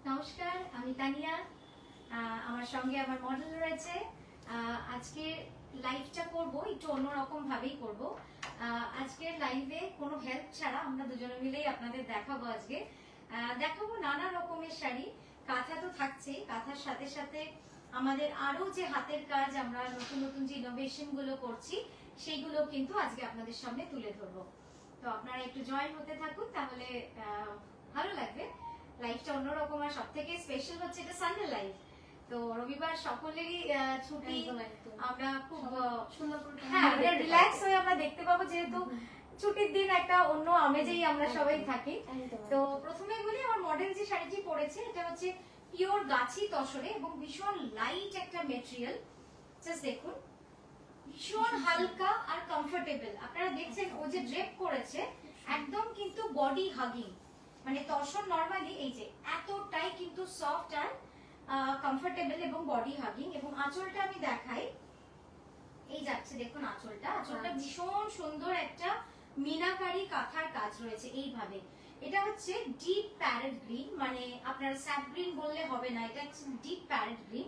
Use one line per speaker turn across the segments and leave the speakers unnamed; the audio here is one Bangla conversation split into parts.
নমস্কার, আমি তানিয়া। আমার সঙ্গে আমার মডেল রয়েছে। আজকে লাইভটা করব একটু অন্যরকম ভাবেই করব। আজকের লাইভে কোনো হেল্প ছাড়া আমরা দুজনে মিলেই আপনাদের দেখাবো। আজকে দেখাবো নানা রকমের শাড়ি। কাঁথা তো থাকছেই, কাঁথার সাথে সাথে আমাদের আরো যে হাতের কাজ, আমরা নতুন নতুন যে ইনোভেশন গুলো করছি সেইগুলো কিন্তু আজকে আপনাদের সামনে তুলে ধরবো। তো আপনারা একটু জয়েন হতে থাকুন, তাহলে ভালো লাগবে। লাইফটা অন্যরকম, আর সব থেকে স্পেশাল হচ্ছে এটা সানডে লাইভ। তো রবিবার সকলেরই ছুটি, আমরা খুব রিল্যাক্স হয়ে আমরা দেখতে পাবো, যেহেতু ছুটির দিন একটা অন্য আমেজেই আমরা সবাই থাকি। তো প্রথমে বলি, আমার মডেল যে শাড়িটি পরেছে এটা হচ্ছে পিওর গাছি তসরে এবং ভীষণ লাইট একটা মেটেরিয়াল। জাস্ট দেখুন, ভীষণ হালকা আর কমফোর্টেবল। আপনারা দেখছেন ও যে ড্রেপ করেছে একদম কিন্তু বডি হাগিং, মানে তসর নরমালি এই যে এতটাই কিন্তু সফট আর কমফোর্টেবল এবং বডি হাগিং। এবং আঁচলটা আমি দেখাই, এই যাচ্ছে দেখুন আঁচলটা ভীষণ সুন্দর একটা মিনাকারি কাঁথার কাজ রয়েছে এইভাবে। এটা হচ্ছে ডিপ প্যারেট গ্রিন, মানে আপনার স্যাপ গ্রিন বললে হবে না, এটা deep parrot green,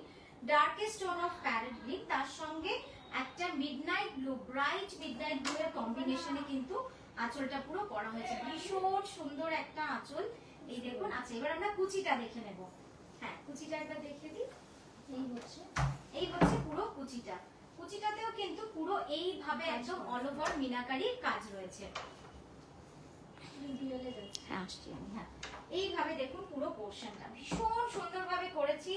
darkest tone of parrot green. তার সঙ্গে একটা midnight blue, bright midnight blue এর কম্বিনেশনে কিন্তু আঁচলটা পুরো করা হয়েছে। ভীষণ সুন্দর একটা আঁচল, এই দেখুন। আচ্ছা, এবার আমরা কুচিটা দেখে নেব। হ্যাঁ, কুচিটা একবার দেখে দিই। এই হচ্ছে পুরো কুচিটা। কুচিটাতেও কিন্তু পুরো এইভাবে একদম অল ওভার মিনাকারির কাজ রয়েছে। এইভাবে দেখুন পুরো পোর্শনটা ভীষণ সুন্দরভাবে করেছি।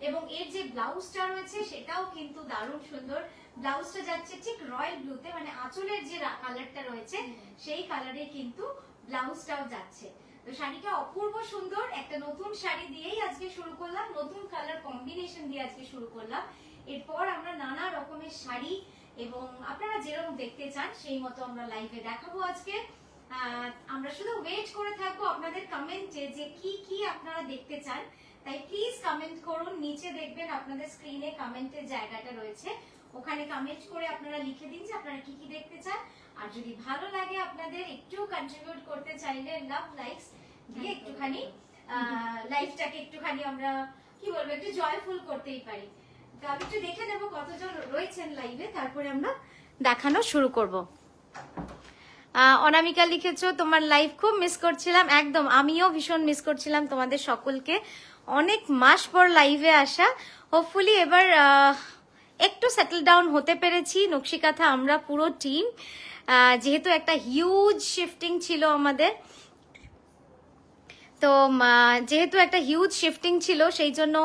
এবং এর যে ব্লাউজটা রয়েছে সেটাও কিন্তু দারুণ সুন্দর। ব্লাউজটা যাচ্ছে ঠিক রয়্যাল ব্লুতে, মানে আঁচলের যে কালারটা রয়েছে সেই কালারে কিন্তু ব্লাউজটাও যাচ্ছে। তো শাড়িটা অপূর্ব সুন্দর। একটা নতুন শাড়ি দিয়েই আজকে শুরু করলাম, নতুন কালার কম্বিনেশন দিয়ে আজকে শুরু করলাম। এরপর আমরা নানা রকমের শাড়ি এবং আপনারা যেরকম দেখতে চান সেই মতো আমরা লাইভে দেখাবো আজকে। আমরা শুধু ওয়েট করে থাকবো আপনাদের কমেন্টে যে কি কি আপনারা দেখতে চান। তাই প্লিজ কমেন্ট করুন। নিচে দেখবেন আপনাদের স্ক্রিনে কমেন্টের জায়গাটা রয়েছে, ওখানে কমেন্ট করে আপনারা লিখে দিন যে আপনারা কি কি দেখতে চান। আর যদি ভালো লাগে আপনাদের, একটু কন্ট্রিবিউট করতে চাইলে লাভ লাইকস দিয়ে একটুখানি লাইফটাকে একটুখানি আমরা কি বলবো, একটু জয়ফুল করতেই পারি। তো আমি একটু দেখে নেবো কতজন রয়েছেন লাইভে, তারপরে আমরা দেখানো শুরু করব। অনামিকা লিখেছো তোমার লাইভ খুব মিস করছিলাম। একদম, আমিও ভীষণ মিস করছিলাম তোমাদের সকলকে। অনেক মাস পর লাইভে আসা। হোপফুলি এবার একটু সেটেল ডাউন হতে পেরেছি নকশিকাথা আমরা পুরো টিম, যেহেতু একটা হিউজ শিফটিং ছিল আমাদের। তো যেহেতু একটা হিউজ শিফটিং ছিল সেই জন্য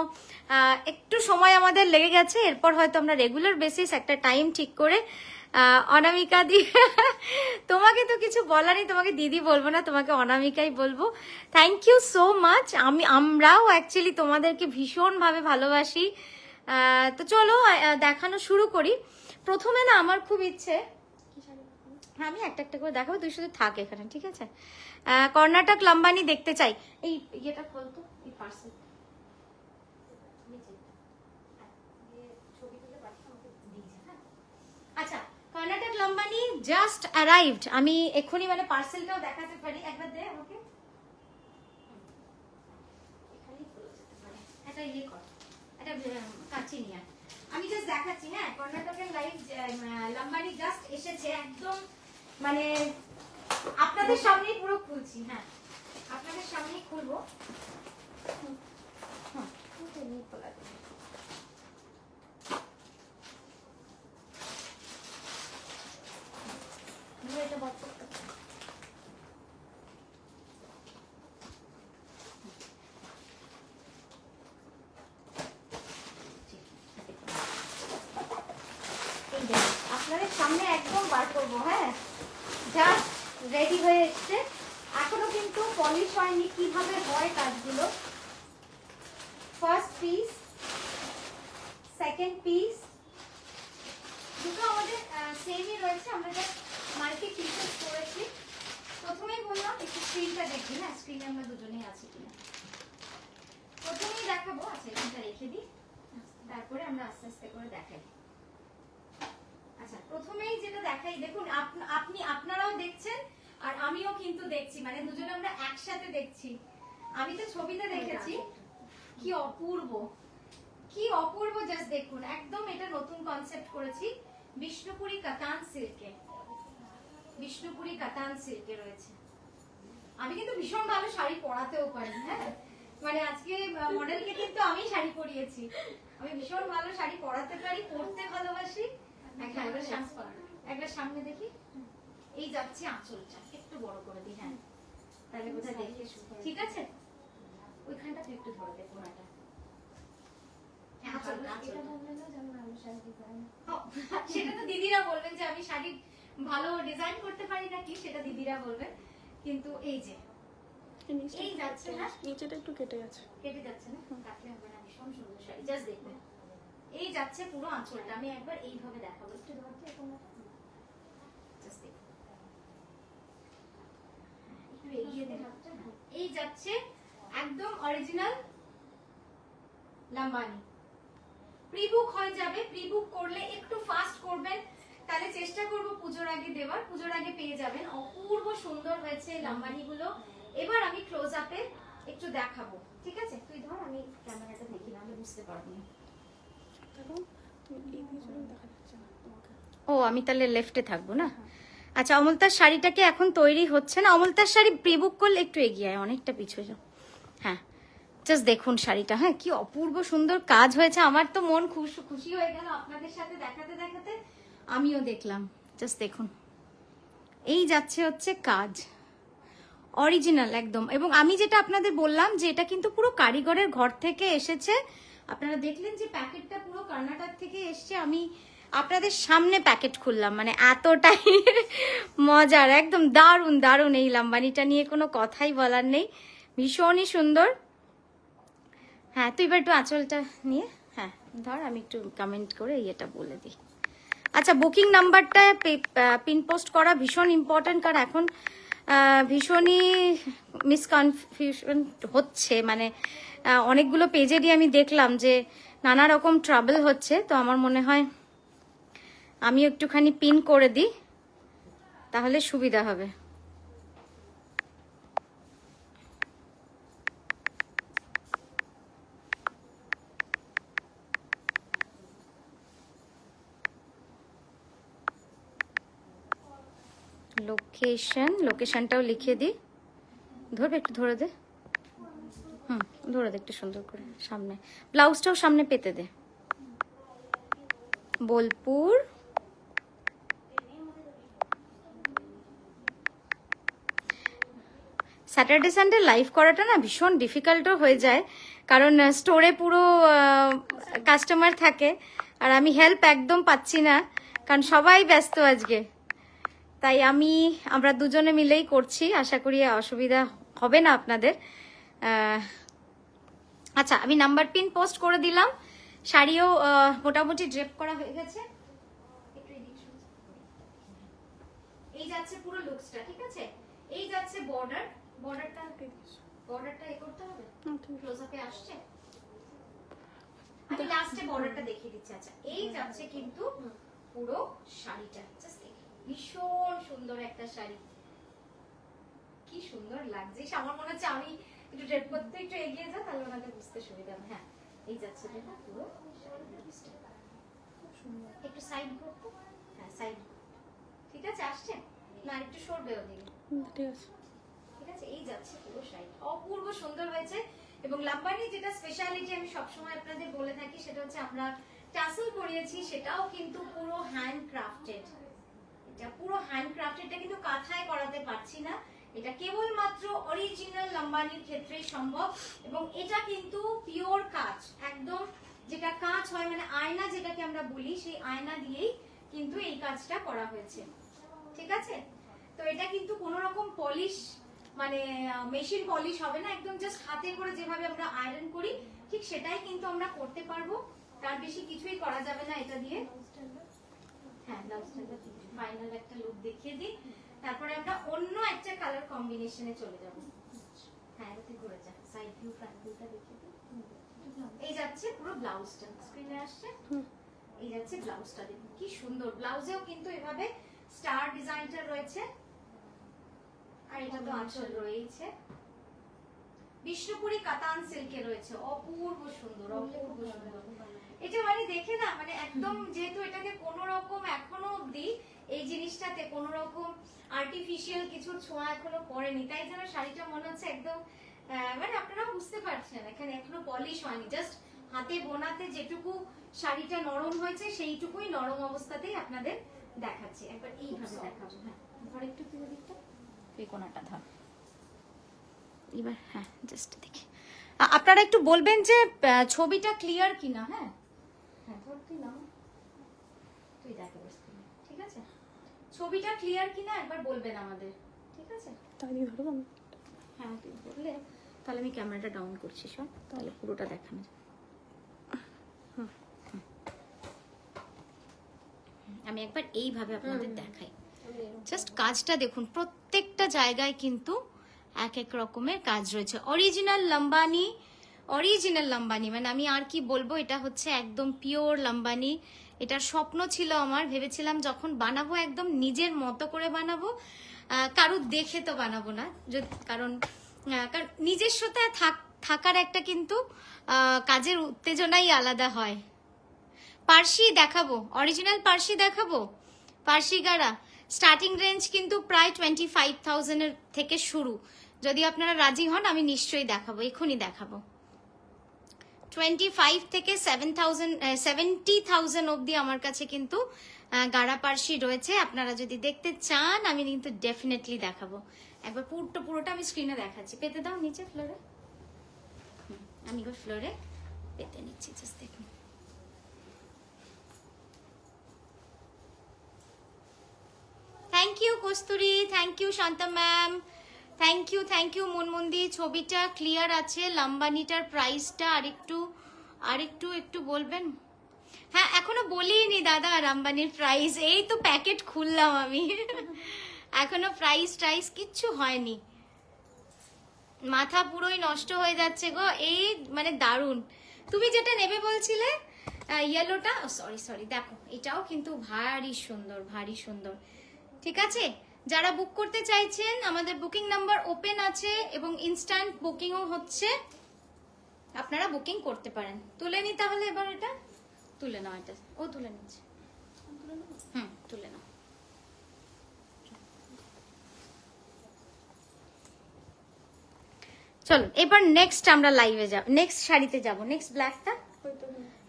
একটু সময় আমাদের লেগে গেছে। এরপর হয়তো আমরা রেগুলার বেসিস একটা টাইম ঠিক করে অনামিকা দি তোমাকে তো কিছু বলার নেই, তোমাকে দিদি বলবো না, তোমাকে অনামিকাই বলবো। Thank you so much. আমরাও অ্যাকচুয়ালি তোমাদেরকে ভীষণভাবে ভালোবাসি। তো চলো দেখানো শুরু করি। প্রথমে না আমার খুব ইচ্ছে, হ্যাঁ আমি একটা একটা করে দেখাবো, তুই শুধু থাক এখানে, ঠিক আছে? কর্ণাটক লাম্বানি দেখতে চাই। এই ইয়েটা খোলতো, এই পার্সেল আচ্ছা, কর্ণাটক লাম্বানি জাস্ট অ্যারাইভড। আমি এক্ষুনি মানে পার্সেলটাও দেখাতে পারি, একবার দে আমাকে। এখানেই খোলা যেতে পারে, এটা ইয়ে কর, এটা কাঁচি নিয়ে আমি জাস্ট দেখাচ্ছি। হ্যাঁ, কর্ণাটকের লাইভ লাম্বানি জাস্ট এসেছে, একদম মানে আপনাদের সামনেই পুরো খুলছি। হ্যাঁ, আপনাদের সামনেই খুলবো। খোলা এটা বন্ধ করতে। আপনাদের সামনে একদম বার করবো। হ্যাঁ, জাস্ট রেডি হয়ে এসছে, এখনো কিন্তু পলিশ হয়নি। কিভাবে হয় কাজগুলো, ফার্স্ট পিস, সেকেন্ড পিস, দুটো আমাদের সেমই রয়েছে। আমরা জাস্ট মাল্টি পিসেস করেছি। প্রথমেই বললাম একটু স্ক্রিনটা দেখি, না স্ক্রিনে আমরা দুজনেই আছি কিনা। প্রথমেই দেখাবো, আচ্ছা এখানটা রেখে দিই, তারপরে আমরা আস্তে আস্তে করে দেখাই। আচ্ছা, প্রথমেই যেটা দেখাই, দেখুন আপনারাও দেখছেন আর আমিও কিন্তু দেখছি, মানে দুজনে আমরা একসাথে দেখছি। আমি তো ছবিতে দেখেছি, কি অপূর্ব, কি অপূর্ব, জাস্ট দেখুন। একদম এটা নতুন কনসেপ্ট করেছি, বিষ্ণুপুরি কাতান সিল্কে, বিষ্ণুপুরি কাতান সিল্কে রয়েছে। আমি কিন্তু ভীষণ ভালো শাড়ি পরাতেও পারি, হ্যাঁ, মানে আজকে মডেলকে কিন্তু আমি শাড়ি পরিয়েছি। আমি ভীষণ ভালো শাড়ি পরাতে পারি, পরতে ভালোবাসি। একবার সামনে দেখি, এই যাচ্ছে আঁচলটা একটু বড় করে দিই, হ্যাঁ, তাহলে কোথায় দেখে, ঠিক আছে, ওইখানটা একটু ধরে দেখুন। সেটা তো দিদিরা বলবেন যে আমি শাড়ি ভালো ডিজাইন করতে পারি নাকি, সেটা দিদিরা বলবেন। কিন্তু এই যে এই যাচ্ছে না,
নিচেটা একটু কেটে গেছে,
কেটে যাচ্ছে না, কাটলে হবে না, ভীষণ সুন্দর শাড়ি, জাস্ট দেখবেন। এই যাচ্ছে পুরো আঁচলটা, আমি একবার এইভাবে দেখাবো, একটু ধরতে, জাস্ট দেখুন, একটু এগিয়ে দে হাতটা। এই যাচ্ছে একদম অরিজিনাল লাম্বানি। প্রিবুক হয়ে যাবে, প্রিবুক করলে একটু ফাস্ট করবেন, তাহলে চেষ্টা করব পুজোর আগে দেওয়ার, পুজোর আগে পেয়ে যাবেন। অপূর্ব সুন্দর হয়েছে লাম্বানি গুলো। এবার আমি ক্লোজ আপে একটু দেখাবো, ঠিক আছে, তুই ধর, আমি ক্যামেরাটা দেখি না, আমি বুঝতে পারবো না। ও, আমি তাহলে লেফটে থাকবো না? আচ্ছা, অমলতার শাড়িটাকে এখন তৈরি হচ্ছে না, অমলতার শাড়ি প্রিবুক করলে একটু এগিয়ে আয়, অনেকটা পিছুয়ে যাও, হ্যাঁ, জাস্ট দেখুন শাড়িটা, হ্যাঁ, কি অপূর্ব সুন্দর কাজ হয়েছে। আমার তো মন খুশি হয়ে গেল আপনাদের সাথে দেখাতে দেখাতে, আমিও দেখলাম, জাস্ট দেখুন। এই যাচ্ছে হচ্ছে কাজ অরিজিনাল একদম। এবং আমি যেটা আপনাদের বললাম যে এটা কিন্তু পুরো কারিগরের ঘর থেকে এসেছে। আপনারা দেখলেন যে প্যাকেটটা পুরো কর্ণাটক থেকে এসছে। আমি আপনাদের সামনে প্যাকেট খুললাম, মানে এতটাই মজার, একদম দারুণ দারুণ। এই লাম্বানিটা নিয়ে কোনো কথাই বলার নেই, ভীষণই সুন্দর। হ্যাঁ, তুই এবার একটু আঁচলটা নিয়ে, হ্যাঁ ধর, আমি একটু কমেন্ট করে এটা বলে দিই। আচ্ছা, বুকিং নাম্বারটা পিন পোস্ট করা ভীষণ ইম্পর্টেন্ট, কারণ এখন ভীষণই মিসকনফিউশন হচ্ছে, মানে অনেকগুলো পেজেরই আমি দেখলাম যে নানা রকম ট্রাবল হচ্ছে। তো আমার মনে হয় আমি একটুখানি পিন করে দিই, তাহলে সুবিধা হবে। লোকেশনটাও লিখে দিই, ধরবে, একটু ধরে দে, ধরে দে একটু সুন্দর করে, সামনে ব্লাউজটাও সামনে পেতে দে। বোলপুর, স্যাটারডে সানডে লাইভ করাটা না ভীষণ ডিফিকাল্টও হয়ে যায়, কারণ স্টোরে পুরো কাস্টমার থাকে আর আমি হেল্প একদম পাচ্ছি না, কারণ সবাই ব্যস্ত আজকে। তাই আমরা দুজনে মিলেই করছি, আশা করি অসুবিধা হবে না আপনাদের। আচ্ছা, আমি নাম্বার পিন পোস্ট করে দিলাম। শাড়িও মোটামুটি ড্রেপ করা হয়ে গেছে। এই যাচ্ছে পুরো লুকসটা, ঠিক আছে। এই যাচ্ছে বর্ডারটা এ করতে হবে, ক্লোজ আপে আসছে, আমি লাস্টে বর্ডারটা দেখিয়ে দিচ্ছি। আচ্ছা, এই যাচ্ছে কিন্তু পুরো শাড়িটা, জাস্ট ভীষণ সুন্দর একটা শাড়ি, কি সুন্দর লাগছে। আমার মনে হচ্ছে আমি একটু ড্রেপ করতে একটু এগিয়ে যাই, তাহলে ওনাদের বুঝতে সুবিধা হবে। হ্যাঁ, এই যাচ্ছে এটা পুরো একটু সাইড করতে, হ্যাঁ সাইড, ঠিক আছে, আসছে না, একটু সরবে ওদিকে,
ঠিক আছে,
ঠিক আছে। এই যাচ্ছে পুরো শাড়ি, অপূর্ব সুন্দর হয়েছে। এবং লাম্বানি যেটা স্পেশালিটি আমি সবসময় আপনাদের বলে থাকি, সেটা হচ্ছে আমরা টাসেল করিয়েছি, সেটাও কিন্তু পুরো হ্যান্ড ক্রাফটেড। এটা পুরো হ্যান্ড ক্রাফটেড, এটা কিন্তু কাঁথায় করাতে পারছি না, এটা কেবলমাত্র অরিজিনাল লাম্বানির ক্ষেত্রেই সম্ভব। এবং এটা কিন্তু পিওর কাঁচ, একদম যেটা কাঁচ হয়, মানে আয়না যেটাকে আমরা বলি, সেই আয়না দিয়েই কিন্তু এই কাজটা করা হয়েছে, ঠিক আছে। তো এটা কিন্তু কোনো রকম পলিশ, মানে মেশিন পলিশ হবে না, একদম জাস্ট হাতে করে যেভাবে আমরা আয়রন করি ঠিক সেটাই কিন্তু আমরা করতে পারবো, তার বেশি কিছুই করা যাবে না এটা দিয়ে। হ্যাঁ, ব্লাউজটা ফাইনাল একটা লুক দেখিয়ে দিই, তারপরে আমরা অন্য একটা কালার কম্বিনেশনে চলে যাব। হ্যাঁ, এটাতে ঘুরে যা, সাইড ভিউ ফ্রন্ট ভিউটা দেখিয়ে দিই। এই যাচ্ছে পুরো ব্লাউজটা, স্ক্রিনে আসছে, এই যাচ্ছে ব্লাউজটা, দেখুন কি সুন্দর। ব্লাউজেও কিন্তু এভাবে স্টার ডিজাইনটা রয়েছে, আর এটা তো আঁচল রয়েছে। বিষ্ণুপুরি কাতান সিল্কে রয়েছে, অপূর্ব সুন্দর, অপূর্ব সুন্দর। এটা মানে দেখে না, মানে একদম, যেহেতু এটাকে কোনো রকম এখনো অবধি এই জিনিসটাতে কোনো রকম আর্টিফিশিয়াল কিছু ছোঁয়া এখনো পড়েনি, তাই যেন শাড়িটা মনে হচ্ছে একদম, মানে আপনারা বুঝতে পারছেন এখানে এখনো পলিশ হয়নি, জাস্ট হাতে বোনাতে যেটুকু শাড়িটা নরম হয়েছে সেইটুকুই নরম অবস্থাতেই আপনাদের দেখাচ্ছি। একবার এইভাবে দেখাবো। হ্যাঁ, ধর একটু পুরো দিকটা, এই কোনাটা ধর এবার। হ্যাঁ, জাস্ট দেখি, আপনারা একটু বলবেন যে ছবিটা ক্লিয়ার কিনা। হ্যাঁ হ্যাঁ, ধর তুই নাও, তুই দেখে বসতে, ঠিক আছে? ছবিটা ক্লিয়ার কিনা একবার বলবেন আমাদের, ঠিক আছে?
তাই ধরো আমি।
হ্যাঁ, তুই বললে তাহলে আমি ক্যামেরাটা ডাউন করছি সব, তাহলে পুরোটা দেখানো যায়। আমি একবার এইভাবে আপনাদের দেখাই, জাস্ট কাজটা দেখুন। প্রত্যেকটা জায়গায় কিন্তু এক এক রকমের কাজ রয়েছে। অরিজিনাল লম্বানি, অরিজিনাল লম্বানি, মানে আমি আর কি বলবো, এটা হচ্ছে একদম পিওর লম্বানি। এটার স্বপ্ন ছিল আমার, ভেবেছিলাম যখন বানাবো একদম নিজের মতো করে বানাবো, কারুর দেখে তো বানাবো না, কারণ নিজস্বতা থাকার একটা কিন্তু কাজের উত্তেজনাই আলাদা হয়। পার্সি দেখাবো, অরিজিনাল পার্সি দেখাবো। পার্সি গাড়া স্টার্টিং রেঞ্জ কিন্তু প্রায় 25,000 থেকে শুরু। যদি আপনারা রাজি হন আমি নিশ্চয়ই দেখাবো, এখনই দেখাবো। 25 থেকে 70,000 অবধি আমার কাছে কিন্তু গাড়া পার্সি রয়েছে। আপনারা যদি দেখতে চান আমি কিন্তু ডেফিনেটলি দেখাবো। একবার পুরোটা আমি স্ক্রিনে দেখাচ্ছি। পেতে দাও নিচে ফ্লোরে, আমি এবার ফ্লোরে পেতে নিচ্ছি, জাস্ট দেখুন। Thank you Kasturi, thank you Shanta ma'am, thank you মনমন্দি। ছবিটা ক্লিয়ার আছে। লাম্বানিটার প্রাইসটা আরেকটু বলবেন? হ্যাঁ, এখনো বলিনি দাদা লাম্বানির প্রাইস, এই তো প্যাকেট খুললাম আমি, এখনো প্রাইস কিচ্ছু হয়নি। মাথা পুরোই নষ্ট হয়ে যাচ্ছে গো, এই মানে দারুণ। তুমি যেটা নেবে বলছিলে ইয়েলোটা, সরি দেখো, এটাও কিন্তু ভারী সুন্দর, ভারী সুন্দর। ঠিক আছে, যারা বুক করতে চাইছেন আমাদের বুকিং নাম্বার ওপেন আছে এবং ইনস্ট্যান্ট বুকিংও হচ্ছে, আপনারা বুকিং করতে পারেন। তুলে নি তাহলে এবার, এটা তুলে নাও, এটা ও তুলে নিচ্ছে, তুলে নাও। চলো এবার নেক্সট আমরা লাইভে যাব, নেক্সট শাড়িতে যাব, নেক্সট ব্ল্যাকটা।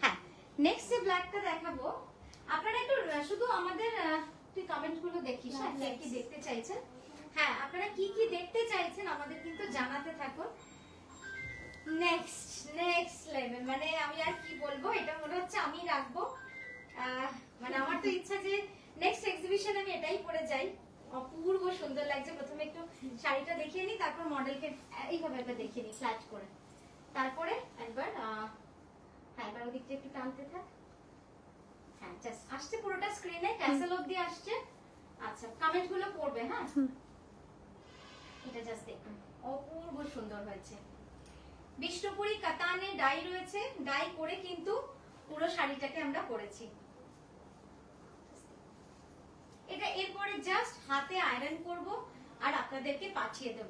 হ্যাঁ, নেক্সট যে ব্ল্যাকটা দেখাবো, আপনারা একটু শুধু আমাদের তুই কমেন্ট গুলো দেখিস, কে কি দেখতে চাইছেন। হ্যাঁ, আপনারা কি কি দেখতে চাইছেন আমাদের কিন্তু জানাতে থাকুন। নেক্সট লেভেল, মানে আমি আর কি বলবো, এটা মনে হচ্ছে আমি রাখবো, মানে আমার তো ইচ্ছা যে নেক্সট এক্সিবিশনে আমি এটাই পরে যাই। অপূর্ব সুন্দর লাগছে। প্রথমে একটু শাড়িটা দেখিয়ে নিই, তারপর মডেলকে এইভাবে একবার দেখিয়ে নিই ফ্ল্যাট করে, তারপরে একবার হ্যাঁ, এবার ওদিকটা একটু টানতে থাক। হ্যাঁ, জাস্ট আসছে পুরোটা স্ক্রিনে, ক্যাসেল অবধি আসছে। আচ্ছা, কমেন্ট গুলো পড়বে। হ্যাঁ, এটা জাস্ট দেখুন, অপূর্ব সুন্দর হয়েছে। বিষ্ণুপুরি কাতানে ডাই রয়েছে, ডাই করে কিন্তু পুরো শাড়িটাকে আমরা করেছি। এটা এরপরে জাস্ট হাতে আয়রন করব আর আপনাদেরকে পাঠিয়ে দেব।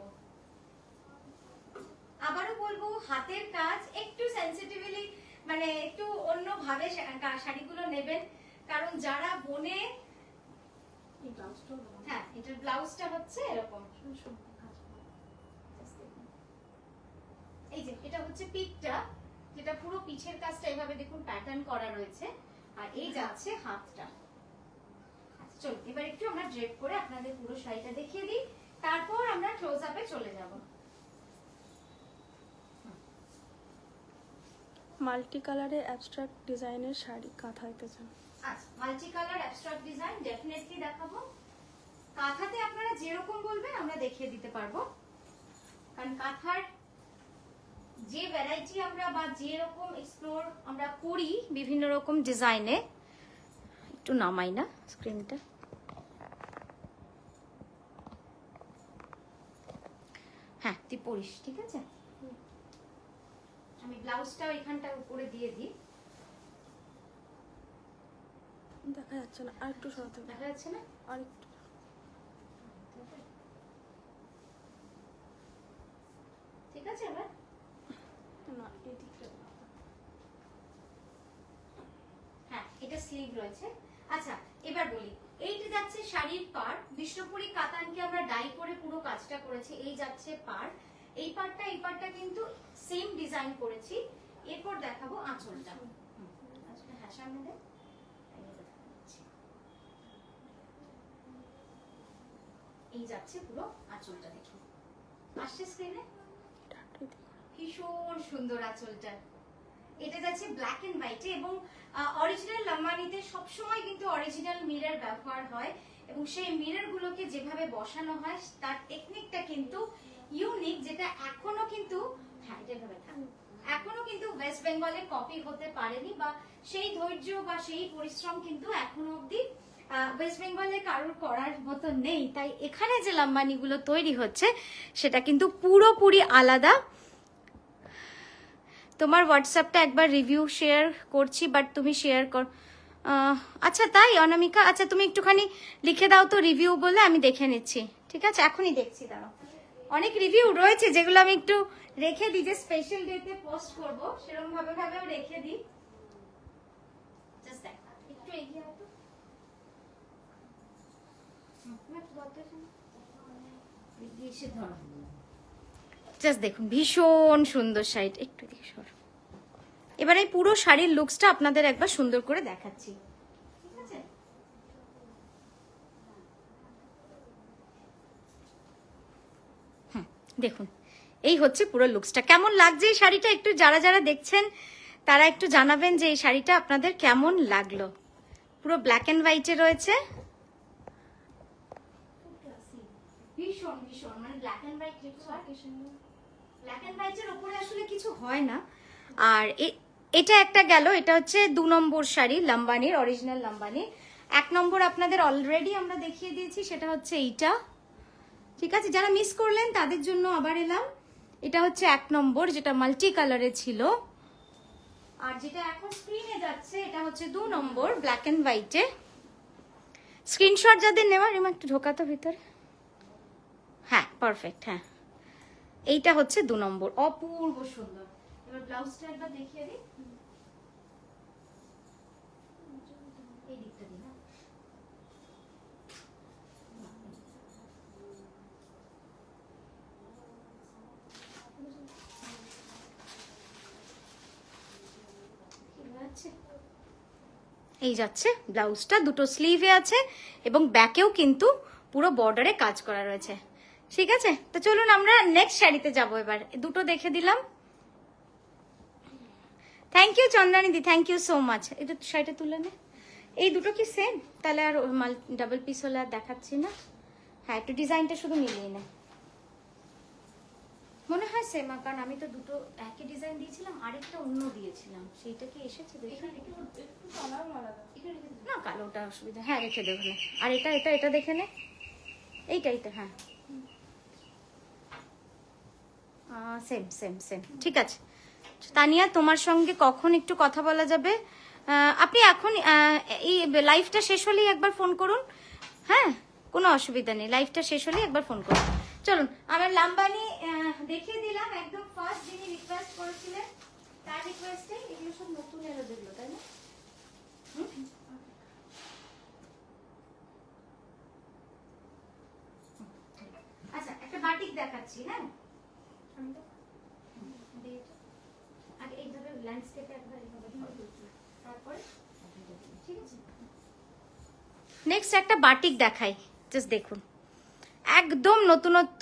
আবারও বলবো, হাতের কাজ একটু সেনসিটিভলি, মানে একটু অন্য ভাবে শাড়িগুলো নেবেন, কারণ যারা বোনে, হ্যাঁ, এটার ব্লাউজটা হচ্ছে এরকম, এই যে এটা হচ্ছে পিঠটা, যেটা পুরো পিঠের কাজটা এইভাবে দেখুন প্যাটার্ন করা রয়েছে, আর এই যাচ্ছে হাতটা। চলো এবার একটু আমরা ড্রেপ করে আপনাদের পুরো শাড়িটা দেখিয়ে দিই, তারপর আমরা ক্লোজ আপে চলে যাব।
মাল্টি কালারের অ্যাবস্ট্রাক্ট ডিজাইনের শাড়ি কাঁথাইতে চান?
আচ্ছা, multi colour abstract design definitely দেখাবো। কাঁথাতে আপনারা যেরকম বলবেন আমরা দেখিয়ে দিতে পারবো, কারণ কাঁথার যে ভ্যারাইটি আমরা বা যে রকম এক্সপ্লোর আমরা করি বিভিন্ন রকম ডিজাইনে, একটু নামাই না স্ক্রিনটা, হ্যাঁ তুই পড়িস, ঠিক আছে? আমি ব্লাউজটাও এখানটা উপরে দিয়ে দিই।
দেখা যাচ্ছে না, আর একটু সরাতে হবে,
দেখা যাচ্ছে না?
আর একটু।
ঠিক আছে এবার?
না, এই দিকটা
হ্যাঁ, এটা স্লিভ রয়েছে। আচ্ছা, এবার বলি, এইটা যাচ্ছে শাড়ির পাড়, বিষ্ণুপুরি কাতানকে আমরা ডাই করে পুরো কাজটা করেছি। এই যাচ্ছে পাড়, এই পাড়টা কিন্তু সেম ডিজাইন করেছি। এরপর দেখাবো আঁচলটা। আঁচলটা হ্যাঁ সামনে দে। এই যাচ্ছে পুরো আঁচলটা, দেখো আসছে স্ক্রিনে, ভীষণ সুন্দর আঁচলটা। এটা যাচ্ছে ব্ল্যাক এন্ড হোয়াইটে এবং অরিজিনাল লাম্বানিতে সবসময় কিন্তু অরিজিনাল মিরর ব্যবহার হয় এবং সেই মিরর গুলোকে যেভাবে বসানো হয় তার টেকনিকটা কিন্তু ইউনিক, যেটা এখনো কিন্তু হ্যাঁ যেভাবে থাকে এখনো কিন্তু ওয়েস্ট বেঙ্গলে কপি হতে পারেনি, বা সেই ধৈর্য বা সেই পরিশ্রম কিন্তু এখনো অবধি ওয়েস্ট বেঙ্গলে কারোর করার মতো নেই। তাই এখানে যে লাম্বানিগুলো তৈরি হচ্ছে সেটা কিন্তু পুরোপুরি আলাদা। তোমার হোয়াটসঅ্যাপটা একবার রিভিউ শেয়ার করছি, বাট তুমি শেয়ার কর। আচ্ছা তাই অনামিকা, আচ্ছা তুমি একটুখানি লিখে দাও তো রিভিউ বলে, আমি দেখে নিচ্ছি। ঠিক আছে, এখনই দেখছি, দাঁড়াও। অনেক রিভিউ রয়েছে যেগুলো আমি একটু রেখে দিই, যে স্পেশাল ডেতে পোস্ট করব সেরকম ভাবেও রেখে দিই। জাস্ট দেখ, একটু এগিয়ে আয় তো। এসে ধরো, জাস্ট দেখুন ভীষণ সুন্দর শাড়ি। একটু দিকে সর। এবার এই পুরো শাড়ির লুকসটা আপনাদের একবার সুন্দর করে দেখাচ্ছি, ঠিক আছে? দেখুন এই হচ্ছে পুরো লুকসটা। কেমন লাগছে এই শাড়িটা একটু যারা যারা দেখছেন তারা একটু জানাবেন যে এই শাড়িটা আপনাদের কেমন লাগলো। পুরো ব্ল্যাক এন্ড হোয়াইটে রয়েছে, ভীষণ ভীষণ মানে black and white. Black and হোয়াইটের উপরে আসলে কিছু হয় না। আর এটা একটা গেল, এটা হচ্ছে 2 নম্বর শাড়ি লাম্বানির, অরিজিনাল লাম্বানির। 1 নম্বর আপনাদের অলরেডি আমরা দেখিয়ে দিয়েছি, সেটা হচ্ছে এইটা। ঠিক আছে, যারা মিস করলেন তাদের জন্য আবার এলাম। এটা হচ্ছে 1 নম্বর, যেটা মাল্টি কালারে ছিল। আর যেটা এখন স্ক্রিনে যাচ্ছে এটা হচ্ছে 2 নম্বর ব্ল্যাক এন্ড হোয়াইটে। স্ক্রিনশট যাদের নেওয়ার, এমন একটু ঢোকাতো ভিতরে। হ্যাঁ পারফেক্ট, হ্যাঁ এইটা হচ্ছে 2 নম্বর, অপূর্ব সুন্দর। এবার ব্লাউজটা একবার দেখিয়ে দিই, এই দিকটা দিই না। এই যাচ্ছে ব্লাউজটা, দুটো স্লিভে আছে এবং ব্যাকেও কিন্তু পুরো বর্ডারে কাজ করা রয়েছে। ঠিক আছে, তো চলুন আমরা নেক্সট শাড়িতে যাব। এবার দুটো দেখে দিলাম। থ্যাংক ইউ চন্দ্রানিদি, থ্যাংক ইউ সো মাচ। এটা শাড়িটা তুলে নে। এই দুটো কি সেম? তাহলে আর ডাবল পিস হলে আর দেখাচ্ছি না। হ্যাঁ একটু ডিজাইনটা শুধু মিলিয়ে নে, মনে হয় সেম, কারণ আমি তো দুটো একই ডিজাইন দিয়েছিলাম, আরেকটা অন্য দিয়েছিলাম। সেইটা কি এসেছে দেখে? না কালোটা অসুবিধা, হ্যাঁ রেখে দেবো না। আর এটা এটা এটা দেখে নে, এইটা হ্যাঁ সেম সেম সেম। ঠিক আছে তানিয়া, তোমার সঙ্গে কখন একটু কথা বলা যাবে? আপনি এখন এই লাইভটা শেষ হলেই একবার ফোন করুন। হ্যাঁ কোনো অসুবিধা নেই, লাইভটা শেষ হলেই একবার ফোন করুন। চলুন আমার লাম্বানি দেখিয়ে দিলাম, একদম ফার্স্ট যিনি রিকোয়েস্ট করেছিলেন তার রিকোয়েস্টে। এগুলো সব নতুন এলো যেগুলো, তাই না? আচ্ছা একটা বাটিক দেখাচ্ছি, হ্যাঁ আগে এইভাবে ল্যান্ডস্কেপে একবার এইভাবে তারপরে ঠিক আছে। নেক্সট একটা বাটিক দেখাই, জাস্ট দেখুন একদম নতুনত্ব,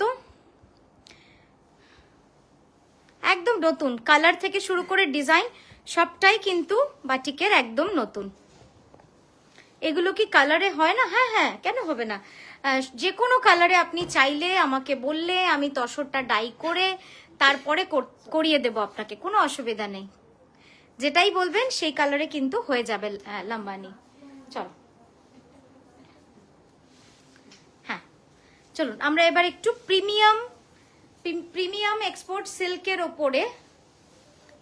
একদম নতুন কালার থেকে শুরু করে ডিজাইন সবটাই কিন্তু বাটিকের একদম নতুন। এগুলো কি কালারে হয় না? হ্যাঁ হ্যাঁ কেন হবে না, যে কোনো কালারে আপনি চাইলে আমাকে বললে আমি তসরটা ডাই করে তারপরে করিয়ে দেব আপনাকে, কোনো অসুবিধা নেই। যেটাই বলবেন সেই কালারে কিন্তু হয়ে যাবে লাম্বানি। চলো হ্যাঁ চলুন আমরা এবার একটু প্রিমিয়াম এক্সপোর্ট সিল্কের ওপরে,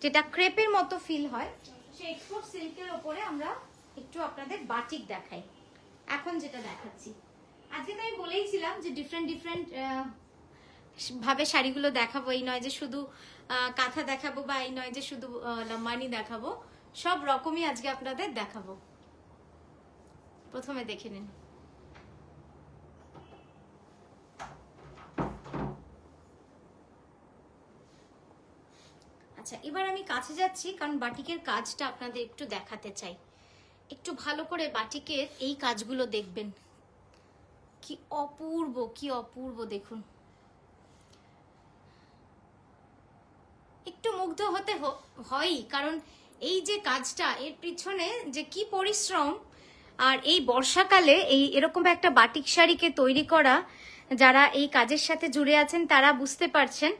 যেটা ক্রেপের মতো ফিল হয়, সেই এক্সপোর্ট সিল্কের ওপরে আমরা একটু আপনাদের বাটিক দেখাই। এখন যেটা দেখাচ্ছি, আজকে তো আমি বলেইছিলাম যে ডিফারেন্ট ডিফারেন্ট ভাবে শাড়িগুলো দেখাবো, এই নয় যে শুধু কাঁথা দেখাবো বা এই নয় যে শুধু লাম্বানি দেখাবো, সব রকমই আজকে আপনাদের দেখাবো। প্রথমে দেখে নিন। আচ্ছা, এবার আমি কাছে যাচ্ছি কারণ বাটিকের কাজটা আপনাদের একটু দেখাতে চাই। একটু ভালো করে বাটিকের এই কাজগুলো দেখবেন, কি অপূর্ব, কি অপূর্ব দেখুন। একটু মুগ্ধ হতে হয়ই, কারণ এই যে কাজটা, এর পিছনে যে কি পরিশ্রম। আর এই বর্ষাকালে এই এরকম একটা বাটিক শাড়িকে তৈরি করা, যারা এই কাজের সাথে জুড়ে আছেন তারা বুঝতে পারছেন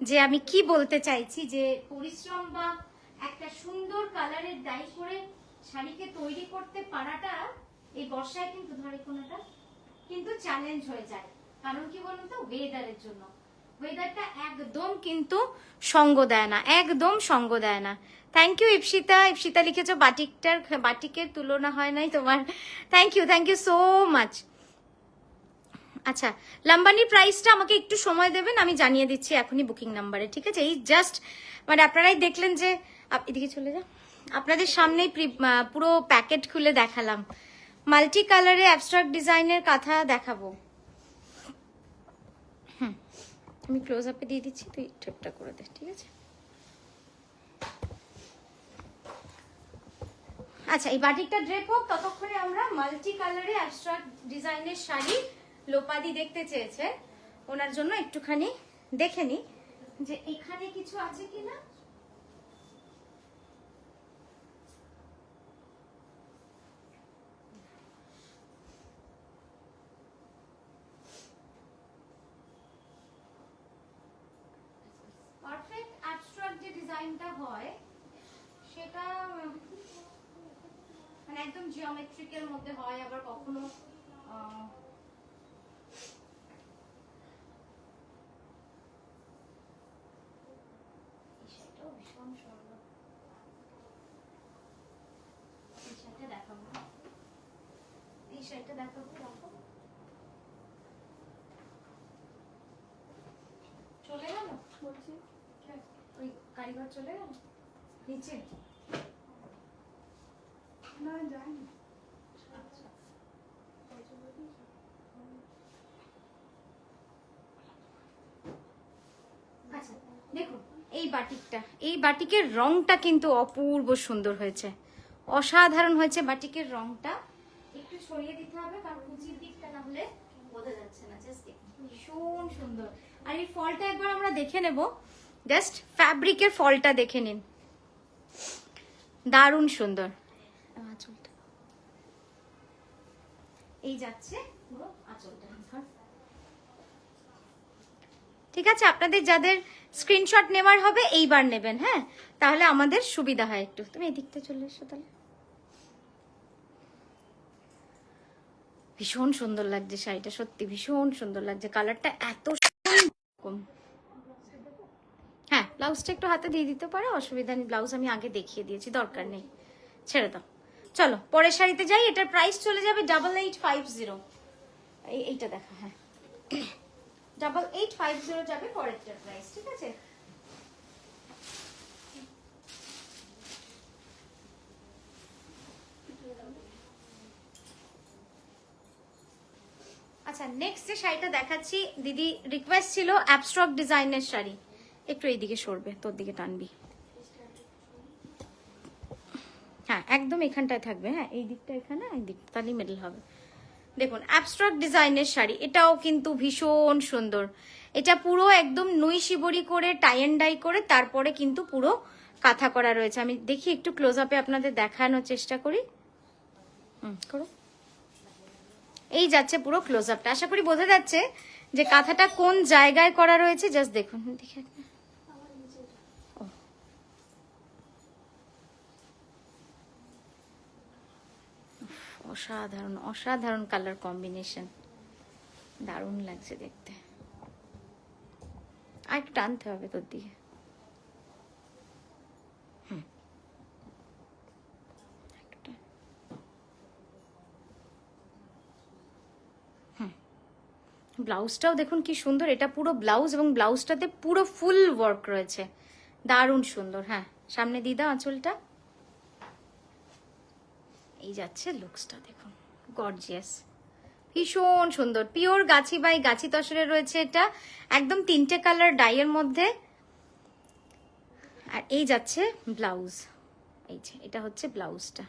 যে আমি কি বলতে চাইছি। যে পরিশ্রম বা একটা সুন্দর কালারের ডাই করে শাড়িকে তৈরি করতে পারাটা এই বর্ষায় কিন্তু ধরে কোনোটা কিন্তু চ্যালেঞ্জ হয়ে যায়। কারণ কি বলুন তো, ওয়েদারের জন্য। ওয়েদারটা একদম কিন্তু সঙ্গ দেয় না, একদম সঙ্গ দেয় না। Thank you Ipsita. ইপসিতা লিখেছো বাটিকের তুলনা হয় নাই তোমার। Thank you so much. আচ্ছা, লাম্বানির প্রাইসটা আমাকে একটু সময় দেবেন, আমি জানিয়ে দিচ্ছি এখনই বুকিং নাম্বারে, ঠিক আছে? এই জাস্ট মানে আপনারাই দেখলেন যে, এদিকে চলে যা, আপনাদের সামনেই পুরো প্যাকেট খুলে দেখালাম। মাল্টি কালারে অ্যাবস্ট্রাক্ট ডিজাইনের কাঁথা দেখাবো। আমি ক্লোজ আপে দিয়ে দিচ্ছি, তুই ট্রিপটা করে দে, ঠিক আছে? আচ্ছা, এই বাটিকটা ড্রেপ হোক, ততক্ষণে আমরা মাল্টি কালারে অ্যাবস্ট্রাক্ট ডিজাইনের শাড়ি লোপাদি দেখতে চেয়েছে, ওনার জন্য একটুখানি দেখে নি যে এখানে কিছু আছে কিনা। পারফেক্ট অ্যাবস্ট্রাক্ট যে ডিজাইনটা হয় সেটা মানে একদম জিওমেট্রিকের মধ্যে হয়, আবার কখনো ভীষণ সুন্দর। এই শাড়িটা দেখাবো, এই শাড়িটা দেখাবো। দেখো, চলে গেল বলছি, ওই কারিগর চলে গেল নিচে। না যায়নি। আচ্ছা দেখুন, এই বাটিকের রংটা কিন্তু অপূর্ব সুন্দর হয়েছে, অসাধারণ হয়েছে বাটিকের রংটা। একটু ছড়িয়ে দিতে হবে কারণ কুচির দিকটা না হলে বোঝা যাচ্ছে না। জাস্ট ভীষণ সুন্দর। আর এই ফলটা একবার আমরা দেখে নেব, জাস্ট ফ্যাব্রিকের ফলটা দেখে নিন, দারুণ সুন্দর। আঁচলটা এই যাচ্ছে পুরো আঁচলটা, ঠিক আছে? আপনাদের যাদের স্ক্রিনশট নেওয়ার হবে এইবার নেবেন, হ্যাঁ, তাহলে আমাদের সুবিধা হয় একটু। তুমি এদিকটা চলে এসো তাহলে। ভীষণ সুন্দর লাগছে শাড়িটা, সত্যি ভীষণ সুন্দর লাগছে, কালারটা এত কম। হ্যাঁ, ব্লাউজটা একটু হাতে দিয়ে দিতে পারো, অসুবিধা নেই। ব্লাউজ আমি আগে দেখিয়ে দিয়েছি, দরকার নেই, ছেড়ে দাও। চলো পরের শাড়িতে যাই। এটার প্রাইস চলে যাবে 8850। এইটা দেখা, হ্যাঁ 8850 যাবে পরেরটার প্রাইস, ঠিক আছে? আচ্ছা, নেক্সট যে শাড়িটা দেখাচ্ছি, দিদি রিকোয়েস্ট ছিল অ্যাবস্ট্রাক্ট ডিজাইনের শাড়ি। একটু এইদিকে সরবে, তোর দিকে টানবি, হ্যাঁ একদম এখানটায় থাকবে, হ্যাঁ এই দিকটা এখানে, এই দিকটা তাহলে মিডল হবে। দেখুন অ্যাবস্ট্রাক্ট ডিজাইনের শাড়ি, এটাও কিন্তু ভীষণ সুন্দর। এটা পুরো একদম নুই শিবরি করে টাই এন্ড ডাই করে তারপরে কিন্তু পুরো কাঁথা করা রয়েছে। আমি দেখি একটু ক্লোজ আপে আপনাদের দেখানোর চেষ্টা করি। করো, এই যাচ্ছে পুরো ক্লোজ আপটা। আশা করি বোঝা যাচ্ছে যে কাঁথাটা কোন জায়গায় করা রয়েছে। জাস্ট দেখুন, দেখে অসাধারণ, অসাধারণ কালার কম্বিনেশন, দারুণ লাগছে দেখতে। আর একটু টানতে হবে তোর দিকে, ব্লাউজটাও দেখুন কি সুন্দর, এটা পুরো ব্লাউজ এবং ব্লাউজটাতে পুরো ফুল ওয়ার্ক রয়েছে, দারুণ সুন্দর। হ্যাঁ, সামনে দিয়ে দাও আঁচলটা। এই যাচ্ছে লুকসটা, দেখুন গর্জিয়াস, ভীষণ সুন্দর। পিওর গাছি বাই গাছি তসরে রয়েছে এটা, একদম 3টে কালার ডাইয়ের মধ্যে। আর এই যাচ্ছে ব্লাউজ, এই যে এটা হচ্ছে ব্লাউজটা।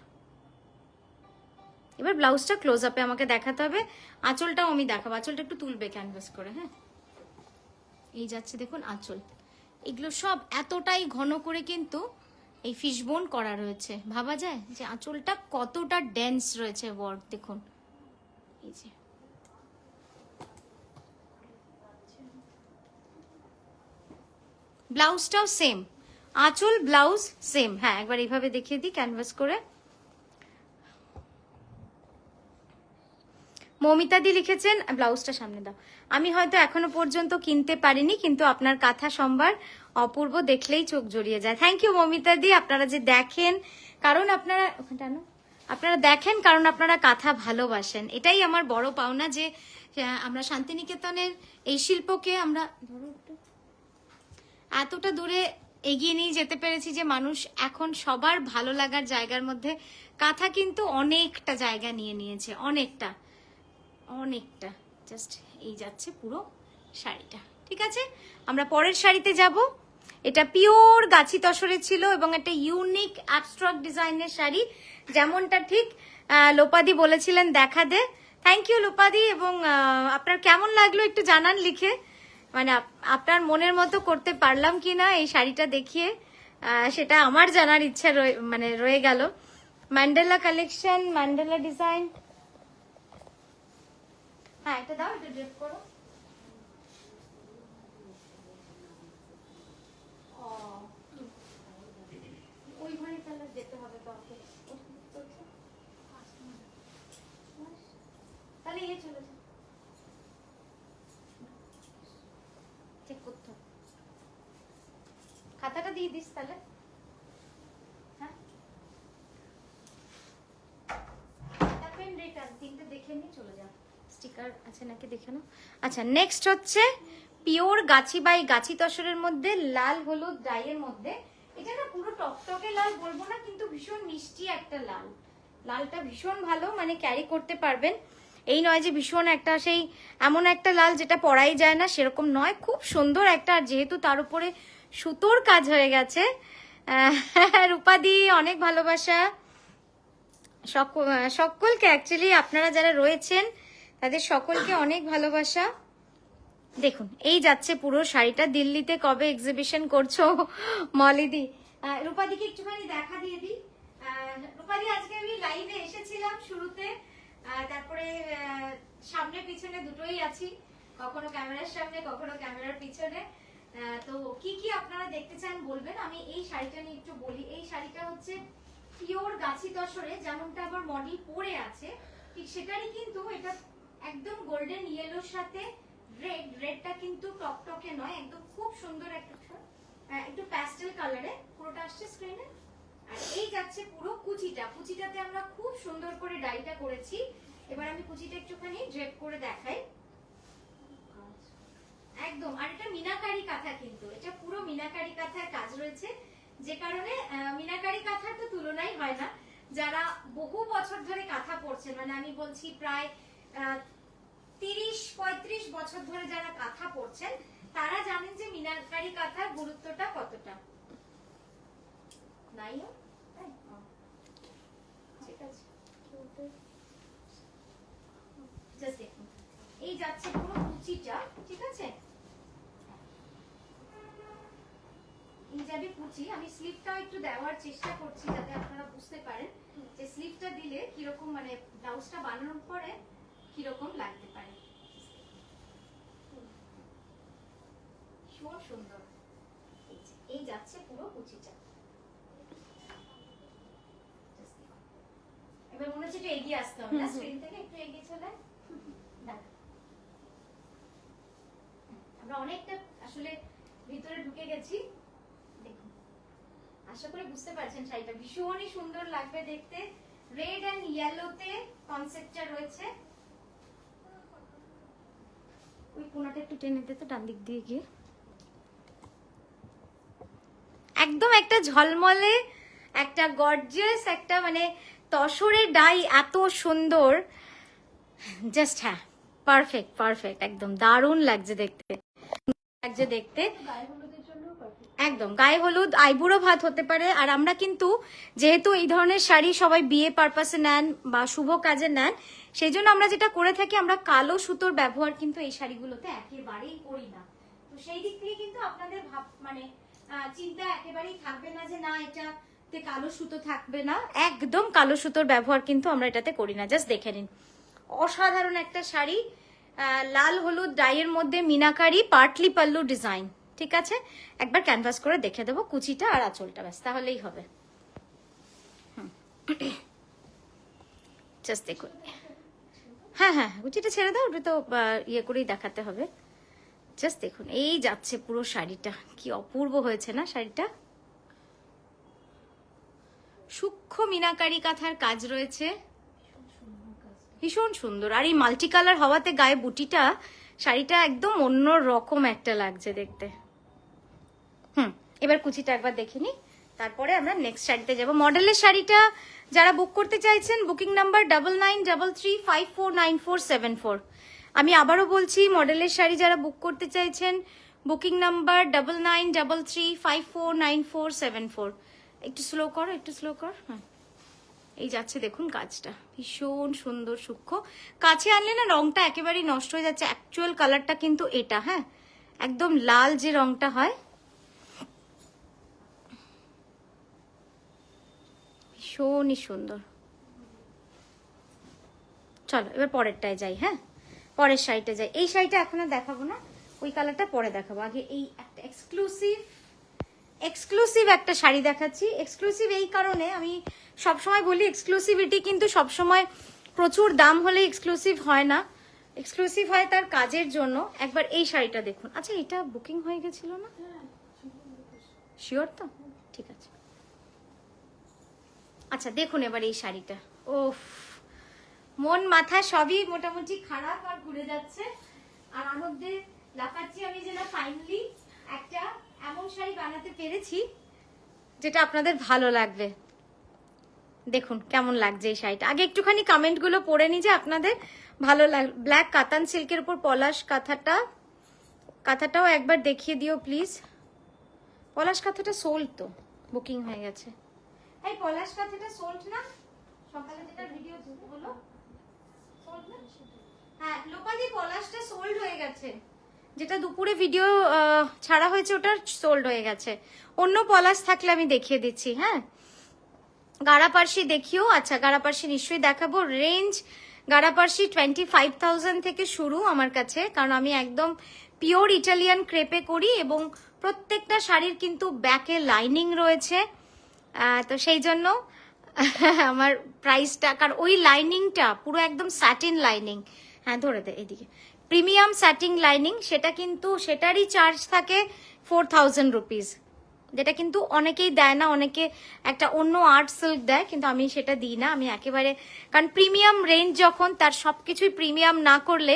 এবার ব্লাউজটা ক্লোজ আপে আমাকে দেখাতে হবে, আঁচলটাও আমি দেখাবো। আঁচলটা একটু তুলবে ক্যানভাস করে। হ্যাঁ, এই যাচ্ছে দেখুন আঁচল, এগুলো সব এতটাই ঘন করে কিন্তু এই ফিশবোন করা রয়েছে। ভাবা যায় যে আঁচলটা কতটা ডেন্স রয়েছে ওয়ার্ক, দেখুন এই যে। ব্লাউজটাও সেম, আঁচল ব্লাউজ সেম। হ্যাঁ, একবার এইভাবে দেখিয়ে দিই ক্যানভাস করে। মমিতা দি লিখেছেন, ব্লাউজটা সামনে দাও। আমি হয়তো এখনো পর্যন্ত কিনতে পারিনি, কিন্তু আপনার কাঁথা সম্ভার অপূর্ব, দেখলেই চোখ জড়িয়ে যায়। থ্যাংক ইউ মমিতা দি, আপনারা যে দেখেন, কারণ আপনারা আপনারা দেখেন, কারণ আপনারা কাঁথা ভালোবাসেন। এটাই আমার বড় পাওনা, যে আমরা শান্তিনিকেতনের এই শিল্পকে আমরা এতটা দূরে এগিয়ে নিয়ে যেতে পেরেছি, যে মানুষ এখন সবার ভালো লাগার জায়গার মধ্যে কাঁথা কিন্তু অনেকটা জায়গা নিয়ে নিয়েছে, অনেকটা অনেকটা। জাস্ট এই যাচ্ছে পুরো শাড়িটা। ঠিক আছে, আমরা পরের শাড়িতে যাব। এটা পিওর গাছি তসরে ছিল এবং একটা ইউনিক অ্যাবস্ট্রাক্ট ডিজাইনের শাড়ি, যেমনটা ঠিক লোপাদি বলেছিলেন দেখা দে। Thank you লোপাদি। এবং আপনার কেমন লাগলো একটু জানান লিখে, মানে আপনার মনের মতো করতে পারলাম কিনা এই শাড়িটা দেখিয়ে, সেটা আমার জানার ইচ্ছা রয়ে গেল। Mandela collection, Mandela design. হ্যাঁ, এটা দাও, এটা ড্রেপ করো। ওই ঘরে তাহলে যেতে হবে কাউকে, তাহলে ইয়ে চলে যাও, চেক করতে হবে। খাতাটা দিয়ে দিস তাহলে। হ্যাঁ, পেন রিটার্ন 3টে দেখে নিয়ে চলে যাও। স্টিকার আছে নাকি দেখে নাও। আচ্ছা, নেক্সট হচ্ছে পিওর গাছি বাই গাছি তসরের মধ্যে লাল হলুদ ডাইয়ের মধ্যে। এটা না পুরো টকটকে লাল বলবো না, কিন্তু ভীষণ মিষ্টি একটা লাল। লালটা ভীষণ ভালো, মানে ক্যারি করতে পারবেন। এই নয় যে ভীষণ একটা সেই এমন একটা লাল যেটা পরাই যায় না, সেরকম নয়, খুব সুন্দর একটা। আর যেহেতু তার উপরে সুতোর কাজ হয়ে গেছে, রূপাদি অনেক ভালোবাসা সকলকে। অ্যাকচুয়ালি আপনারা যারা রয়েছেন তাদের সকলকে অনেক ভালোবাসা। দেখুন এই যাচ্ছে পুরো শাড়িটা। দিল্লিতে কবে এক্সিবিশন করছো মলিদি? রূপাদিকে একটুখানি দেখা দিয়ে দিই। রূপাদি, আজকে আমি লাইভে এসেছিলাম শুরুতে, তারপরে সামনে পিছনে দুটোই আছি, কখনো ক্যামেরার সামনে কখনো ক্যামেরার পিছনে। তো কি কি আপনারা দেখতে চান বলবেন। আমি এই শাড়িটা নিয়ে একটু বলি। এই শাড়িটা হচ্ছে পিওর গাছি তসরে, যেমনটা আবার মডেল পরে আছে ঠিক সেটারই কিন্তু এটা একদম গোল্ডেন ইয়েলোর সাথে রেডটা কিন্তু টকটকে নয়, একদম খুব সুন্দর একটা একটু প্যাস্টেল কালারে পুরোটা আসছে স্ক্রিনে। আর এই যাচ্ছে পুরো কুচিটাতে আমরা খুব সুন্দর করে ডাইটা করেছি। এবার আমি কুচিটা একটুখানি ড্রেপ করে দেখাই একদম। আর এটা মিনাকারি কাঁথা, কিন্তু এটা পুরো মিনাকারি কাঁথার কাজ রয়েছে, যে কারণে মিনাকারি কাঁথার তো তুলনাই হয় না। যারা বহু বছর ধরে কাঁথা পরছেন, মানে আমি বলছি প্রায় 30-35 বছর ধরে যারা কাঁথা পরছেন, তারা জানেন যে মিনাকারি কাঁথার গুরুত্বটা কতটা। নাই ঠিক আছে, জাস্ট দেখুন এই যাচ্ছে পুরো কুচিটা। ঠিক আছে, এই যাবে কুচি। আমি স্লিপটাও একটু দেওয়ার চেষ্টা করছি যাতে আপনারা বুঝতে পারেন যে স্লিপটা দিলে কিরকম, মানে ব্লাউজটা বানানোর পরে কিরকম লাগতে পারে। ভীষণ সুন্দর। এই যাচ্ছে পুরো কুচিটা। এবার মনে হচ্ছে একটু এগিয়ে আসতে হবে না, স্ক্রিন থেকে একটু এগিয়ে চলে। আমরা অনেকটা আসলে ভিতরে ঢুকে গেছি। দেখুন, আশা করি বুঝতে পারছেন শাড়িটা ভীষণই সুন্দর লাগবে দেখতে। রেড এন্ড ইয়েলোতে কনসেপ্টটা রয়েছে। ওই কোনাটা একটু টেনে দে তো ডান দিক দিয়ে গিয়ে। একদম একটা ঝলমলে, একটা গর্জিয়াস, একটা মানে তসরের ডাই, এত সুন্দর, জাস্ট হ্যাঁ পারফেক্ট পারফেক্ট, একদম দারুণ লাগছে দেখতে, লাগছে দেখতে। একদম গায়ে হলুদ, আইবুড়ো ভাত হতে পারে। আর আমরা কিন্তু যেহেতু এই ধরনের শাড়ি সবাই বিয়ে পারপাসে নেন বা শুভ কাজে নেন, সেই জন্য আমরা যেটা করে থাকি, আমরা কালো সুতোর ব্যবহার কিন্তু এই শাড়িগুলোতে একেবারেই করি না। তো সেই দিক থেকে কিন্তু আপনাদের ভাব মানে চিন্তা একেবারেই থাকবে না যে না এটাতে কালো সুতো থাকবে না, একদম কালো সুতোর ব্যবহার কিন্তু আমরা এটাতে করি না। জাস্ট দেখে নিন, অসাধারণ একটা শাড়ি, লাল হলুদ ডাইয়ের মধ্যে মিনাকারি পার্টলি পাল্লু ডিজাইন। ঠিক আছে, একবার ক্যানভাস করে দেখে দেবো কুচিটা আর আঁচলটা, ব্যাস তাহলেই হবে। জাস্ট দেখুন, হ্যাঁ হ্যাঁ কুচিটা ছেড়ে দাও, ওটা তো ইয়ে করেই দেখাতে হবে। জাস্ট দেখুন, এই যাচ্ছে পুরো শাড়িটা, কি অপূর্ব হয়েছে না শাড়িটা। সূক্ষ্ম মিনাকারি কাঁথার কাজ রয়েছে, ভীষণ সুন্দর। আর এই মাল্টি কালার হওয়াতে গায়ে বুটিটা, শাড়িটা একদম অন্য রকম একটা লাগছে দেখতে। এবার কুচিটা একবার দেখে নি, তারপরে আমরা নেক্সট শাড়িতে যাব। মডেলের শাড়িটা যারা বুক করতে চাইছেন, বুকিং নাম্বার 9933549474। আমি আবারও বলছি, মডেলের শাড়ি যারা বুক করতে চাইছেন, বুকিং নাম্বার 9933549474। একটু স্লো করো, একটু স্লো কর। হ্যাঁ, এই যাচ্ছে দেখুন কাজটা, ভীষণ সুন্দর সূক্ষ্ম। কাছে আনলে না রংটা একেবারেই নষ্ট হয়ে যাচ্ছে। অ্যাকচুয়াল কালারটা কিন্তু এটা, হ্যাঁ একদম লাল যে রংটা হয়, ভীষণই সুন্দর। চলো এবার পরেরটায় যাই। হ্যাঁ, পরের শাড়িটা যাই। এই শাড়িটা এখন আর দেখাবো না, ওই কালারটা পরে দেখাবো। আগে এই একটা এক্সক্লুসিভ একটা শাড়ি দেখাচ্ছি। এক্সক্লুসিভ এই কারণে আমি সবসময় বলি, এক্সক্লুসিভিটি কিন্তু সবসময় প্রচুর দাম হলে এক্সক্লুসিভ হয় না, এক্সক্লুসিভ হয় তার কাজের জন্য। একবার এই শাড়িটা দেখুন। আচ্ছা, এটা বুকিং হয়ে গেছিল না? শিওর তো? ঠিক আছে। আচ্ছা দেখুন এবার এই শাড়িটা, ওফ, মন মাথা সবই মোটামুটি খারাপ আর ঘুরে যাচ্ছে, আর আনন্দে লাফাচ্ছি আমি যে না ফাইনালি একটা এমন শাড়ি বানাতে পেরেছি যেটা আপনাদের ভালো লাগবে। দেখুন কেমন লাগছে এই শাড়িটা। আগে একটুখানি কমেন্টগুলো পড়ে নি যে আপনাদের ভালো লাগে। ব্ল্যাক কাতান সিল্কের উপর পলাশ কাঁথাটাও একবার দেখিয়ে দিও প্লিজ। পলাশ কাঁথাটা সোল্ড তো, বুকিং হয়ে গেছে। এই পলাশ কাঁথাটা সোল্ড না? সকালে যেটা ভিডিও হলো সোল্ড না? হ্যাঁ লোপাদি, পলাশটা সোল্ড হয়ে গেছে, যেটা দুপুরে ভিডিও ছাড়া হয়েছে ওটা সোল্ড হয়ে গেছে। অন্য পলাশ থাকলে আমি দেখিয়ে দিচ্ছি। হ্যাঁ, গাড়াপার্সি দেখিও। আচ্ছা গাড়াপার্সি নিশ্চয়ই দেখাবো। রেঞ্জ গাড়াপার্সি 25,000 থেকে শুরু আমার কাছে, কারণ আমি একদম পিওর ইটালিয়ান ক্রেপে করি এবং প্রত্যেকটা শাড়ির কিন্তু ব্যাকে লাইনিং রয়েছে, তো সেই জন্য আমার প্রাইসটা, কারণ ওই লাইনিংটা পুরো একদম স্যাটিন লাইনিং। হ্যাঁ ধরে দে এদিকে, প্রিমিয়াম স্যাটিন লাইনিং, সেটা কিন্তু সেটারই চার্জ থাকে 4,000 রুপিস, যেটা কিন্তু অনেকেই দেয় না। অনেকে একটা অন্য আর্ট সিল্ক দেয়, কিন্তু আমি সেটা দিই না। আমি একেবারে, কারণ প্রিমিয়াম রেঞ্জ যখন, তার সবকিছুই প্রিমিয়াম না করলে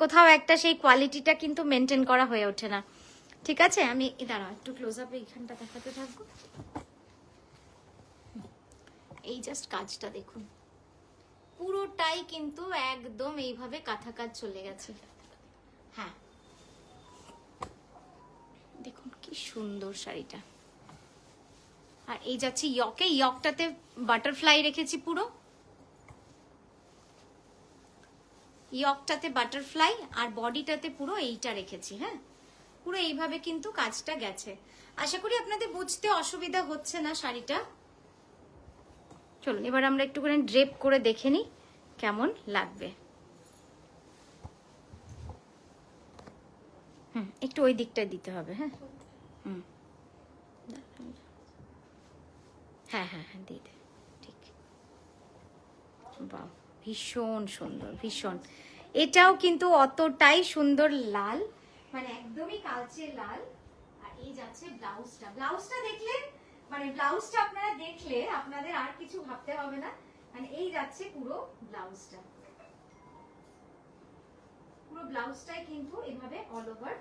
কোথাও একটা সেই কোয়ালিটিটা কিন্তু মেনটেন করা হয়ে ওঠে না। ঠিক আছে, আমি দাঁড়াও একটু ক্লোজ আপে এইখানটা দেখাতে থাকবো। এই জাস্ট কাজটা দেখুন, পুরোটাই কিন্তু একদম এইভাবে কাঁথা কাজ চলে গেছে। হ্যাঁ দেখুন কি সুন্দর শাড়িটা। আর এই যাচ্ছে ইয়কে, ইয়কটাতে বাটারফ্লাই রেখেছি পুরো, ইয়কটাতে বাটারফ্লাই, আর বডিটাতে পুরো এইটা রেখেছি। হ্যাঁ, পুরো এইভাবে কিন্তু কাজটা গেছে। আশা করি আপনাদের বুঝতে অসুবিধা হচ্ছে না শাড়িটা। চলুন এবার আমরা একটুখানি ড্রেপ করে দেখে নিই কেমন লাগবে। একটু ওই দিকটায় দিতে হবে। হ্যাঁ হ্যাঁ হ্যাঁ হ্যাঁ দিয়ে দে, ঠিক। বাহ, ভীষণ সুন্দর, ভীষণ। এটাও কিন্তু অতটাই সুন্দর লাল, মানে একদমই কালচে লাল। আর এই যাচ্ছে ব্লাউজটা, ব্লাউজটা দেখলে মানে ব্লাউজটা আপনারা দেখলে আপনাদের আর কিছু ভাবতে হবে না, মানে এই যাচ্ছে পুরো ব্লাউজটা। পুরো ব্লাউজটাই কিন্তু এভাবে অল ওভার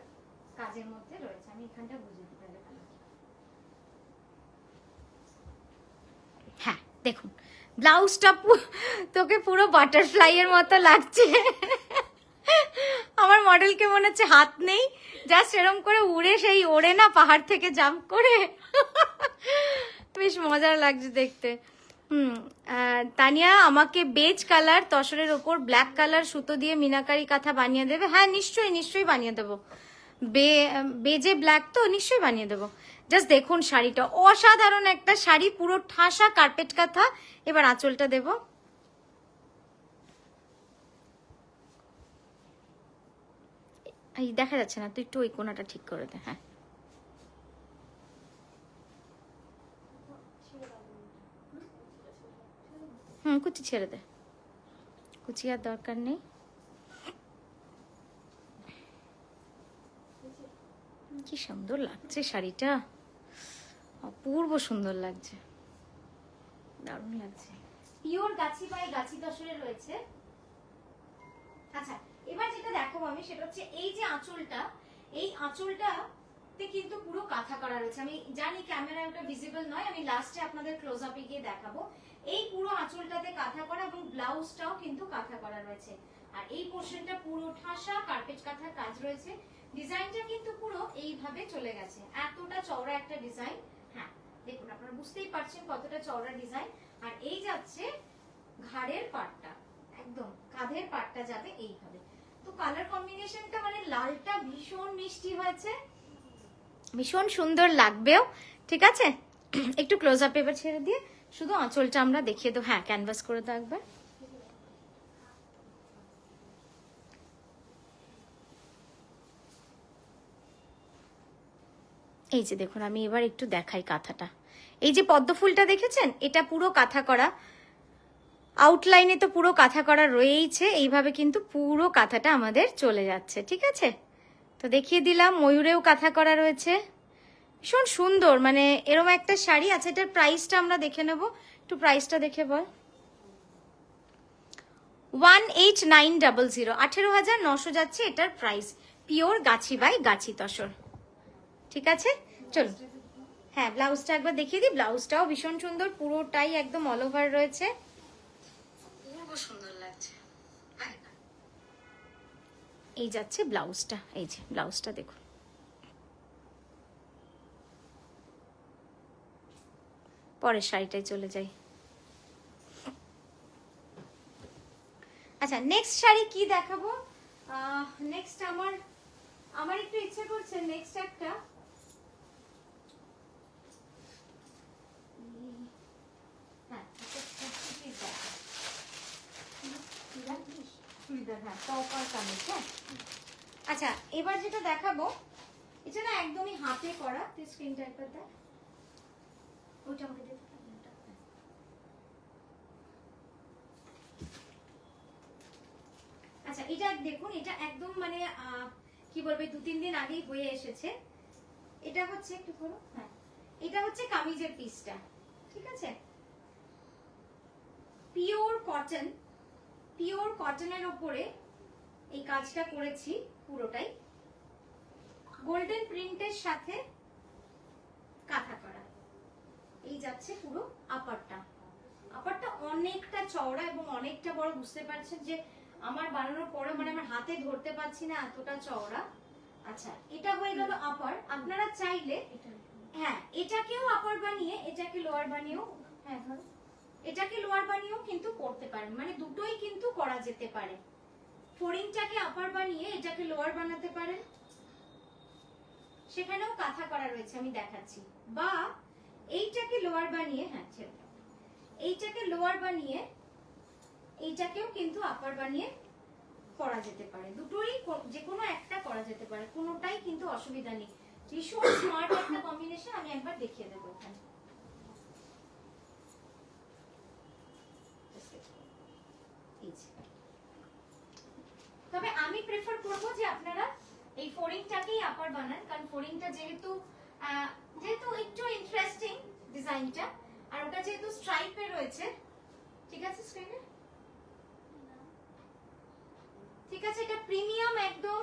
কাজের মধ্যে রয়েছে। আমি এখানটা বুঝে দিতে পারলাম। হ্যাঁ দেখুন ব্লাউজটা তোকে পুরো বাটারফ্লাই এর মতো লাগছে। আমার মডেলকে মনে হচ্ছে হাত নেই, জাস্ট এরকম করে উড়ে সেই ওড়ে না পাহাড় থেকে জাম্প করে। বেশ মজার লাগছে দেখতে। তানিয়া আমাকে বেজ কালার তসরের ওপর ব্ল্যাক কালার সুতো দিয়ে মিনাকারি কাঁথা বানিয়ে দেবে? হ্যাঁ নিশ্চয়ই নিশ্চয়ই বানিয়ে দেবো। বেজে ব্ল্যাক তো নিশ্চয়ই বানিয়ে দেবো। জাস্ট দেখুন শাড়িটা অসাধারণ একটা শাড়ি, পুরো ঠাসা কার্পেট কাঁথা। এবার আঁচলটা দেব। এই দেখা যাচ্ছে না, তুই একটু ওই কোনাটা ঠিক করে দে। হ্যাঁ কুচি ছেড়ে দে, কুচি আর দরকার নেই। কি সুন্দর লাগছে শাড়িটা, অপূর্ব সুন্দর লাগছে, দারুণ লাগছে। পিওর গাছি বাই গাছি তসরে রয়েছে। আচ্ছা এবার যেটা দেখাবো আমি সেটা হচ্ছে এই যে আঁচলটা, এই আঁচলটাতে কিন্তু পুরো কাঁথা করা রয়েছে। আমি জানি ক্যামেরায় ওটা ভিজিবল নয়, আমি লাস্টে আপনাদের ক্লোজ আপে গিয়ে দেখাবো। এই পুরো আঁচলটাতে কাঁথা করা এবং ব্লাউজটাও কিন্তু কাঁথা করা রয়েছে। আর এই পোর্শনটা পুরো ঠাসা কার্পেট কাঁথার কাজ রয়েছে। ডিজাইনটা কিন্তু পুরো এইভাবে চলে গেছে, এতটা চওড়া একটা ডিজাইন। হ্যাঁ দেখুন আপনারা বুঝতেই পারছেন কতটা চওড়া ডিজাইন। আর এই যাচ্ছে ঘাড়ের পাটটা, একদম কাঁধের পাটটা যাবে এইভাবে। তো কালার কম্বিনেশনটা মানে লালটা ভীষণ মিষ্টি হয়েছে, ভীষণ সুন্দর লাগবেও। ঠিক আছে একটু ক্লোজ আপ এবার ছেড়ে দিয়ে শুধু আঁচলটা আমরা দেখিয়ে দেবো। হ্যাঁ ক্যানভাস করে দাও একবার। এই যে দেখুন আমি এবার একটু দেখাই কাঁথাটা। এই যে পদ্ম ফুলটা দেখেছেন, এটা পুরো কাঁথা করা, আউটলাইনে তো পুরো কাঁথা করা রয়েইছে। এইভাবে কিন্তু পুরো কাঁথাটা আমাদের চলে যাচ্ছে। ঠিক আছে তো দেখিয়ে দিলাম, ময়ূরেও কাঁথা করা রয়েছে, ভীষণ সুন্দর। মানে এরকম একটা শাড়ি। আচ্ছা এটার প্রাইসটা আমরা দেখে নেব, একটু প্রাইসটা দেখে বল। 18,900, 18,900 যাচ্ছে এটার প্রাইস। পিওর গাছি বাই গাছি তসর। ঠিক আছে চলুন। হ্যাঁ ব্লাউজটা একবার দেখিয়ে দিই। ব্লাউজটাও ভীষণ সুন্দর, পুরোটাই একদম অল ওভার রয়েছে, খুব সুন্দর লাগছে। এই যাচ্ছে ব্লাউজটা, এই যে ব্লাউজটা দেখুন। পরের শাড়িটায় চলে যাই। আচ্ছা নেক্সট শাড়ি কি দেখাবো? নেক্সট আমার একটু ইচ্ছে করছে নেক্সট একটা আচ্ছা এবার যেটা দেখাবো এটা না একদমই হাতে করা। তুই স্ক্রিনটা একবার দেখ, ওইটা আমাকে দে। আচ্ছা এটা দেখুন, এটা একদম মানে কি বলবে 2-3 দিন আগেই হয়ে এসেছে। এটা হচ্ছে একটু ধরো, হ্যাঁ এটা হচ্ছে কামিজের পিসটা। ঠিক আছে পিওর কটন, পিওর কটনের উপরে এই কাজটা করেছি পুরোটাই, গোল্ডেন প্রিন্টের সাথে কাঁথা করা। এই যাচ্ছে পুরো আপারটা, আপারটা অনেকটা চওড়া এবং অনেকটা বড়। বুঝতে পারছেন যে আমার বানানোর পরে মানে আমার হাতে ধরতে পারছি না, এতটা চওড়া। আচ্ছা এটা হয়ে গেল আপার। আপনারা চাইলে হ্যাঁ এটাকেও আপার বানিয়ে এটাকে লোয়ার বানিয়েও, হ্যাঁ ধরো এটাকে লোয়ার বানিয়েও কিন্তু করতে পারেন, মানে দুটোই কিন্তু করা যেতে পারে। ফোরিংটাকে আপার বানিয়ে এটাকে লোয়ার বানাতে পারেন, সেখানেও কাঁথা করা রয়েছে আমি দেখাচ্ছি। বা এইটাকে লোয়ার বানিয়ে, হ্যাঁ ছেড়ে দাও, এইটাকে লোয়ার বানিয়ে এইটাকেও কিন্তু আপার বানিয়ে করা যেতে পারে। দুটোই যে কোনো একটা করা যেতে পারে, কোনোটাই কিন্তু অসুবিধা নেই। ভীষণ স্মার্ট একটা কম্বিনেশন। আমি একবার দেখিয়ে দেবো এখানে। তবে আমি প্রেফার করব যে আপনারা এই ফোরিংটাকেই আপার বানান, কারণ ফোরিংটা যেহেতু একটু ইন্টারেস্টিং ডিজাইনটা, আর ওটা যেহেতু স্ট্রাইপে রয়েছে। ঠিক আছে স্ক্রিনে ঠিক আছে, এটা প্রিমিয়াম একদম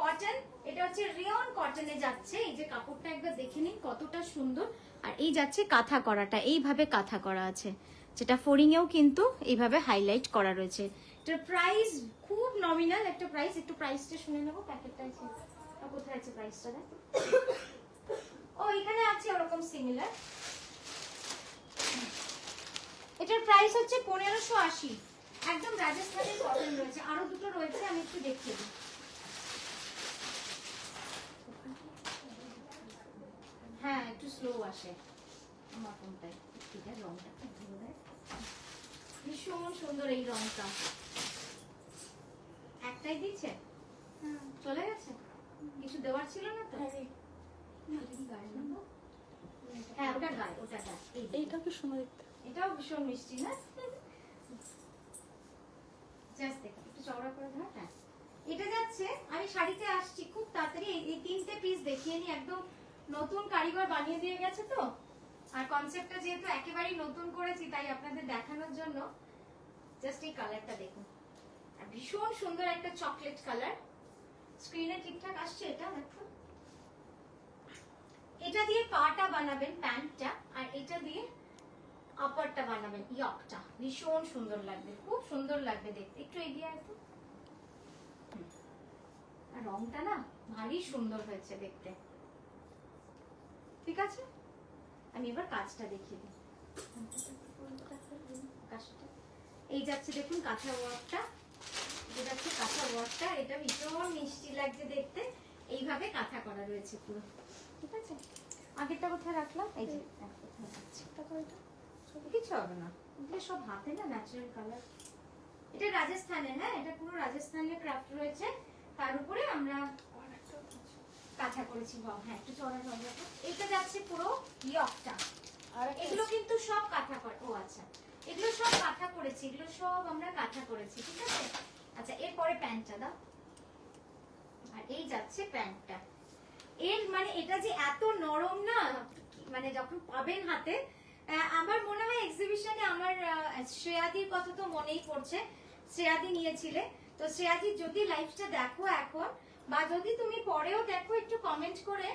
কটন, এটা হচ্ছে রিয়ন কটনে যাচ্ছে। এই যে কাপড়টা একবার দেখে নিন কতটা সুন্দর। আর এই যাচ্ছে কাঁথা করাটা, এইভাবে কাঁথা করা আছে, যেটা ফোরিংয়েও কিন্তু এইভাবে হাইলাইট করা রয়েছে। এটার প্রাইস খুব নমিনাল একটা প্রাইস, একটু প্রাইসটা শুনে নেবো। প্যাকেটটা আছে, কোথায় আছে প্রাইসটা? ও এখানে আছে ওরকম সিমিলার। এটার প্রাইস হচ্ছে 1580, একদম রাজস্থানের কটন রয়েছে। আরো দুটো রয়েছে, আমি একটু দেখিয়ে দিই। হ্যাঁ একটু স্লো আসে আমার ফোনটায়, ঠিক আছে রংটা খুব ভালো দেয়, ভীষণ সুন্দর এই রংটা। একটাই দিচ্ছে, চলে গেছে, কিছু দেওয়ার ছিল না তো? হ্যাঁ ওটা গায়ে, ওটা গায়ে।
এইটা কি সুন্দর দেখতে,
এটাও ভীষণ মিষ্টি না? জাস্ট দেখো একটু চওড়া করে ধর। হ্যাঁ এটা যাচ্ছে, আমি শাড়িতে আসছি খুব তাড়াতাড়ি। এই তিনটে পিস দেখিয়ে নি, একদম নতুন কারিগর বানিয়ে দিয়ে গেছে তো, আর কনসেপ্টটা যেহেতু একেবারেই নতুন করেছি তাই আপনাদের দেখানোর জন্য। জাস্ট এই কালারটা দেখুন, আর ভীষণ সুন্দর একটা চকলেট কালার। স্ক্রিনে ঠিকঠাক আসছে? এটা দেখো, এটা দিয়ে পাটা বানাবেন প্যান্টটা, আর এটা দিয়ে আপারটা বানাবেন ইয়কটা। ভীষণ সুন্দর লাগবে, খুব সুন্দর লাগবে দেখতে। একটু এগিয়ে আসো। আর রংটা না ভারী সুন্দর হয়েছে দেখতে। ঠিক আছে, আমি এবার কাজটা দেখিয়ে দিই। এই যাচ্ছে দেখুন কাঁথা ওয়ার্কটা, এটা যাচ্ছে কাঁথা ওয়ার্কটা। এটা ভীষণ মিষ্টি লাগছে দেখতে, এইভাবে কাঁথা করা রয়েছে পুরো। ঠিক আছে, আগেরটা কোথায় রাখলাম? এই যে কিছু হবে না, এগুলো সব হাতে না, ন্যাচারাল কালার। এটা রাজস্থানের, হ্যাঁ এটা পুরো রাজস্থানের ক্রাফট রয়েছে, তার উপরে আমরা কাঁথা করেছি। হ্যাঁ একটু চড়া চড়া। এটা যাচ্ছে পুরো ইয়কটা, আর এগুলো কিন্তু সব কাঁথা করে। ও আচ্ছা, এগুলো সব কাঁথা করেছি, এগুলো সব আমরা কাঁথা করেছি। ঠিক আছে, আচ্ছা এরপরে প্যান্টটা দাও। আর এই যাচ্ছে প্যান্টটা। এর মানে এটা যে এত নরম না, মানে যখন পাবেন হাতে, আমার মনে হয় এক্সিবিশনে আমার শ্রেয়াদির কথা তো মনেই পড়ছে, শ্রেয়াদি নিয়েছিলে। তো শ্রেয়াদি যদি লাইভটা দেখো এখন, বা যদি তুমি পরেও দেখো, একটু কমেন্ট করে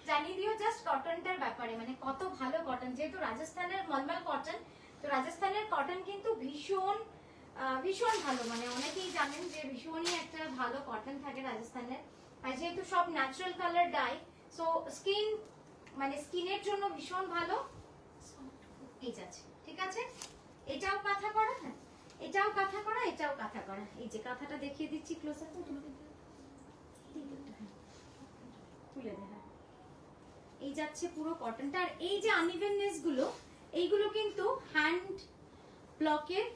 জানিয়ে দিও জাস্ট কটনটার ব্যাপারে, মানে কত ভালো কটন। যেহেতু রাজস্থানের মলমল কটন, তো রাজস্থানের কটন কিন্তু ভীষণ ভীষণ ভালো, মানে অনেকেই জানেন যে ভীষণই একটা ভালো কটন থাকে রাজস্থানের। আর যেহেতু সব natural colour die, so skin মানে স্কিনের জন্য ভীষণ ভালো। এই যাচ্ছে, ঠিক আছে, এটাও কাঁথা করা, হ্যাঁ এটাও কাঁথা করা, এটাও কাঁথা করা। এই যে কাঁথাটা দেখিয়ে দিচ্ছি ক্লোজ আপ, তুলে দে। হ্যাঁ এই যাচ্ছে পুরো কটনটা। আর এই যে আনইভেননেস গুলো, এইগুলো কিন্তু হ্যান্ড ব্লকের,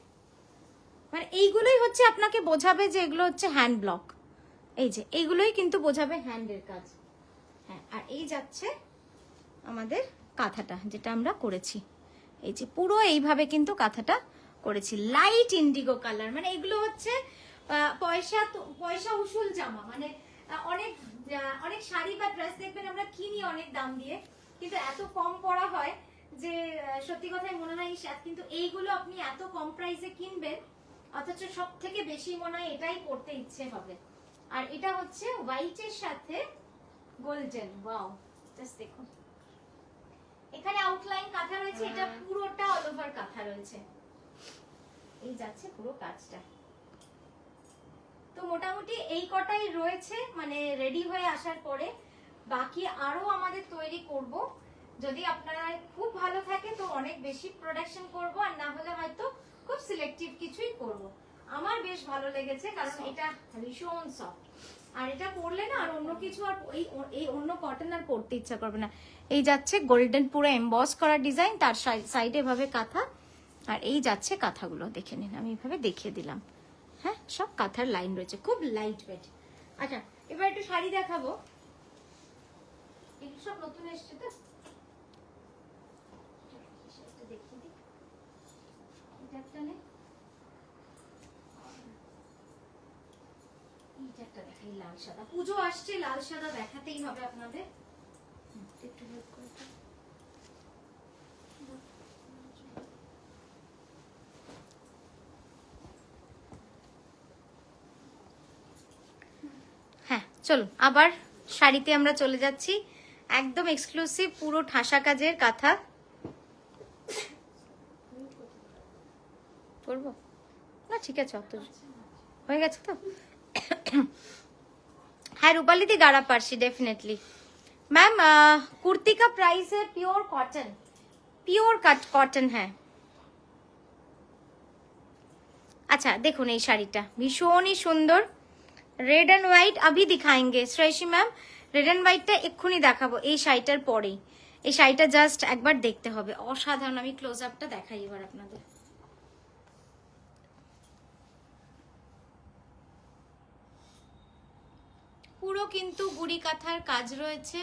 মানে এইগুলোই হচ্ছে আপনাকে বোঝাবে যে এগুলো হচ্ছে হ্যান্ড ব্লক। এই যে এইগুলোই কিন্তু বোঝাবে হ্যান্ডের কাজ। হ্যাঁ আর এই যাচ্ছে আমাদের কাঁথাটা যেটা আমরা করেছি, এই যে পুরো এইভাবে কিন্তু কাঁথাটা করেছি, লাইট ইন্ডিগো কালার। মানে এগুলো হচ্ছে পয়সা উসুল জামা। মানে অনেক অনেক শাড়ি বা ড্রেস দেখবেন আমরা কিনি অনেক দাম দিয়ে, কিন্তু এত কম পড়া হয় যে সত্যি কথাই মনে হয় কিন্তু এইগুলো আপনি এত কম প্রাইসে কিনবেন, অথচ সব থেকে বেশি মনে হয় এটাই পড়তে ইচ্ছে হবে। আর এটা হচ্ছে হোয়াইটের সাথে গোল্ডেন। ওয়াও, জাস্ট দেখুন এখানে আউটলাইন কাঁথা রয়েছে, এটা পুরোটা অল ওভার কাঁথা রয়েছে। এই যাচ্ছে পুরো কাজটা। তো মোটামুটি এই কটাই রয়েছে, মানে রেডি হয়ে আসার পরে বাকি আরো আমাদের তৈরি করব। যদি আপনারা খুব ভালো থাকে তো অনেক বেশি প্রোডাকশন করব, আর না হলে হয়তো খুব সিলেক্টিভ কিছুই করব। আমার বেশ ভালো লেগেছে কারণ এটা ভীষণ সফট, আর এটা পরলে না আর অন্য কিছু আর এই অন্য কটন আর পরতে ইচ্ছা করবে না। এই যাচ্ছে গোল্ডেন পুরো এমবস করা ডিজাইন, তার সাইডে ভাবে কাঁথা। আর এই যাচ্ছে কাঁথাগুলো দেখে নিন, আমি এইভাবে দেখিয়ে দিলাম। হ্যাঁ সব কাঁথার লাইন রয়েছে, খুব লাইট ওয়েট। আচ্ছা এবার একটু শাড়ি দেখাবো, এগুলো সব নতুন এসছে তো। দেখিয়ে দিই, এটা একটা নেই, এইটা দেখাই লাল সাদা। পুজো আসছে, লাল সাদা দেখাতেই হবে আপনাদের। একটু হেল্প করে চলো আবার শাড়িতে আমরা চলে যাচ্ছি, একদম এক্সক্লুসিভ পুরো ঠাসা কাজের কাঁথা। করবো না, ঠিক আছে, অত হয়ে গেছে তো। হ্যাঁ रूपाली दी गाढ़ा पारसी डेफिनेटली मैम। कुर्ती का प्राइस है प्योर कॉटन, प्योर कॉटन है। अच्छा देखो এই শাড়িটা ভীষণই সুন্দর, রেড এন্ড হোয়াইট अभी दिखाएंगे শ্রেয়সী ম্যাম, রেড এন্ড হোয়াইটটা এক্ষুনি দেখাবো এই শাড়িটার পরেই। এই শাড়িটা জাস্ট একবার দেখতে হবে, অসাধারণ। আমি ক্লোজ আপটা দেখাই এবার আপনাদের। পুরো কিন্তু গুড়ি কাঁথার কাজ রয়েছে।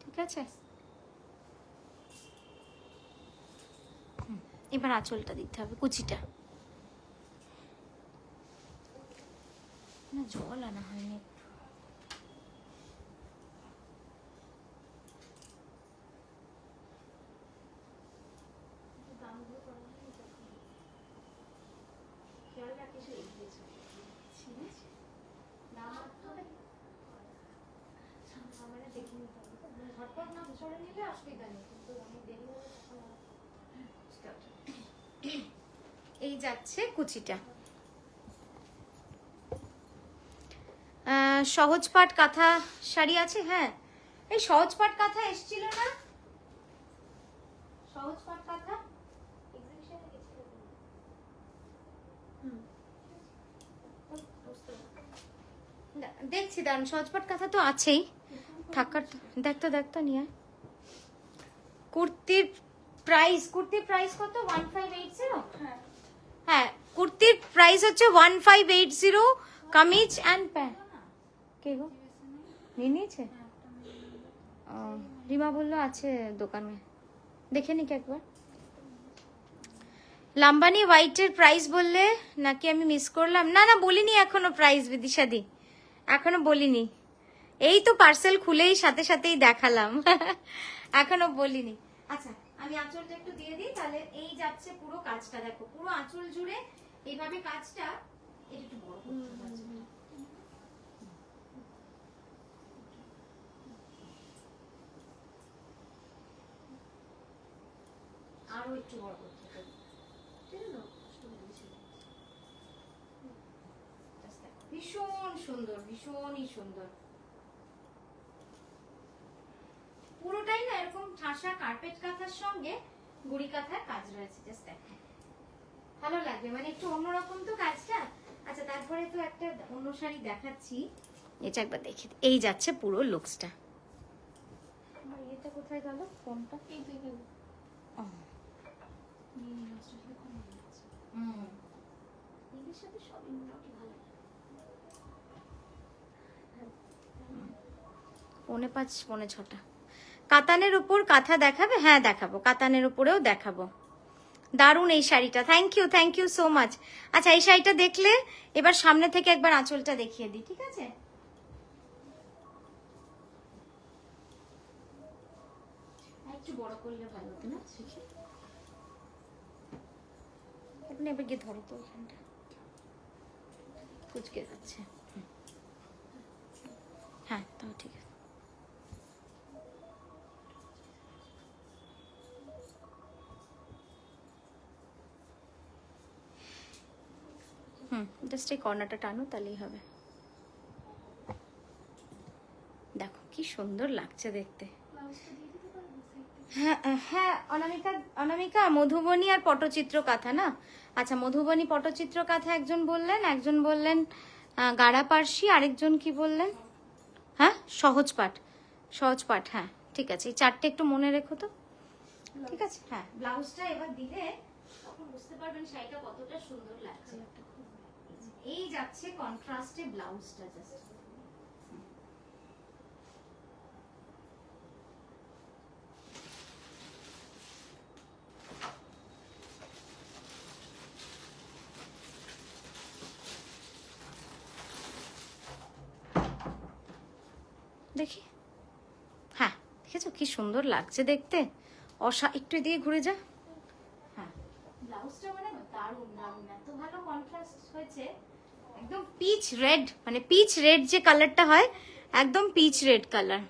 ঠিক আছে, এবার আঁচলটা দিতে হবে, কুচিটা না, জল আনা হয়নি। এই যাচ্ছে কুচিটা। সহজ পাট কাঁথা শাড়ি আছে, হ্যাঁ এই সহজ পাট কাঁথা এসেছিল না, সহজ পাট কাঁথা দেখছি, দাঁড়ান, সহজ পাট কাঁথা তো আছেই থাকার। দেখতো নিয়ে কুর্তির প্রাইস কত? 1580। হ্যাঁ কুর্তির প্রাইস হচ্ছে 1580, কামিজ এন্ড প্যান্ট। কে গো নিয়ে নিয়েছে? রিমা বললো আছে দোকানে, দেখে নিক একবার। লাম্বানি হোয়াইটের প্রাইস বললে নাকি আমি মিস করলাম? না বলিনি এখনো প্রাইস, বিদিশাদি এখনো বলিনি, এই তো পার্সেল খুলেই সাথে সাথেই দেখালাম, এখনো বলিনি। আচ্ছা আমি আঁচলটা একটু দিয়ে দিই, তাহলে এই যাচ্ছে পুরো কাজটা, দেখো পুরো আঁচল জুড়ে এইভাবে কাজটা। এটা একটু বড় আরো একটু বড় করতে হবে, ভীষণ সুন্দর, ভীষণই সুন্দর। পুরোটাই না এরকম ঠাসা কার্পেট কাঁথার সঙ্গে গুড়ি কাঁথার কাজ রয়েছে, জাস্ট দেখো ভালো লাগবে, মানে একটু অন্যরকম তো কাজটা। আচ্ছা তারপরে তো একটা অন্য শাড়ি দেখাচ্ছি, এটা একবার দেখি। এই যাচ্ছে পুরো লুকসটা। আমার এটা কোথায় গেল ফোনটা? এদের সাথে সবই মোটামুটি ভালো। 5:45 6:45 কাতানের উপর কাঁথা দেখাবে? হ্যাঁ দেখাবো, কাতানের উপরেও দেখাবো। দারুণ এই শাড়িটা, থ্যাংক ইউ সো মাচ। আচ্ছা এই শাড়িটা দেখলে এবার সামনে থেকে একবার আঁচলটা দেখিয়ে দিই, ঠিক আছে? একটু বড় করলে ভালো হতো না, আপনি এবার গিয়ে ধরো তো, ওখানটা কুচকে যাচ্ছে। হ্যাঁ তাও ঠিক আছে। জাস্ট এই কর্নারটা টানো তাহলেই হবে। দেখো কি সুন্দর লাগছে দেখতে। হ্যাঁ অনামিকা মধুবনী আর পটচিত্র কাঁথা না? আচ্ছা মধুবনী পটচিত্র কাঁথা একজন বললেন গাড়া পার্সি, আরেকজন কি বললেন? হ্যাঁ সহজ পাট, হ্যাঁ ঠিক আছে, এই চারটে একটু মনে রেখো তো, ঠিক আছে? হ্যাঁ ব্লাউজটা এবার দিলে তখন বুঝতে পারবেন শাড়িটা কতটা সুন্দর লাগছে। এই যাচ্ছে কন্ট্রাস্টে ব্লাউজটা, জাস্ট দেখি, হ্যাঁ দেখেছো কি সুন্দর লাগছে দেখতে। একটু এদিকে ঘুরে যা। হ্যাঁ, ব্লাউজটা মানে দারুণ দারুণ, এত ভালো কন্ট্রাস্ট হয়েছে, একদম পিচ রেড, মানে পিচ রেড যে কালারটা হয়, একদম পিচ রেড কালার।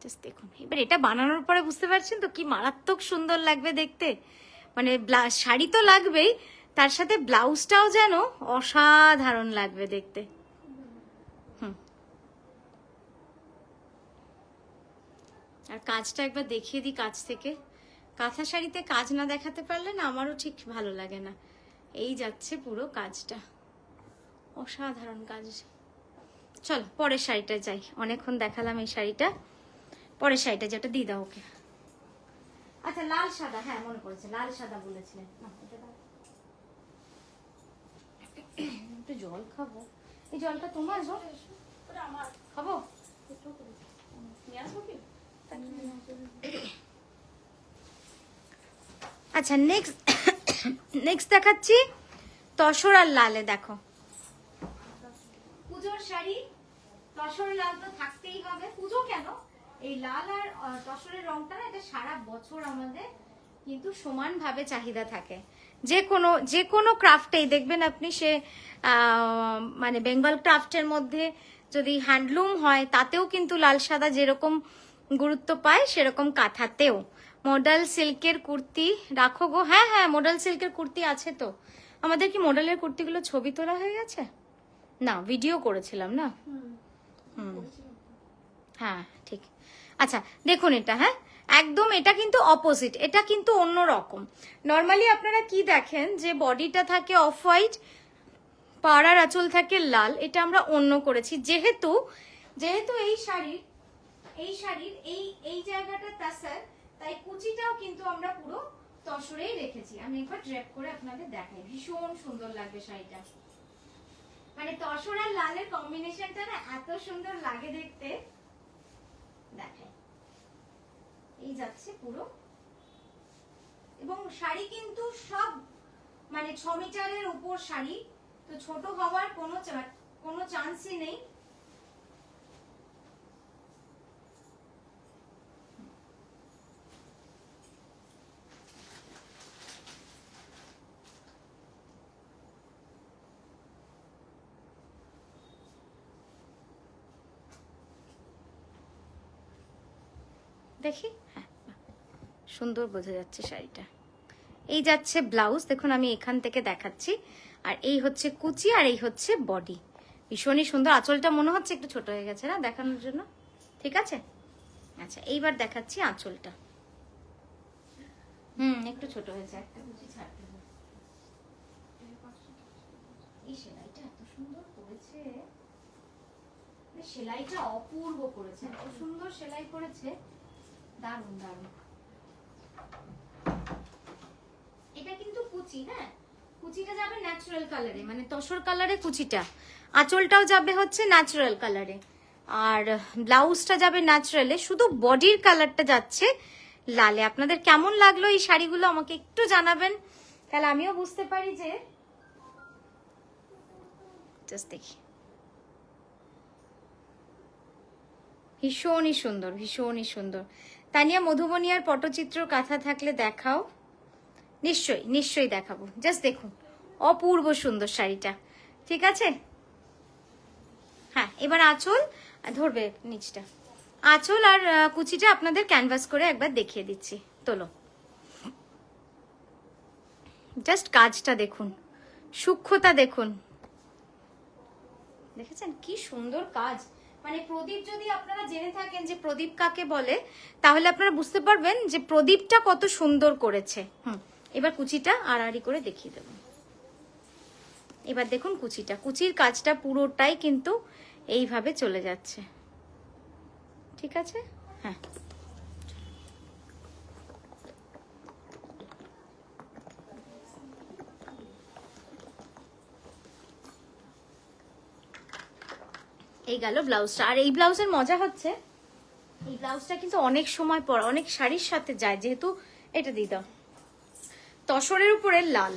জাস্ট দেখুন, এবার এটা বানানোর পরে বুঝতে পারছেন তো কি মারাত্মক সুন্দর লাগবে দেখতে। মানে শাড়ি তো লাগবেই, তার সাথে ব্লাউজটাও যেন অসাধারণ লাগবে দেখতে। আর কাজটা একবার দেখিয়ে দিই কাজ থেকে। কাঁথা শাড়িতে কাজ না দেখাতে পারলে না আমারও ঠিক ভালো লাগে না। এই যাচ্ছে পুরো কাজটা, অসাধারণ কাজ। চল পরের শাড়িটা যাই, অনেকক্ষণ দেখালাম এই শাড়িটা। পরের শাড়িটা যেটা দিয়ে দাও ওকে। আচ্ছা লাল সাদা, হ্যাঁ মনে পড়েছে, লাল সাদা বলেছিলেন। একটু জল খাবো, এই জলটা তোমার গো? খাবো? আচ্ছা নেক্সট দেখাচ্ছি তসর আর লালে। দেখো পুজোর শাড়ি, তসর লাল তো থাকতেই হবে। পুজো কেন, এই লাল আর তসরের রংটা না, এটা সারা বছর আমাদের কিন্তু সমানভাবে চাহিদা থাকে। যে কোনো ক্রাফটেই দেখবেন আপনি, সে মানে বেঙ্গল ক্রাফটের মধ্যে যদি হ্যান্ডলুম হয় তাতেও কিন্তু লাল সাদা যেরকম গুরুত্ব পায় সেরকম কাঁথাতেও। মডাল সিল্কের কুর্তি রাখো গো। হ্যাঁ হ্যাঁ, মডাল সিল্কের কুর্তি আছে তো। আমাদের কি মডেলের কুর্তিগুলো ছবি তোলা হয়ে গেছে? না, ভিডিও করেছিলাম না। হ্যাঁ ঠিক। আচ্ছা দেখুন এটা, হ্যাঁ একদম এটা কিন্তু অপোজিট, এটা কিন্তু অন্য রকম। নর্মালি আপনারা কি দেখেন যে বডিটা থাকে অফ হোয়াইট, পাড়ার আঁচল থাকে লাল, এটা আমরা অন্য করেছি। যেহেতু এই শাড়ির এই জায়গাটা তাসার, তাই কুচিটাও কিন্তু আমরা পুরো তসরেই রেখেছি। আমি একবার ড্রেপ করে আপনাদের দেখাই, ভীষণ সুন্দর লাগবে শাড়িটা। মানে তসর আর লালের কম্বিনেশনটা না এত সুন্দর লাগে দেখতে। দেখাই, এই যাচ্ছে পুরো। এবং শাড়ি কিন্তু সব মানে 6 মিটারের উপর শাড়ি, তো ছোট হওয়ার কোনো চান্সই নেই। দেখি, হ্যাঁ সুন্দর বোঝা যাচ্ছে শাড়িটা। এই যাচ্ছে ব্লাউজ, দেখুন আমি এখান থেকে দেখাচ্ছি। আর এই হচ্ছে কুচি, আর এই হচ্ছে বডি। ভীষণই সুন্দর। আঁচলটা মনে হচ্ছে একটু ছোট হয়ে গেছে না দেখানোর জন্য, ঠিক আছে। আচ্ছা এইবার দেখাচ্ছি আঁচলটা। একটু ছোট হয়েছে, একটা কুচি ছাড়তে হবে। এই সেলাইটা এত সুন্দর করেছে, সেলাইটা অপূর্ব করেছে, এত সুন্দর সেলাই করেছে, দারুণ দারুণ। এটা কিন্তু কুচি, হ্যাঁ কুচিটা যাবে ন্যাচারাল কালারে, মানে তসর কালারে কুচিটা। আঁচলটাও যাবে হচ্ছে ন্যাচারাল কালারে, আর ব্লাউজটা যাবে ন্যাচারালে, শুধু বডির কালারটা যাচ্ছে লালে। আপনাদের কেমন লাগলো এই শাড়িগুলো আমাকে একটু জানাবেন, তাহলে আমিও বুঝতে পারি যে। জাস্ট দেখি, ভীষণই সুন্দর, ভীষণই সুন্দর। তানিয়া মধুবনিয়ার পটচিত্র কাঁথা থাকলে দেখাও। নিশ্চয়ই নিশ্চয়ই দেখাবো। জাস্ট দেখুন, অপূর্ব সুন্দর শাড়িটা, ঠিক আছে। হ্যাঁ এবার আঁচল ধরবে নিচটা, আঁচল আর কুচিটা আপনাদের ক্যানভাস করে একবার দেখিয়ে দিচ্ছি। তোলো, জাস্ট কাজটা দেখুন, সূক্ষ্মতা দেখুন, দেখেছেন কি সুন্দর কাজ। মানে প্রদীপ যদি আপনারা জেনে থাকেন যে প্রদীপ কাকে বলে, তাহলে আপনারা বুঝতে পারবেন যে প্রদীপটা কত সুন্দর করেছে। এবার কুচিটা আড়াআড়ি করে দেখিয়ে দেব। এবার দেখুন কুচিটা, কুচির কাজটা পুরোটাই কিন্তু এইভাবে চলে যাচ্ছে, ঠিক আছে। হ্যাঁ এই গেল ব্লাউজটা। আর এই ব্লাউজের মজা হচ্ছে, এই ব্লাউজটা কিন্তু অনেক সময় পর অনেক শাড়ির সাথে যায়, যেহেতু এটা দিয়ে দাও তসরের উপরে লাল।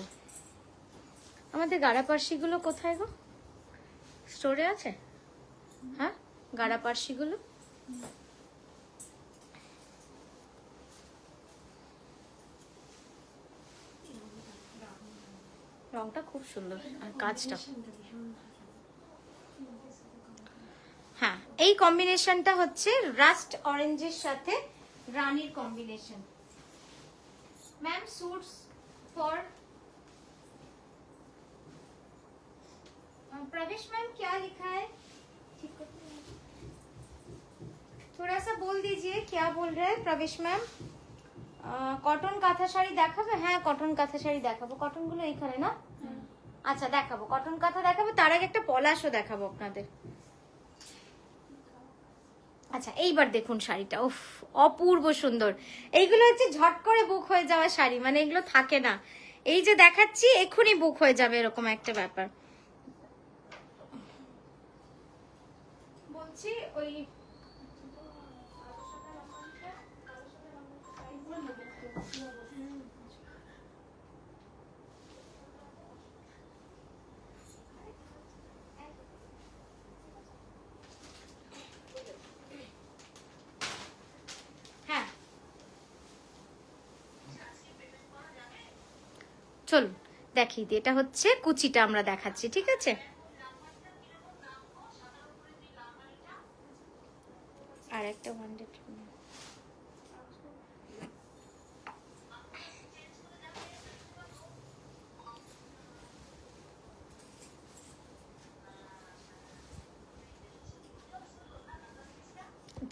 আমাদের গাড়াপাশিগুলো কোথায় গো? স্টোরে আছে? হ্যাঁ গাড়া পার্সিগুলো। রংটা খুব সুন্দর আর কাজটা, হ্যাঁ এই কম্বিনেশনটা হচ্ছে রাস্ট অরেঞ্জের সাথে রানীর কম্বিনেশন। मैम सूट्स फॉर प्रवेश मैम क्या लिखा है, थोड़ा सा बोल दीजिए क्या बोल रहे हैं प्रवेश मैम। কটন কাঁথা শাড়ি দেখাবে? হ্যাঁ কটন কাঁথা শাড়ি দেখাবো, কটন গুলো এইখানে না? আচ্ছা দেখাবো, কটন কাঁথা দেখাবো, তার আগে একটা পলাশও দেখাবো আপনাদের। আচ্ছা এইবার দেখুন শাড়িটা, উফ অপূর্ব সুন্দর। এইগুলো হচ্ছে ঝট করে বুক হয়ে যাওয়া শাড়ি, মানে এগুলো থাকে না, এই যে দেখাচ্ছি এক্ষুনি বুক হয়ে যাবে এরকম একটা ব্যাপার। বলছি ওই চলুন দেখিয়ে দিই, এটা হচ্ছে কুচিটা আমরা দেখাচ্ছি, ঠিক আছে? আর একটা 100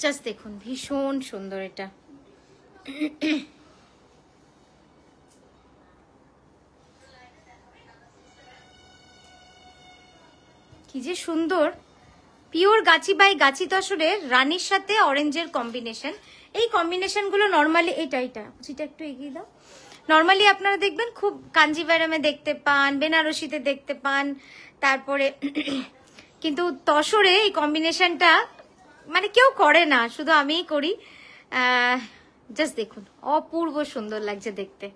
জাস্ট দেখুন ভীষণ সুন্দর এটা। কি যে সুন্দর, পিওর গাছি বাই গাছি তসরের রানীর সাথে অরেঞ্জের কম্বিনেশন। এই কম্বিনেশন গুলো নর্মালি এইটা কুচিটা একটু এগিয়ে দাও, নর্মালি আপনারা দেখবেন খুব কাঞ্জিভারামে দেখতে পান, বেনারসিতে দেখতে পান, তারপরে কিন্তু তসরে এই কম্বিনেশনটা মানে কেউ করে না, শুধু আমিই করি। জাস্ট দেখুন অপূর্ব সুন্দর লাগছে দেখতে।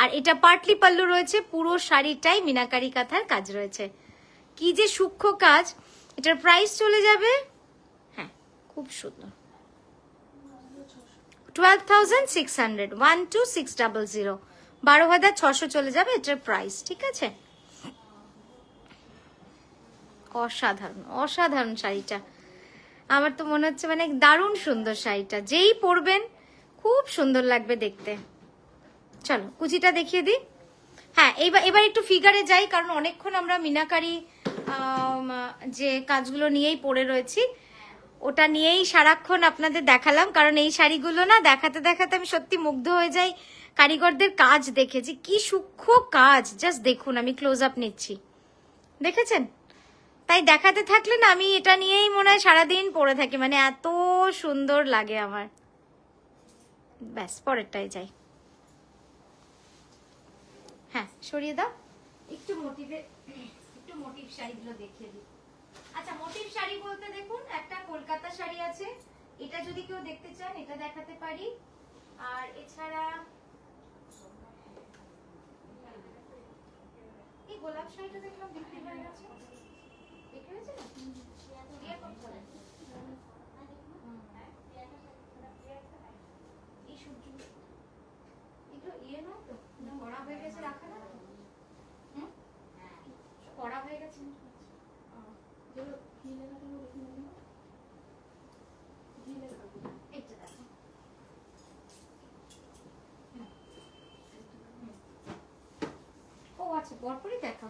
আর এটা পার্টলি পাল্লু রয়েছে, পুরো শাড়িটাই মিনাকারি কাঁথার কাজ রয়েছে, কি যে সূক্ষ্ম কাজ। এটার প্রাইস চলে যাবে, হ্যাঁ খুব সুন্দর, 12,600, 12,600, 12,600 চলে যাবে এটার প্রাইস, ঠিক আছে? অসাধারণ অসাধারণ শাড়িটা, আমার তো মনে হচ্ছে মানে দারুণ সুন্দর শাড়িটা, যেই পরবেন খুব সুন্দর লাগবে দেখতে। চলো কুচিটা দেখিয়ে দিই। হ্যাঁ এবার একটু ফিগারে যাই, কারণ অনেকক্ষণ আমরা মিনাকারি যে কাজগুলো নিয়েই পড়ে রয়েছি, ওটা নিয়েই সারাক্ষণ আপনাদের দেখালাম, কারণ এই শাড়িগুলো না দেখাতে দেখাতে আমি সত্যি মুগ্ধ হয়ে যাই। কারিগরদের কাজ দেখেছি, কি সূক্ষ্ম কাজ, জাস্ট দেখুন আমি ক্লোজ আপ নিচ্ছি, দেখেছেন? তাই দেখাতে থাকলে না আমি এটা নিয়েই মনে হয় সারাদিন পরে থাকি, মানে এত সুন্দর লাগে আমার। ব্যাস পরেরটাই যাই, হ্যাঁ সরিয়ে দাও, একটু মোটিভ শাড়িগুলো দেখিয়ে দিই। আচ্ছা মোটিভ শাড়ি বলতে দেখুন একটা কলকাতা শাড়ি আছে, এটা যদি কেউ দেখতে চান এটা দেখাতে পারি। আর এছাড়া এই গোলাপ শাড়িটা দেখলাম বিক্রি হয়ে গেছে, বিক্রি হয়েছে না? ইয়ে করতে হবে। এই সূর্য এগুলো ইয়ে নয় তো, কড়া হয়ে গেছে রাখা না, কড়া হয়ে গেছে ও আচ্ছা পরপরই দেখা।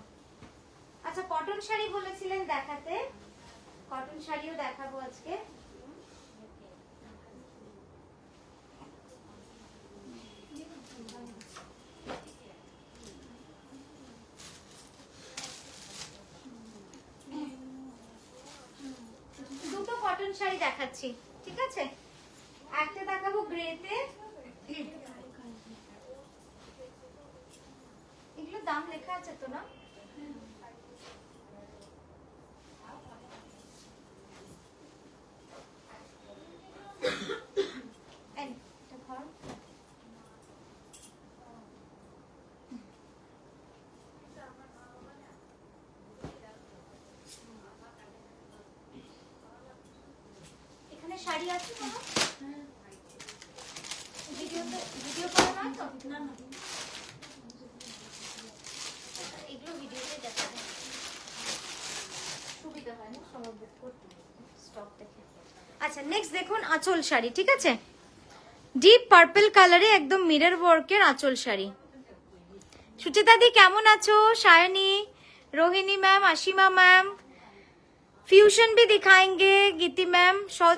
আচ্ছা কটন শাড়ি বলেছিলেন দেখাতে, কটন শাড়িও দেখাবো আজকে। দুটো কটন শাড়ি দেখাচ্ছি, ঠিক আছে? একটা দেখাবো গ্রেতে, এগুলো দাম লেখা আছে তো না? শাড়ি আছে কোনো? ভিডিও করা নয় তো? এগুলো ভিডিওতে দেখা যায়, সুবিধা হয় না সবার বুক করতে স্টক দেখে। আচ্ছা নেক্সট দেখুন আঁচল শাড়ি, ঠিক আছে, ডিপ পার্পল কালারে একদম মিরর ওয়ার্কের আঁচল শাড়ি। সুচিতা দি কেমন আছো? Sayani, Rohini ma'am, Ashima ma'am, fusion भी दिखाएंगे গীতি ম্যাম।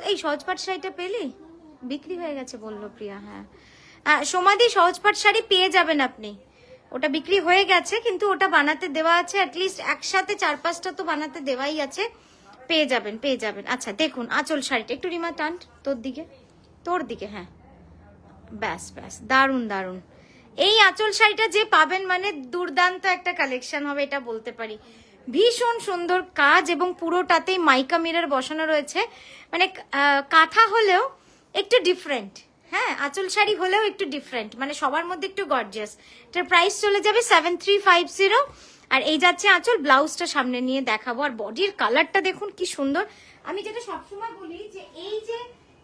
এই সহজপাঠ শাড়িটা পেলি? বিক্রি হয়ে গেছে বললো প্রিয়া। হ্যাঁ সোমাদি সহজপাঠ শাড়ি পেয়ে যাবেন আপনি, ওটা বিক্রি হয়ে গেছে কিন্তু ওটা বানাতে দেওয়া আছে, অ্যাটলিস্ট একসাথে 4-5টা তো বানাতে দেওয়াই আছে, পেয়ে যাবেন পেয়ে যাবেন। আচ্ছা দেখুন আঁচল শাড়িটা একটু রিমা টান তোর দিকে, হ্যাঁ ব্যাস ব্যাস, দারুন দারুন। এই আঁচল শাড়িটা যে পাবেন মানে দুর্দান্ত একটা কালেকশন হবে এটা বলতে পারি। ভীষণ সুন্দর কাজ এবং পুরোটাতেই মাইকা মিরর বসানো রয়েছে, মানে কাঁথা হলেও একটু ডিফারেন্ট, হ্যাঁ আঁচল শাড়ি হলেও একটু ডিফারেন্ট, মানে সবার মধ্যে একটু গর্জিয়াস। এটার প্রাইস চলে যাবে 7350। আর এই যাচ্ছে আঁচল, ব্লাউজটা সামনে নিয়ে দেখাবো। আর বডির কালারটা দেখুন কি সুন্দর। আমি যেটা সবসময় বলি যে এই যে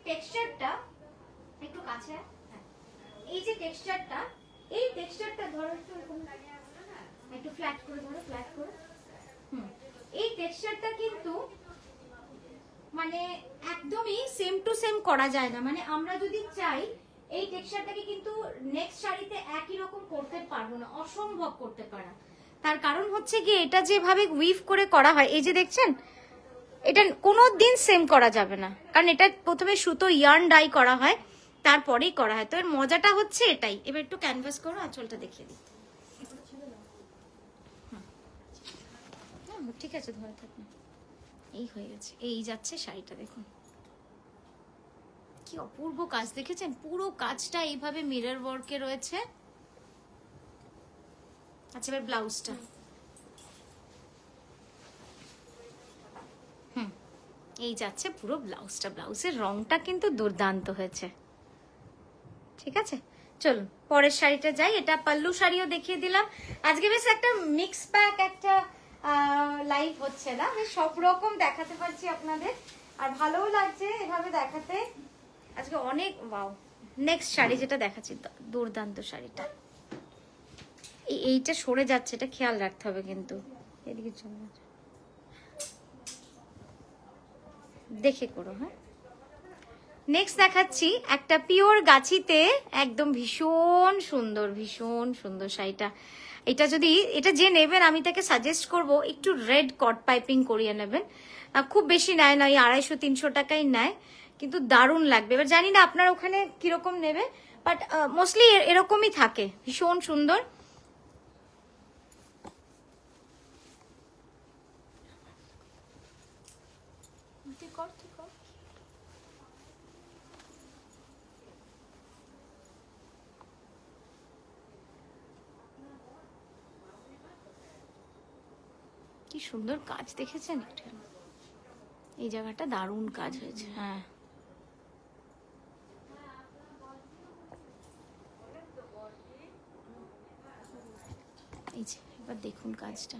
টেক্সচারটা, একটু কাছে এই যে টেক্সচারটা, এই টেক্সচারটা ধরো একটু ফ্ল্যাট করে ধরো, ফ্ল্যাট করে। এই টেক্সচারটা কিন্তু মানে একদমই সেম টু সেম করা যায় না, মানে আমরা যদি চাই এই টেক্সচারটাকে কিন্তু নেক্সট শাড়িতে একই রকম করতে পারবো না, অসম্ভব করতে পারা। তার কারণ হচ্ছে কি এটা যেভাবে উইভ করে করা হয়, এই যে দেখছেন এটা কোনোদিন সেম করা যাবে না, কারণ এটা প্রথমে সুতো ইয়ার্ন ডাই করা হয় তারপরেই করা হয়। তো এর মজাটা হচ্ছে এটাই। এবার একটু ক্যানভাস করো, আঁচলটা দেখিয়ে দিই। ঠিক আছে ধরে থাক না, এই হয়ে গেছে। এই যাচ্ছে শাড়িটা দেখুন কি অপূর্ব কাজ, দেখেছেন পুরো কাজটা এইভাবে মিরর ওয়ার্কে রয়েছে। আচ্ছা এবার ব্লাউজটা, এই যাচ্ছে পুরো ব্লাউজটা। ব্লাউজের রংটা কিন্তু দুর্দান্ত হয়েছে, ঠিক আছে। চলুন পরের শাড়িটা যাই। এটা পাল্লু শাড়িও দেখিয়ে দিলাম। আজকে বেশ একটা মিক্স প্যাক একটা লাইভ হচ্ছে না, বেশ সব রকম দেখাতে পারছি আপনাদের, আর ভালোও লাগছে এভাবে দেখাতে আজকে অনেক। ওয়াও, নেক্সট শাড়ি যেটা দেখাচ্ছি দুর্দান্ত শাড়িটা, এইটা সরে যাচ্ছে, এটা খেয়াল রাখতে হবে কিন্তু। এদিকে চলে যাচ্ছে, দেখে করো। হ্যাঁ নেক্সট দেখাচ্ছি একটা পিওর গাছিতে একদম ভীষণ সুন্দর শাড়িটা। এটা যদি এটা যে নেবেন আমি তাকে সাজেস্ট করব একটু রেড কট পাইপিং করিয়ে নেবেন, খুব বেশি নেয় না, এই 250-300 টাকাই নেয়, কিন্তু দারুণ লাগবে। এবার জানি না আপনার ওখানে কিরকম নেবে, বাট মোস্টলি এরকমই থাকে, ভীষণ সুন্দর। কি সুন্দর কাজ দেখেছেন, এই জায়গাটা দারুণ কাজ হয়েছে। হ্যাঁ এই যে এবার দেখুন কাজটা,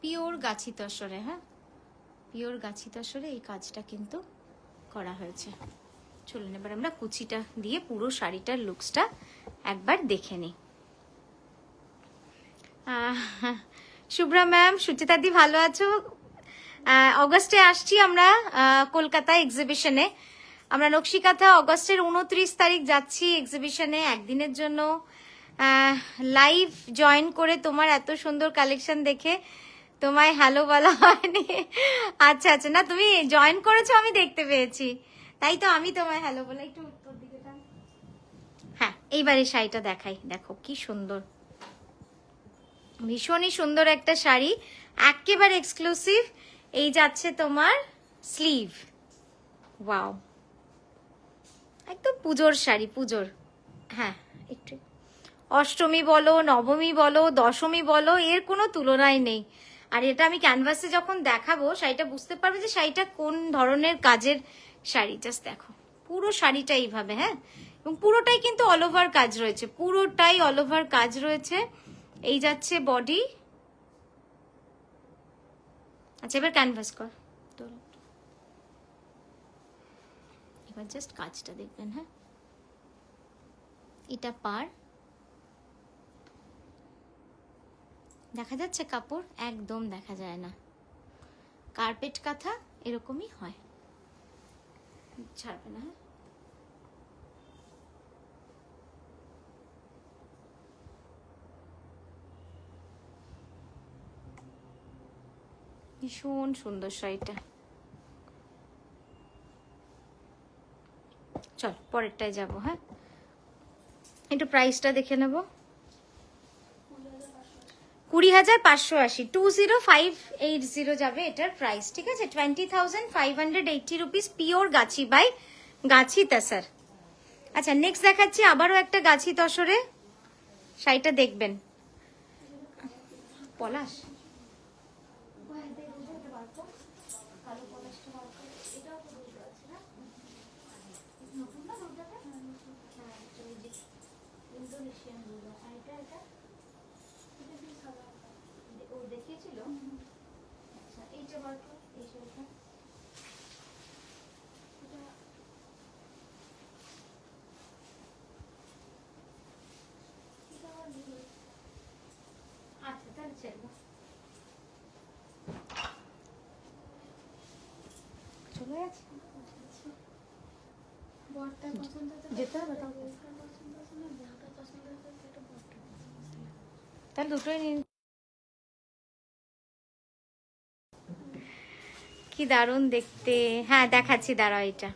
পিওর গাছি তসরে। হ্যাঁ পিওর গাছি তসরে এই কাজটা কিন্তু করা হয়েছে। চলুন এবার আমরা কুচিটা দিয়ে পুরো শাড়িটার লুকসটা একবার দেখে নিই। শুভ্রা ম্যাম, সুচিতা দি ভালো আছো? অগস্টে আসছি আমরা কলকাতা এক্সিবিশনে, আমরা নকশিকাথা অগস্টের 29 তারিখ যাচ্ছি এক্সিবিশনে একদিনের জন্য। লাইভ জয়েন করে তোমার এত সুন্দর কালেকশন দেখে তোমায় হ্যালো বলা হয়নি। আচ্ছা আচ্ছা, না তুমি জয়েন করেছো আমি দেখতে পেয়েছি, তাই তো আমি তোমায় হ্যালো বলে। একটু উত্তর দিকে টান। হ্যাঁ এইবারে শাড়িটা দেখাই, দেখো কি সুন্দর, ভীষণই সুন্দর একটা শাড়ি, একেবারে এক্সক্লুসিভ। এই যাচ্ছে তোমার স্লিভ, ওয়াও একদম পুজোর শাড়ি, পুজোর। হ্যাঁ একটু অষ্টমী বলো, নবমী বলো, দশমী বলো, এর কোনো তুলনাই নেই। আর এটা আমি ক্যানভাসে যখন দেখাবো শাড়িটা বুঝতে পারবে যে শাড়িটা কোন ধরনের কাজের শাড়ি। জাস্ট দেখো পুরো শাড়িটা এইভাবে, হ্যাঁ এবং পুরোটাই কিন্তু অল ওভার কাজ রয়েছে, পুরোটাই অল ওভার কাজ রয়েছে। এই যাচ্ছে বডি, আচ্ছা এবার ক্যানভাস কর তোর, এবার জাস্ট কাজটা দেখবেন। হ্যাঁ, এটা পার, দেখা যাচ্ছে কাপড়? একদম দেখা যায় না। কার্পেট কাঁথা এরকমই হয়, ছাড়বে না। হ্যাঁ, ভীষণ সুন্দর শাড়িটা। চল পরেরটায় যাব। হ্যাঁ, একটু প্রাইসটা দেখে নেব। 20,580, 20,580 যাবে এটার প্রাইস। ঠিক আছে, 20,580 রুপিস, পিওর গাছি বাই গাছি তসর। আচ্ছা নেক্সট দেখাচ্ছি আবারও একটা গাছি তসরে শাড়িটা, দেখবেন। পলাশ, ও দেখিয়েছিল। আচ্ছা এইটা বার কর, এই শাড়িটা। আচ্ছা তাহলে চলবে, চলে যাচ্ছে। যেতে হবে তাহলে দুটোই নিন। কি দারুণ দেখতে। হ্যাঁ দেখাচ্ছি, দাঁড়াও। এটা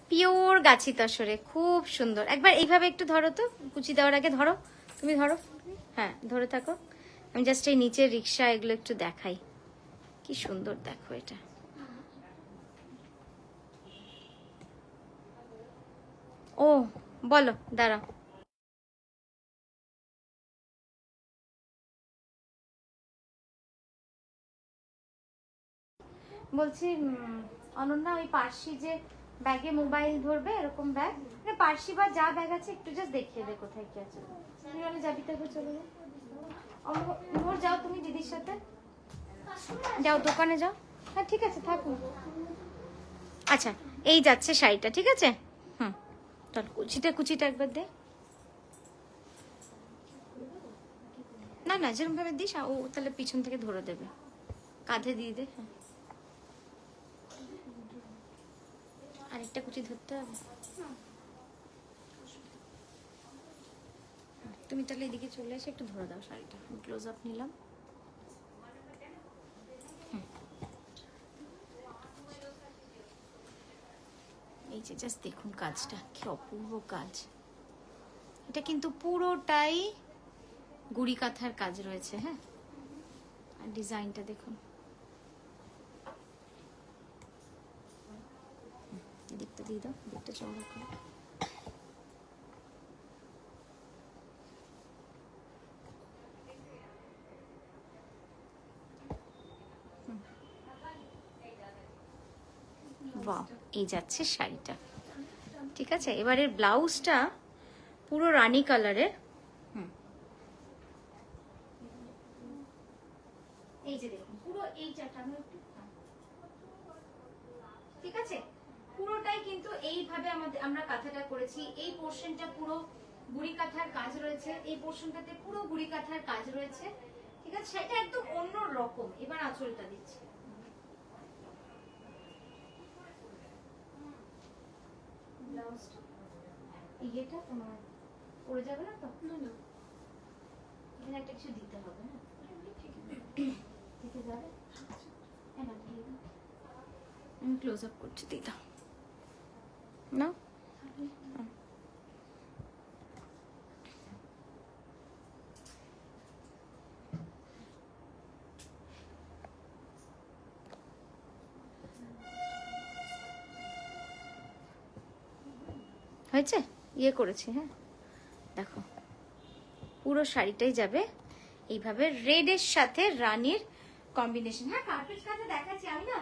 পিওর গাছি তসরে, খুব সুন্দর। একবার এইভাবে একটু ধরো তো, কুচি দেওয়ার আগে ধরো, তুমি ধরো। হ্যাঁ ধরে থাকো, আমি জাস্ট এই নিচের রিক্সা এগুলো একটু দেখাই। কি সুন্দর দেখো এটা। ও বলো, দাঁড়াও। বলছি অনন্যা, ওই পার্সি যে ব্যাগে মোবাইল ধরবে এরকম ব্যাগ, পার্সি বা যা ব্যাগ আছে একটু জাস্ট দেখিয়ে দে কোথায় কি আছে। তুমি বলে যাবি তাকে, চলে যাও। মোর যাও তুমি দিদির সাথে, যাও দোকানে যাও। হ্যাঁ ঠিক আছে থাকুন। আচ্ছা এই যাচ্ছে শাড়িটা, ঠিক আছে। হুম, চল কুচিটা একবার দে। না না, যেরকম ভাবে দিস ও তাহলে পিছন থেকে ধরে দেবে, কাঁধে দিয়ে দে। হ্যাঁ, আরেকটা কুচি ধরতে হবে। তুমি তাহলে এদিকে চলে এসে একটু ধরে দাও শাড়িটা, ক্লোজ আপ নিলাম। এই যে জাস্ট দেখুন কাজটা, কি অপূর্ব কাজ। এটা কিন্তু পুরোটাই গুড়ি কাঁথার কাজ রয়েছে। হ্যাঁ, আর ডিজাইনটা দেখুন, এদিকটা দিয়ে দাও, এদিকটা চওড়া করো। বাহ, এই যাচ্ছে শাড়িটা। ঠিক আছে, এবারের ব্লাউজটা পুরো রানী কালারের। এই যে দেখুন পুরো এই চাটানো একটু, ঠিক আছে, পুরোটাই কিন্তু এইভাবে আমরা কাঁথাটা করেছি। এই পোর্শনটা পুরো গুড়ি কাঁথার কাজ রয়েছে, এই পোর্শনটাতে পুরো গুড়ি কাঁথার কাজ রয়েছে। ঠিক আছে, সেটা একদম অন্য রকম। এবার আঁচলটা দিচ্ছি। ব্লাউজটা ইয়েটা তোমার পড়ে যাবে না তো? না, এখানে একটা কিছু দিতে হবে। হ্যাঁ থেকে যাবে, আমি ক্লোজ আপ করছি, দিয়ে দাও না। হয়েছে, ইয়ে করেছি। হ্যাঁ দেখো, পুরো শাড়িটাই যাবে এইভাবে রেডের সাথে রানীর কম্বিনেশন। হ্যাঁ কার্পেট কাঁথা দেখাচ্ছি আমি না,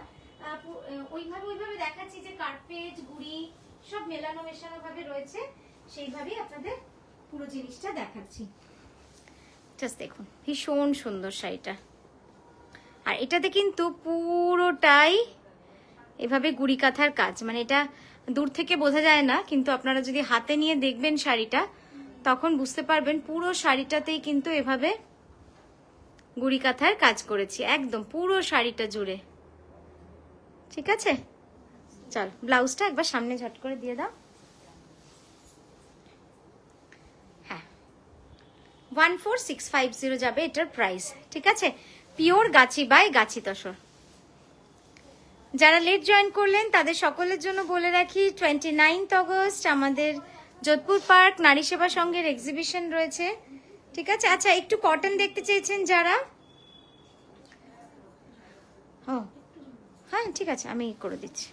ওইভাবে দেখাচ্ছি যে কার্পেট গুড়ি সব মেলানো মেশানো ভাবে রয়েছে, সেইভাবেই আপনাদের পুরো জিনিসটা দেখাচ্ছি। জাস্ট দেখুন ভীষণ সুন্দর শাড়িটা। আর এটাতে কিন্তু পুরোটাই এভাবে গুড়ি কাঁথার কাজ, মানে এটা দূর থেকে বোঝা যায় না, কিন্তু আপনারা যদি হাতে নিয়ে দেখবেন শাড়িটা তখন বুঝতে পারবেন পুরো শাড়িটাতেই কিন্তু এভাবে গুড়ি কাঁথার কাজ করেছি, একদম পুরো শাড়িটা জুড়ে। ঠিক আছে, চল ব্লাউজটা একবার সামনে ঝট করে দিয়ে দাও। হ্যাঁ, 14650 যাবে এটার প্রাইস। ঠিক আছে, পিওর গাছি বাই গাছি তসর। যারা লেট জয়েন করলেন তাদের সকলের জন্য বলে রাখি 29 অগস্ট আমাদের যোধপুর পার্ক নারী সেবা সংঘের এক্সিবিশন রয়েছে। ঠিক আছে, আচ্ছা একটু কটন দেখতে চেয়েছেন যারা, ও হ্যাঁ ঠিক আছে আমি করে দিচ্ছি।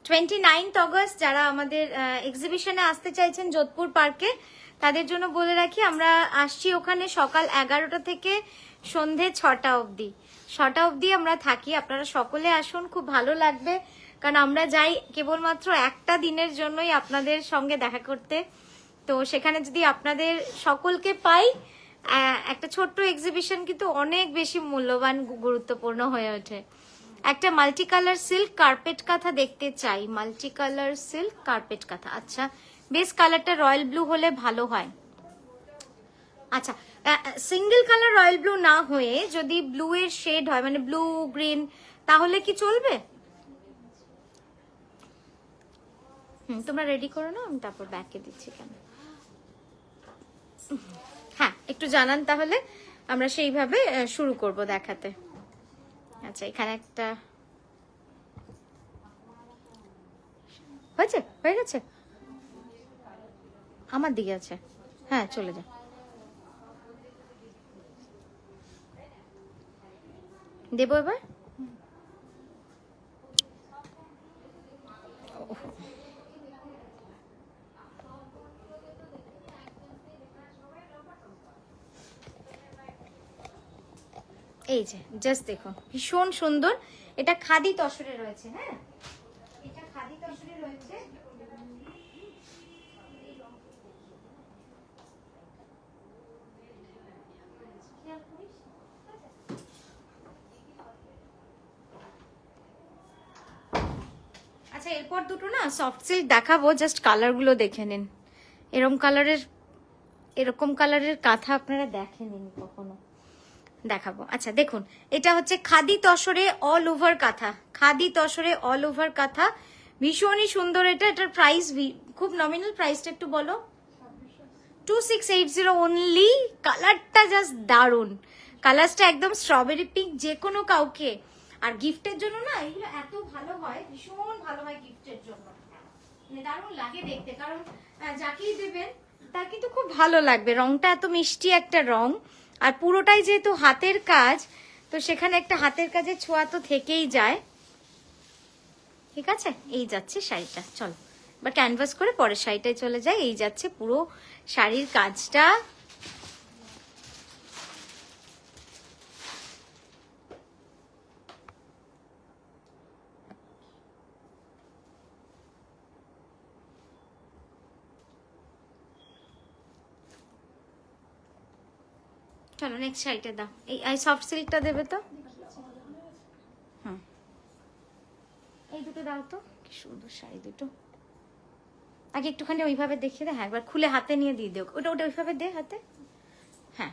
29 অগস্ট যারা আমাদের এক্সিবিশনে আসতে চাইছেন যোধপুর পার্কে তাদের জন্য বলে রাখি আমরা আসছি ওখানে সকাল 11টা থেকে সন্ধে 6টা অবধি। 6টা অবধি আমরা থাকি, আপনারা সকলে আসুন, খুব ভালো লাগবে। কারণ আমরা যাই কেবলমাত্র একটা দিনের জন্যই আপনাদের সঙ্গে দেখা করতে, তো সেখানে যদি আপনাদের সকলকে পাই, একটা ছোট্ট এক্সিবিশন কিন্তু অনেক বেশি মূল্যবান গুরুত্বপূর্ণ হয়ে ওঠে। একটা মাল্টি কালার সিল্ক কার্পেট কাঁথা দেখতে চাই, মাল্টি কালার সিল্ক কার্পেট কাঁথা। আচ্ছা, বেস কালারটা রয়্যাল ব্লু হলে ভালো হয়। আচ্ছা, সিঙ্গেল কালার রয়্যাল ব্লু না হয়ে যদি ব্লু এর শেড হয়, মানে ব্লু গ্রিন, তাহলে কি চলবে? তোমরা রেডি করো না, আমি তারপর ব্যাকে দিচ্ছি কেন। হ্যাঁ একটু জানান, তাহলে আমরা সেইভাবে শুরু করব দেখাতে। আচ্ছা, এখানে একটা হয়েছে, হয়ে গেছে, আমার দিকে আছে, হ্যাঁ চলে যা। দেবো এবার। এই যে জাস্ট দেখো, ভীষণ সুন্দর। এটা খাদি তসরে রয়েছে। হ্যাঁ, এটা খাদি তসরে রয়েছে। আচ্ছা, এরপর দুটো না সফট সিল্ক দেখাবো, জাস্ট কালারগুলো দেখে নিন। এরকম কালারের কাঁথা আপনারা দেখেননি কখনো, দেখাবো। আচ্ছা দেখুন, এটা হচ্ছে খাদি তসরে অল ওভার কাঁথা, খাদি তসরে অল ওভার কাঁথা, ভীষণই সুন্দর। এটার প্রাইস খুব নমিনাল, প্রাইসটা একটু বলো। 2680 অনলি। কালারটা জাস্ট দারুন, কালারটা একদম স্ট্রবেরি পিঙ্ক, যে কোনো কাউকে। আর গিফটের জন্য না এগুলো এত ভালো হয়, ভীষণ ভালো হয় গিফটের জন্য, মানে দারুণ লাগে দেখতে। কারণ যাকেই দেবেন তার কিন্তু খুব ভালো লাগবে, রংটা এত মিষ্টি একটা রং। আর পুরোটাই যেহেতু হাতের কাজ, তো সেখানে একটা হাতের কাজের ছোঁয়া তো থেকেই যায়। ঠিক আছে, এই যাচ্ছে শাড়িটা। চলো এবার ক্যানভাস করে পরের শাড়িটায় চলে যায়। এই যাচ্ছে পুরো শাড়ির কাজটা। চলো নেক্সট শাড়িটা দাও, এই সফট সিল্কটা দেবে তো। হুম, এই দুটো দাও তো, কি সুন্দর শাড়ি দুটো। আগে একটুখানি ওইভাবে দেখিয়ে দে, হ্যাঁ একবার খুলে হাতে নিয়ে দিয়ে দিও, ওটা ওইভাবে দে হাতে। হ্যাঁ,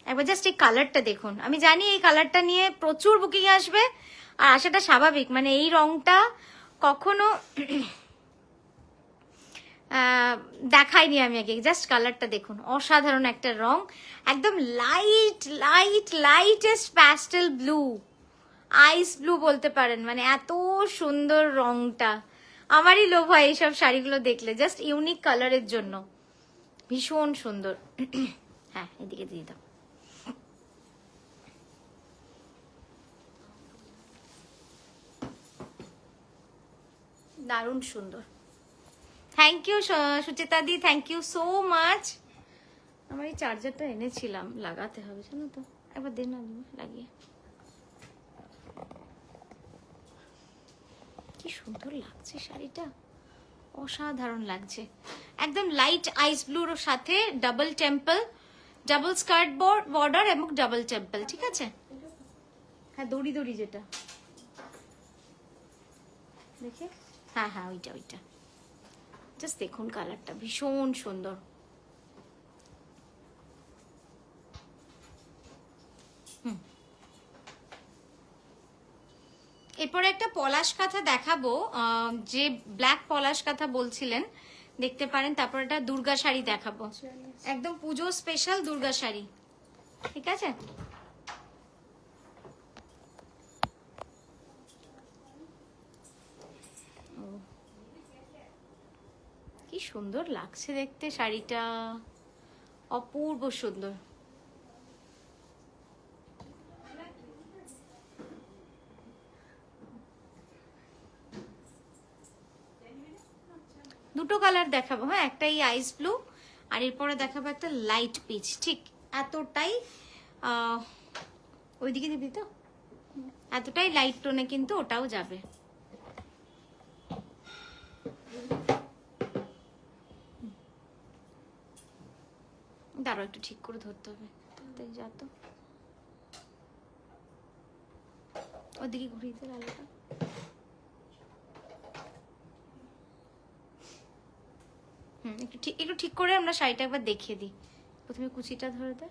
একবার জাস্ট এই কালারটা দেখুন। আমি জানি এই কালারটা নিয়ে প্রচুর বুকিং আসবে, আর আসাটা স্বাভাবিক, মানে এই রংটা কখনো দেখাইনি আমি আগে। জাস্ট কালারটা দেখুন, অসাধারণ একটা রং, একদম লাইটেস্ট প্যাস্টেল ব্লু, আইস ব্লু বলতে পারেন, মানে এত সুন্দর রংটা। আমারই লোভ হয় এইসব শাড়িগুলো দেখলে, জাস্ট ইউনিক কালারের জন্য, ভীষণ সুন্দর। হ্যাঁ, এদিকে দিয়ে দাও। দারুণ সুন্দর। Thank you Sucheta di, thank you so much. আমার এই চার্জারটা এনেছিলাম, লাগাতে হবে জানো তো, একবার দিন না লাগিয়ে। কি সুন্দর লাগছে শাড়িটা, অসাধারণ লাগছে, একদম লাইট আইস ব্লুর সাথে double temple, double skirt border এবং ডাবল টেম্পল, ঠিক আছে? হ্যাঁ দড়ি দড়ি যেটা দেখে, হ্যাঁ হ্যাঁ ওইটা ওইটা। জাস্ট দেখুন কালারটা ভীষণ সুন্দর। এরপরে একটা পলাশ কাঁথা দেখাবো, যে ব্ল্যাক পলাশ কাঁথা বলছিলেন, দেখতে পারেন। তারপর একটা দুর্গা শাড়ি দেখাবো, একদম পুজো স্পেশাল দুর্গা শাড়ি, ঠিক আছে? কি সুন্দর লাগছে দেখতে শাড়িটা, অপূর্ব সুন্দর। দুটো কালার দেখাবো, হ্যাঁ, একটা এই আইস ব্লু আর এরপরে দেখাবো একটা লাইট পিচ, ঠিক এতটাই ওইদিকে দিবি তো, এতটাই লাইট টোনে কিন্তু ওটাও যাবে। দাঁড়াও একটু ঠিক করে ধরতে হবে, তাই যা তো ওদিকে ঘুরিয়ে দে আলোটা। একটু ঠিক করে আমরা শাড়িটা একবার দেখিয়ে দিই। প্রথমে কুচিটা ধরে দে।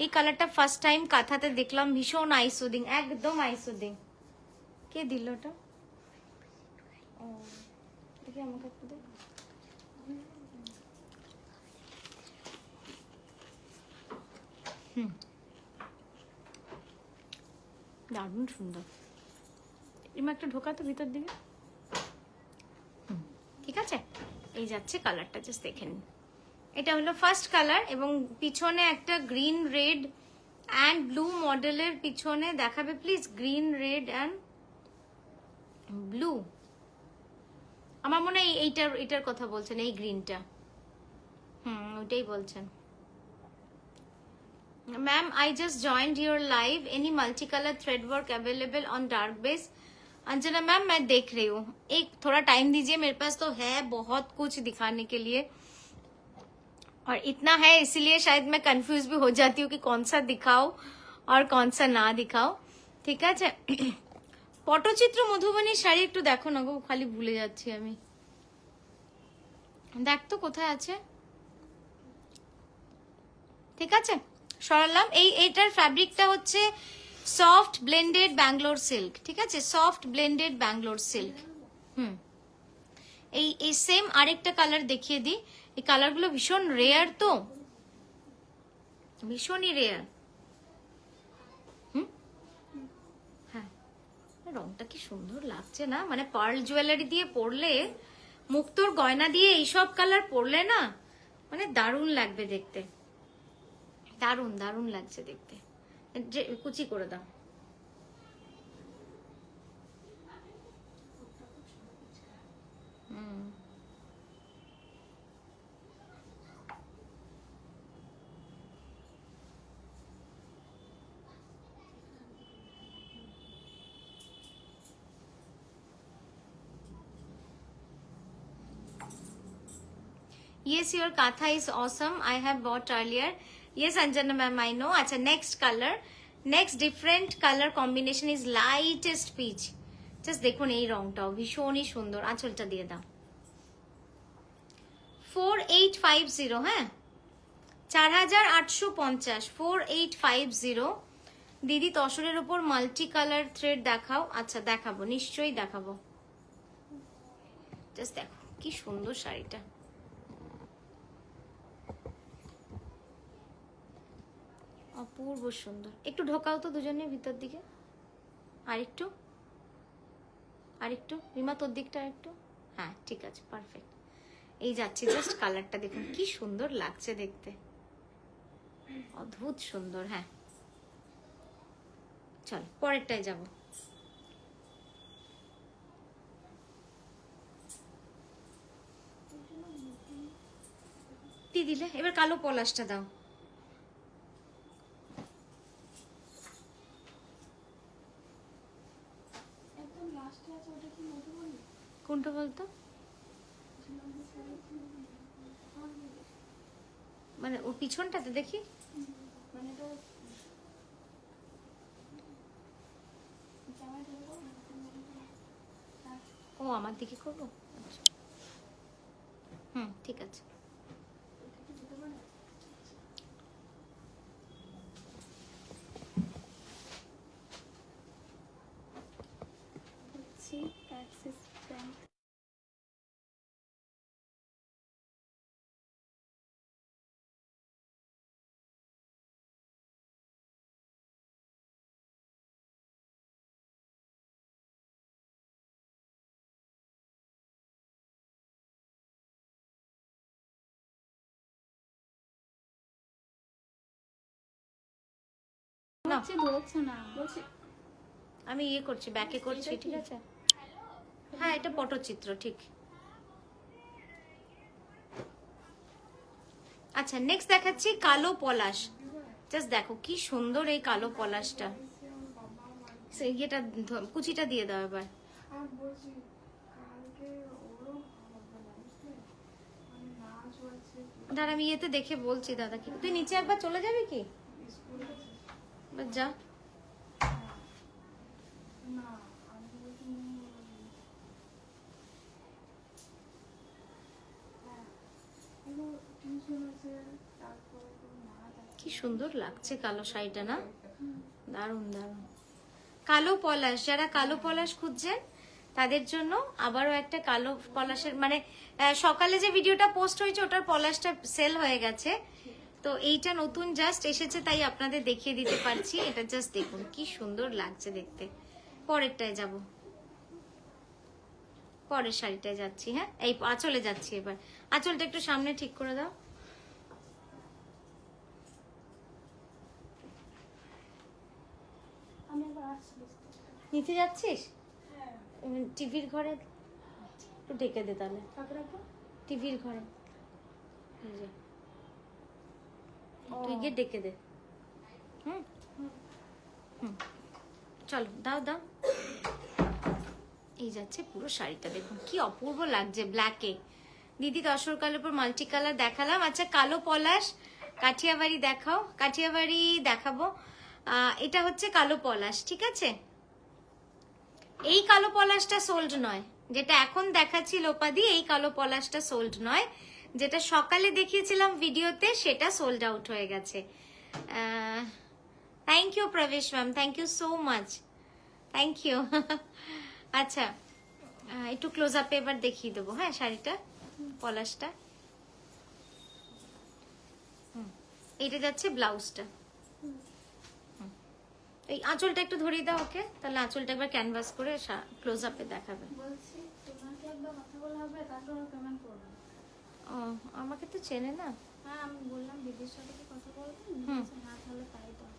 এই কালারটা ফার্স্ট টাইম কাঁথাতে দেখলাম, ভীষণ আইসোদিং, একদম আইসোদিং। কে দিল ওটা? ও দেখি আমাকে একটু দে। দারুণ সুন্দর। এমন একটা ঢোকা তো ভিতর দিকে, ঠিক আছে? এই যাচ্ছে কালারটা, জাস্ট দেখে নিন। এটা হলো ফার্স্ট কালার এবং পিছনে একটা গ্রিন রেড অ্যান্ড ব্লু মডেলের পিছনে দেখাবে please, green red and blue. আমার মনে হয় এইটার কথা বলছেন, এই গ্রিনটা। ওইটাই বলছেন। Ma'am I just joined your live, any multi colour thread work available on dark base? Anjana ma'am मैं देख रही हूँ, एक थोड़ा टाइम दीजिए, मेरे पास तो है बहुत कुछ दिखाने के लिए, और इतना है इसीलिए शायद मैं कंफ्यूज भी हो जाती हूँ कि कौन सा दिखाओ और कौन सा ना दिखाओ, ঠিক আছে? পটচিত্র মধুবনীর শাড়ি একটু দেখো না গো, খালি ভুলে যাচ্ছি আমি। দেখ তো কোথায় আছে, ঠিক আছে? সরালাম। এইটার ফ্যাব্রিকটা হচ্ছে সফট ব্লেন্ডেড ব্যাঙ্গালোর সিল্ক, ঠিক আছে? Soft blended Bangalore silk. এই সেম আরেকটা কালার দেখিয়ে দিই। এই কালারগুলো ভীষণ রেয়ার, তো ভীষণই রেয়ার। হ্যাঁ রংটা কি সুন্দর লাগছে না, মানে পার্ল জুয়েলারি দিয়ে পরলে, মুক্তোর গয়না দিয়ে এইসব কালার পরলে না, মানে দারুণ লাগবে দেখতে, দারুণ দারুণ লাগছে দেখতে। যে কুচি করে দাও। Yes, your katha is awesome. I have bought earlier. Yes, Anjana ma'am, I know. Acha, next color. Next different color combination is lightest peach. Just দেখুন এই রংটাও ভীষণই সুন্দর। আঁচলটা দিয়ে দাও। 4850, হ্যাঁ 4850, 4850। দিদি তসরের উপর মাল্টি কালার থ্রেড দেখাও। আচ্ছা দেখাবো, নিশ্চয়ই দেখাবো। জাস্ট দেখো কি সুন্দর শাড়িটা, অপূর্ব সুন্দর। একটু ঢোকাও তো দুজনে ভিতর দিকে, আরেকটু আরেকটু রিমা তোর দিকটা একটু, হ্যাঁ ঠিক আছে, পারফেক্ট। এই যাচ্ছে, জাস্ট কালারটা দেখুন কি সুন্দর লাগছে দেখতে, অদ্ভুত সুন্দর। হ্যাঁ চল পরেরটায় যাব। দিলে, এবার কালো পলাশটা দাও।
একদম লাস্টে আছে, ওটা কি মধুবনী?
কোনটা বলতো? মানে ওর পিছনটাতে দেখি।
মানে এটা জামাই ধরবো।
ও আমার দিকে করবো, আচ্ছা ঠিক আছে।
Axis bank.
না
ধরছে না, বলছি
আমি ইয়ে করছি, ব্যাকে করছি, ঠিক আছে। হ্যাঁ এটা পটচিত্র, ঠিক। আচ্ছা নেক্সট দেখাচ্ছি কালো পলাশ। জাস্ট দেখো কি সুন্দর এই কালো পলাশটা। ইয়েটা কুচিটা দিয়ে দাও এবার। দাঁড়া আমি ইয়েতে দেখে বলছি দাদা কি। তুই নিচে একবার চলে যাবি কি? যা। কি সুন্দর লাগছে কালো শাড়িটা না, দারুণ দারুণ। কালো পলাশ, যারা কালো পলাশ খুঁজছেন তাদের জন্য আবারও একটা কালো পলাশের, মানে সকালে যে ভিডিওটা পোস্ট হয়েছে ওটার পলাশটা সেল হয়ে গেছে, তো এইটা নতুন জাস্ট এসেছে তাই আপনাদের দেখিয়ে দিতে পারছি। এটা জাস্ট দেখুন কি সুন্দর লাগছে দেখতে। পরেরটায় যাব, পরের শাড়িটায় যাচ্ছি। হ্যাঁ এই আঁচলে যাচ্ছি এবার। আঁচলটা একটু সামনে ঠিক করে দাও।
আমি আবার আসছি।
নিচে যাচ্ছিস? টিভির ঘরে একটু ডেকে দে তাহলে। টিভির ঘরে এই যে, তুই গিয়ে ডেকে দে। হুম হুম চলো দাও দাও। এই যাচ্ছে পুরো শাড়িটা, দেখুন কি অপূর্ব লাগছে ব্ল্যাকে। দিদি তসর কালোর উপর মাল্টি কালার দেখালাম। আচ্ছা কালো পলাশ কাঠিয়াবাড়ি দেখাও, কাঠিয়াবাড়ি দেখাবো। এটা হচ্ছে কালো পলাশ, ঠিক আছে। এই কালো পলাশটা সোল্ড নয়, যেটা এখন দেখাচ্ছি লোপাদি, এই কালো পলাশটা সোল্ড নয়। যেটা সকালে দেখিয়েছিলাম ভিডিওতে সেটা সোল্ড আউট হয়ে গেছে। Thank you Prabesh ma'am, thank you so much, thank you. আচ্ছা একটু ক্লোজ আপে এবার দেখিয়ে দেবো। হ্যাঁ শাড়িটা, পলাশটা। এইটা যাচ্ছে ব্লাউজটা। এই আঁচলটা একটু ধরিয়ে দাও ওকে, তাহলে আঁচলটা একবার ক্যানভাস করে ক্লোজ আপে দেখাবে।
বলছি তোমাকে একবার কথা বলা হবে, তারপর পেমেন্ট করবে।
ও আমাকে তো চেনে না।
হ্যাঁ আমি বললাম দিদির সাথে কি কথা বলবেন, না তাহলে তাই দাও।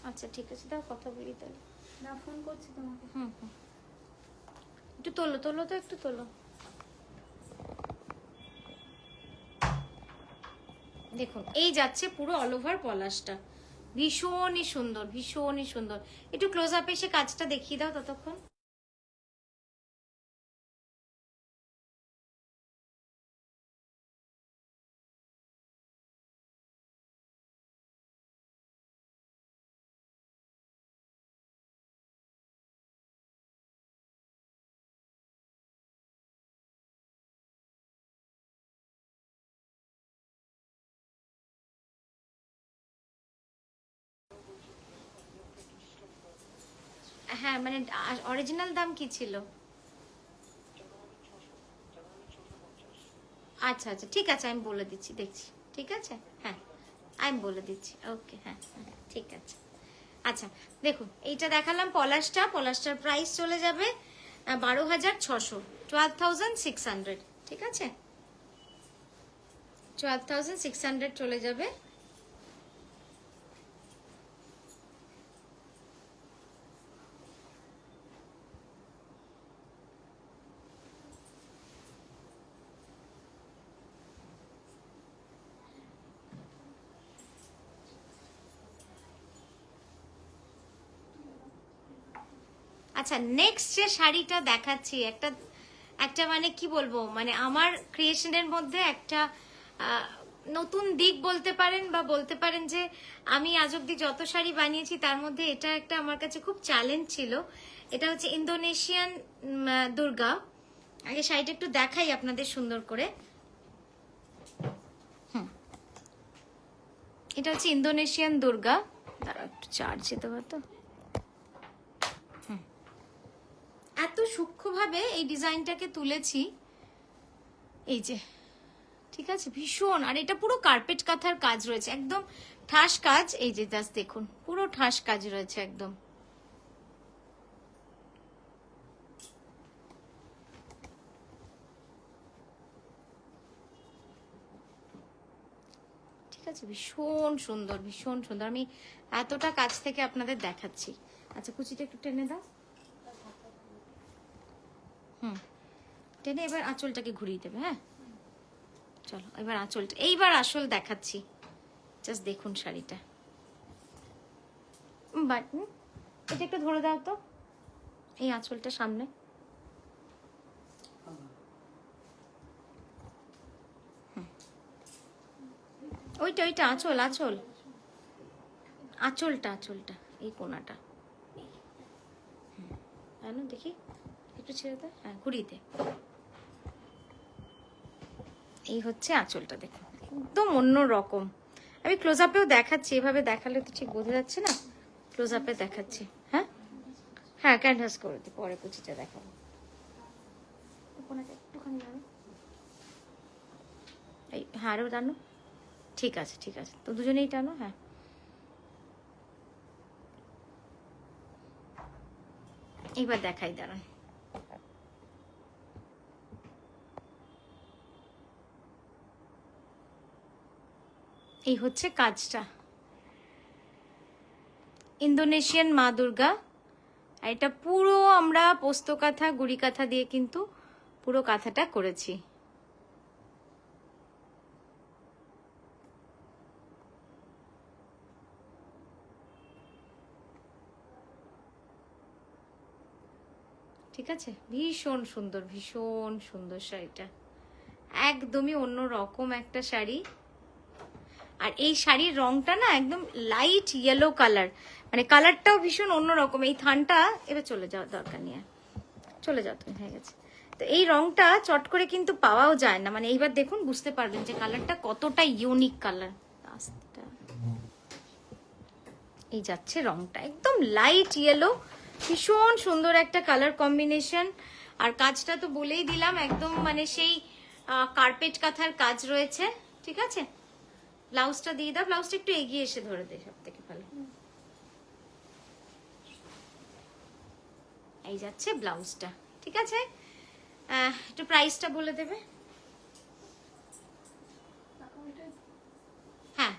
আচ্ছা ঠিক আছে দাও কথা বলি তাহলে।
না ফোন করছি তোমাকে।
একটু তোলো তোলো তো, একটু তোলো। দেখুন এই যাচ্ছে পুরো অল ওভার পলাশটা, ভীষণই সুন্দর, ভীষণই সুন্দর। একটু ক্লোজ আপে এসে কাজটা দেখিয়ে দাও ততক্ষণ। হ্যাঁ মানে অরিজিনাল দাম কি ছিল? আচ্ছা আচ্ছা ঠিক আছে, আমি বলে দিচ্ছি, দেখছি। ঠিক আছে হ্যাঁ আমি বলে দিচ্ছি। ওকে হ্যাঁ ঠিক আছে। আচ্ছা দেখুন এইটা দেখালাম পলাশটা, পলাশটার প্রাইস চলে যাবে 12,600, 12,600, ঠিক আছে। 12,600 চলে যাবে। আচ্ছা, নেক্সট যে শাড়িটা দেখাচ্ছি, একটা একটা মানে কি বলবো, মানে আমার ক্রিয়েশনের মধ্যে একটা নতুন দিক বলতে পারেন, বা বলতে পারেন যে আমি আজ অব্দি যত শাড়ি বানিয়েছি তার মধ্যে এটা একটা আমার কাছে খুব চ্যালেঞ্জ ছিল। এটা হচ্ছে ইন্দোনেশিয়ান দুর্গা। আগে শাড়িটা একটু দেখাই আপনাদের সুন্দর করে। এটা হচ্ছে ইন্দোনেশিয়ান দুর্গা। দাঁড়াও একটু চার্জ যেতে পারতো। এত সূক্ষ্মভাবে এই ডিজাইনটাকে তুলেছি, এই যে, ঠিক আছে, ভীষণ। আর এটা পুরো কার্পেট কাঁথার কাজ রয়েছে, একদম ঠাস কাজ। এই যে জাস্ট দেখুন, পুরো ঠাস কাজ রয়েছে একদম। ঠিক আছে, ভীষণ সুন্দর, ভীষণ সুন্দর। আমি এতটা কাছ থেকে আপনাদের দেখাচ্ছি। আচ্ছা, কুচিটা একটু টেনে দাও। টেনে এবার আঁচলটাকে ঘুরিয়ে দেবে। হ্যাঁ, চলো এবার আঁচলটা, এইবার আসল দেখাচ্ছি। জাস্ট দেখুন শাড়িটা। এটা একটু ধরে দাও তো, এই আঁচলটা সামনে। ওইটা ওইটা আঁচল, আঁচল, আঁচলটা, আঁচলটা, এই কোনাটা। জানো দেখি, একটু ছেড়ে দে। হ্যাঁ, ঘুরিয়ে দে। এই হচ্ছে আঁচলটা, দেখুন একদম অন্য রকম। আমি ক্লোজ আপেও দেখাচ্ছি, এভাবে দেখালে তো ঠিক বোঝা যাচ্ছে না। ক্লোজ আপে দেখাচ্ছি। হ্যাঁ হ্যাঁ, ক্যানভাস করে দিই, পরে কুচিটা দেখাবো। একটুখানি দাঁড়ো, এই হ্যাঁ, আরও টানো। ঠিক আছে, ঠিক আছে, তো দুজনেই টানো। হ্যাঁ, এইবার দেখাই, দাঁড়ান। এই হচ্ছে কাজটা, ইন্দোনেশিয়ান মা দুর্গা। আর এটা পুরো আমরা পোস্ত কাঁথা, গুড়ি কাঁথা দিয়ে কিন্তু পুরো কাঁথাটা করেছি। ঠিক আছে, ভীষণ সুন্দর, ভীষণ সুন্দর শাড়িটা, একদমই অন্য রকম একটা শাড়ি। আর এই শাড়ির রংটা না একদম লাইট ইয়েলো কালার, মানে কালারটাও ভীষণ অন্যরকম। এই থানটা এবার চলে যাওয়ার দরকার নেই, চলে যাও তুমি, হয়ে গেছে। তো এই রংটা চট করে কিন্তু পাওয়াও যায় না, মানে এইবার দেখুন বুঝতে পারবেন যে কালারটা কতটা ইউনিক কালার। এই যাচ্ছে রংটা, একদম লাইট ইয়েলো, ভীষণ সুন্দর একটা কালার কম্বিনেশন। আর কাজটা তো বলেই দিলাম, একদম মানে সেই কার্পেট কাঁথার কাজ রয়েছে। ঠিক আছে, ব্লাউজটা দিয়ে দাও। ব্লাউজটা একটু এগিয়ে এসে ধরে দে, সব থেকে ভালো। এই যাচ্ছে ব্লাউজটা। ঠিক আছে, একটু প্রাইসটা বলে দেবে। হ্যাঁ,